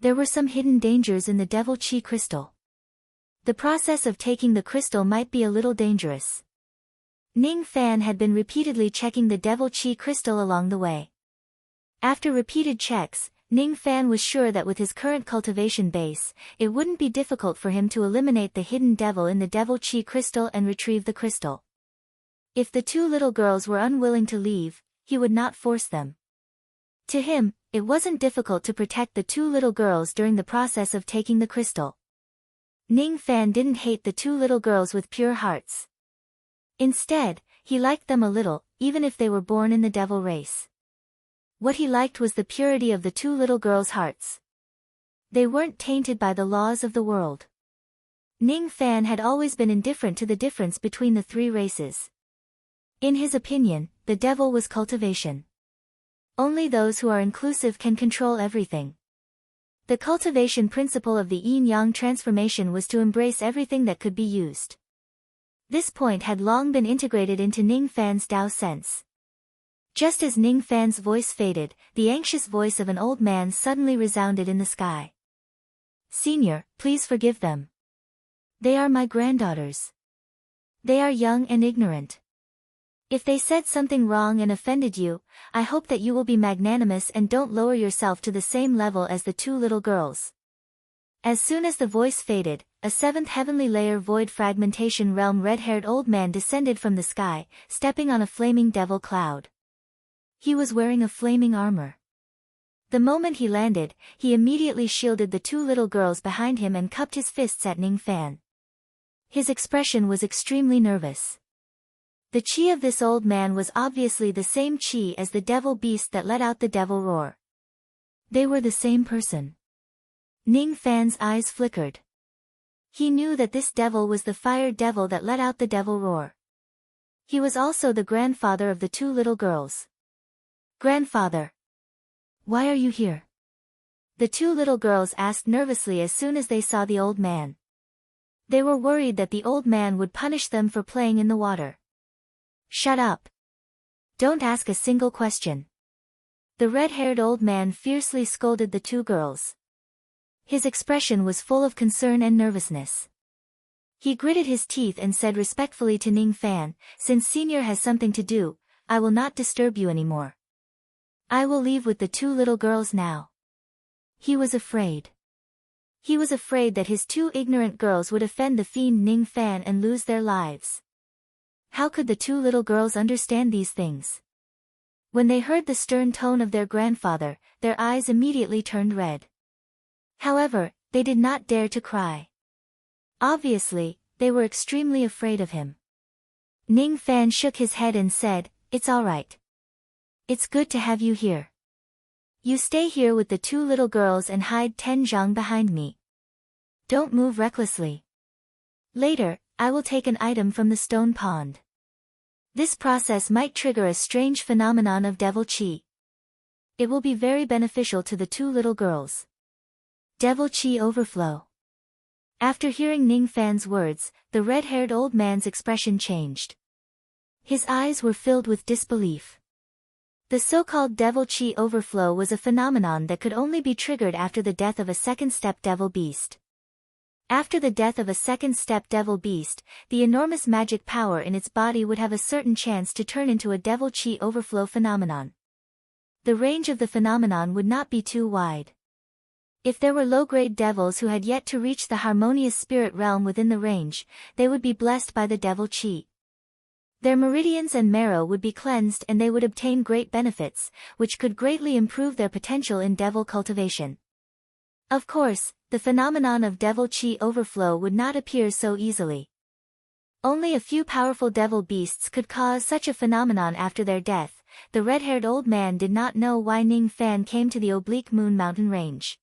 There were some hidden dangers in the Devil Chi crystal. The process of taking the crystal might be a little dangerous. Ning Fan had been repeatedly checking the Devil Chi crystal along the way. After repeated checks, Ning Fan was sure that with his current cultivation base, it wouldn't be difficult for him to eliminate the hidden devil in the Devil Chi crystal and retrieve the crystal. If the two little girls were unwilling to leave, he would not force them. To him, it wasn't difficult to protect the two little girls during the process of taking the crystal. Ning Fan didn't hate the two little girls with pure hearts. Instead, he liked them a little, even if they were born in the devil race. What he liked was the purity of the two little girls' hearts. They weren't tainted by the laws of the world. Ning Fan had always been indifferent to the difference between the three races. In his opinion, the devil was cultivation. Only those who are inclusive can control everything. The cultivation principle of the yin-yang transformation was to embrace everything that could be used. This point had long been integrated into Ning Fan's Tao sense. Just as Ning Fan's voice faded, the anxious voice of an old man suddenly resounded in the sky. Senior, please forgive them. They are my granddaughters. They are young and ignorant. If they said something wrong and offended you, I hope that you will be magnanimous and don't lower yourself to the same level as the two little girls. As soon as the voice faded, a seventh heavenly layer void fragmentation realm red-haired old man descended from the sky, stepping on a flaming devil cloud. He was wearing a flaming armor. The moment he landed, he immediately shielded the two little girls behind him and cupped his fists at Ning Fan. His expression was extremely nervous. The chi of this old man was obviously the same chi as the devil beast that let out the devil roar. They were the same person. Ning Fan's eyes flickered. He knew that this devil was the fire devil that let out the devil roar. He was also the grandfather of the two little girls. Grandfather. Why are you here? The two little girls asked nervously as soon as they saw the old man. They were worried that the old man would punish them for playing in the water. Shut up. Don't ask a single question. The red-haired old man fiercely scolded the two girls. His expression was full of concern and nervousness. He gritted his teeth and said respectfully to Ning Fan, since Senior has something to do, I will not disturb you anymore. I will leave with the two little girls now. He was afraid. He was afraid that his two ignorant girls would offend the fiend Ning Fan and lose their lives. How could the two little girls understand these things? When they heard the stern tone of their grandfather, their eyes immediately turned red. However, they did not dare to cry. Obviously, they were extremely afraid of him. Ning Fan shook his head and said, It's all right. It's good to have you here. You stay here with the two little girls and hide 10 zhang behind me. Don't move recklessly. Later, I will take an item from the stone pond. This process might trigger a strange phenomenon of devil qi. It will be very beneficial to the two little girls. Devil qi overflow. After hearing Ning Fan's words, the red-haired old man's expression changed. His eyes were filled with disbelief. The so-called devil qi overflow was a phenomenon that could only be triggered after the death of a second-step devil beast. After the death of a second-step devil beast, the enormous magic power in its body would have a certain chance to turn into a devil qi overflow phenomenon. The range of the phenomenon would not be too wide. If there were low-grade devils who had yet to reach the harmonious spirit realm within the range, they would be blessed by the devil qi. Their meridians and marrow would be cleansed and they would obtain great benefits, which could greatly improve their potential in devil cultivation. Of course, the phenomenon of devil qi overflow would not appear so easily. Only a few powerful devil beasts could cause such a phenomenon after their death. The red-haired old man did not know why Ning Fan came to the Oblique Moon Mountain Range.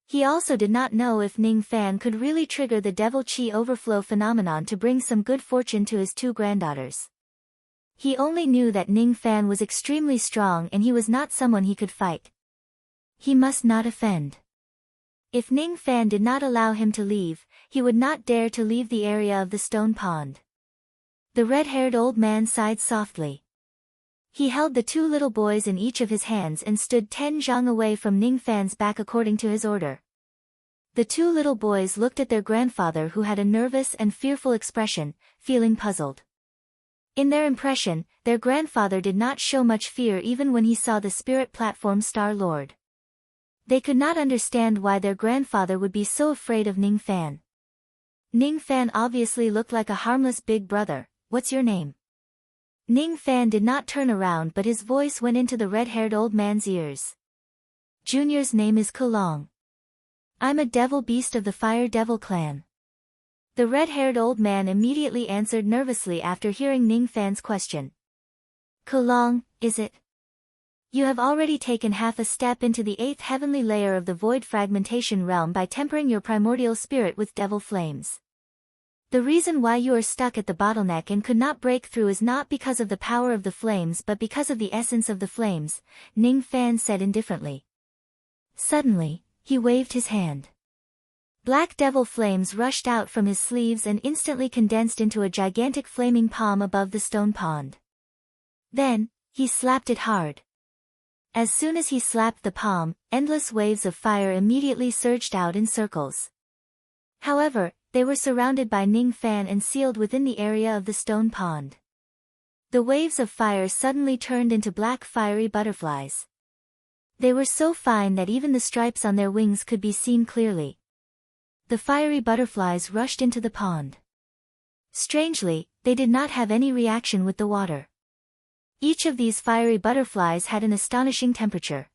He also did not know if Ning Fan could really trigger the devil qi overflow phenomenon to bring some good fortune to his two granddaughters. He only knew that Ning Fan was extremely strong and he was not someone he could fight. He must not offend. If Ning Fan did not allow him to leave, he would not dare to leave the area of the stone pond. The red-haired old man sighed softly. He held the two little boys in each of his hands and stood 10 zhang away from Ning Fan's back according to his order. The two little boys looked at their grandfather who had a nervous and fearful expression, feeling puzzled. In their impression, their grandfather did not show much fear even when he saw the spirit platform Star Lord. They could not understand why their grandfather would be so afraid of Ning Fan. Ning Fan obviously looked like a harmless big brother. What's your name? Ning Fan did not turn around but his voice went into the red-haired old man's ears. Junior's name is Kulong. I'm a devil beast of the Fire Devil clan. The red-haired old man immediately answered nervously after hearing Ning Fan's question. Kulong, is it? You have already taken half a step into the 8th heavenly layer of the void fragmentation realm by tempering your primordial spirit with devil flames. The reason why you are stuck at the bottleneck and could not break through is not because of the power of the flames but because of the essence of the flames, Ning Fan said indifferently. Suddenly, he waved his hand. Black devil flames rushed out from his sleeves and instantly condensed into a gigantic flaming palm above the stone pond. Then, he slapped it hard. As soon as he slapped the palm, endless waves of fire immediately surged out in circles. However, they were surrounded by Ning Fan and sealed within the area of the stone pond. The waves of fire suddenly turned into black fiery butterflies. They were so fine that even the stripes on their wings could be seen clearly. The fiery butterflies rushed into the pond. Strangely, they did not have any reaction with the water. Each of these fiery butterflies had an astonishing temperature.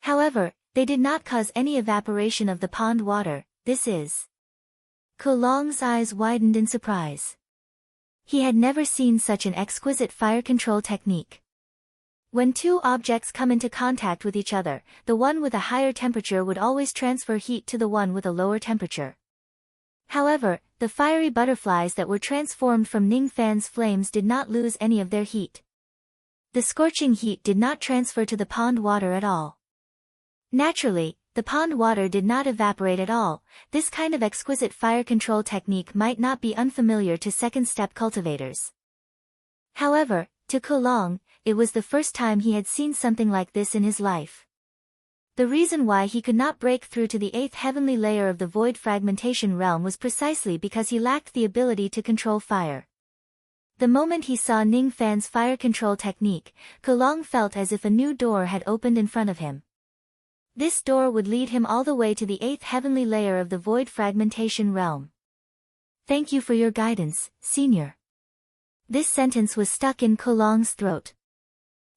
However, they did not cause any evaporation of the pond water. This is... Kulong's eyes widened in surprise. He had never seen such an exquisite fire control technique. When two objects come into contact with each other, the one with a higher temperature would always transfer heat to the one with a lower temperature. However, the fiery butterflies that were transformed from Ning Fan's flames did not lose any of their heat. The scorching heat did not transfer to the pond water at all. Naturally, the pond water did not evaporate at all. This kind of exquisite fire control technique might not be unfamiliar to second-step cultivators. However, to Kulong, it was the first time he had seen something like this in his life. The reason why he could not break through to the 8th heavenly layer of the void fragmentation realm was precisely because he lacked the ability to control fire. The moment he saw Ning Fan's fire control technique, Kulong felt as if a new door had opened in front of him. This door would lead him all the way to the 8th heavenly layer of the void fragmentation realm. Thank you for your guidance, Senior. This sentence was stuck in Kulong's throat.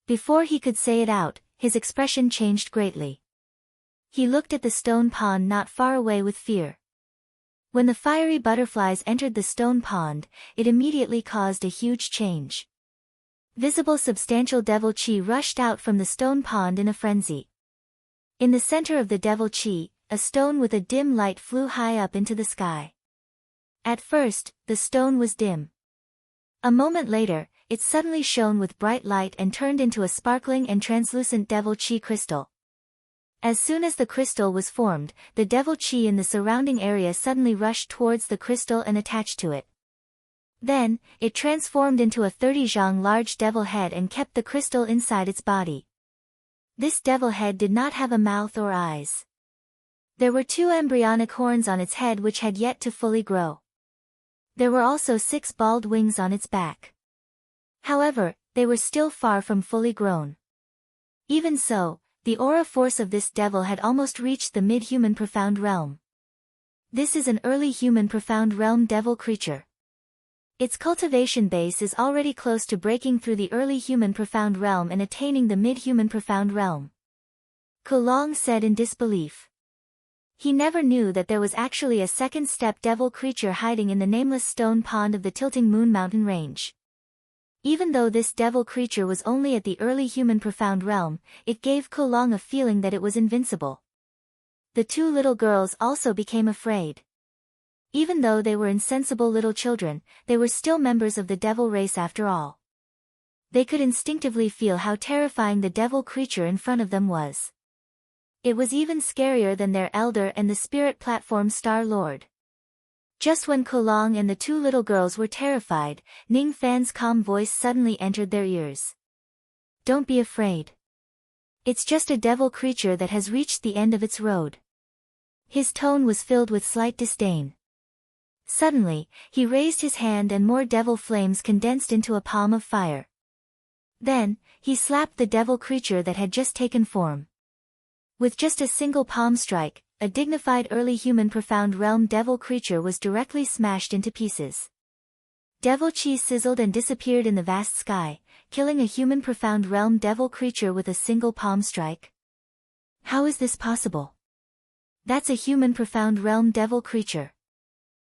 Before he could say it out, his expression changed greatly. He looked at the stone pond not far away with fear. When the fiery butterflies entered the stone pond, it immediately caused a huge change. Visible substantial devil chi rushed out from the stone pond in a frenzy. In the center of the devil chi, a stone with a dim light flew high up into the sky. At first, the stone was dim. A moment later, it suddenly shone with bright light and turned into a sparkling and translucent devil chi crystal. As soon as the crystal was formed, the devil chi in the surrounding area suddenly rushed towards the crystal and attached to it. Then, it transformed into a 30-zhang large devil head and kept the crystal inside its body. This devil head did not have a mouth or eyes. There were 2 embryonic horns on its head which had yet to fully grow. There were also 6 bald wings on its back. However, they were still far from fully grown. Even so, the aura force of this devil had almost reached the mid-human profound realm. This is an early human profound realm devil creature. Its cultivation base is already close to breaking through the early human profound realm and attaining the mid-human profound realm. Kulong said in disbelief. He never knew that there was actually a second-step devil creature hiding in the nameless stone pond of the Tilting Moon Mountain Range. Even though this devil creature was only at the early human profound realm, it gave Kulong a feeling that it was invincible. The 2 little girls also became afraid. Even though they were insensible little children, they were still members of the devil race after all. They could instinctively feel how terrifying the devil creature in front of them was. It was even scarier than their elder and the spirit platform Star Lord. Just when Kulong and the 2 little girls were terrified, Ning Fan's calm voice suddenly entered their ears. Don't be afraid. It's just a devil creature that has reached the end of its road. His tone was filled with slight disdain. Suddenly, he raised his hand and more devil flames condensed into a palm of fire. Then, he slapped the devil creature that had just taken form. With just a single palm strike, a dignified early human profound realm devil creature was directly smashed into pieces. Devil chi sizzled and disappeared in the vast sky, killing a human profound realm devil creature with a single palm strike. How is this possible? That's a human profound realm devil creature.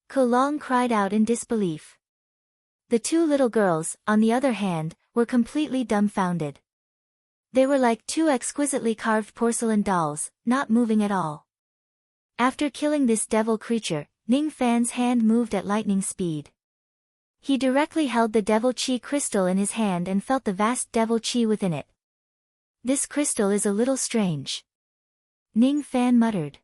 Kulong cried out in disbelief. The 2 little girls, on the other hand, were completely dumbfounded. They were like 2 exquisitely carved porcelain dolls, not moving at all. After killing this devil creature, Ning Fan's hand moved at lightning speed. He directly held the devil chi crystal in his hand and felt the vast devil chi within it. This crystal is a little strange. Ning Fan muttered.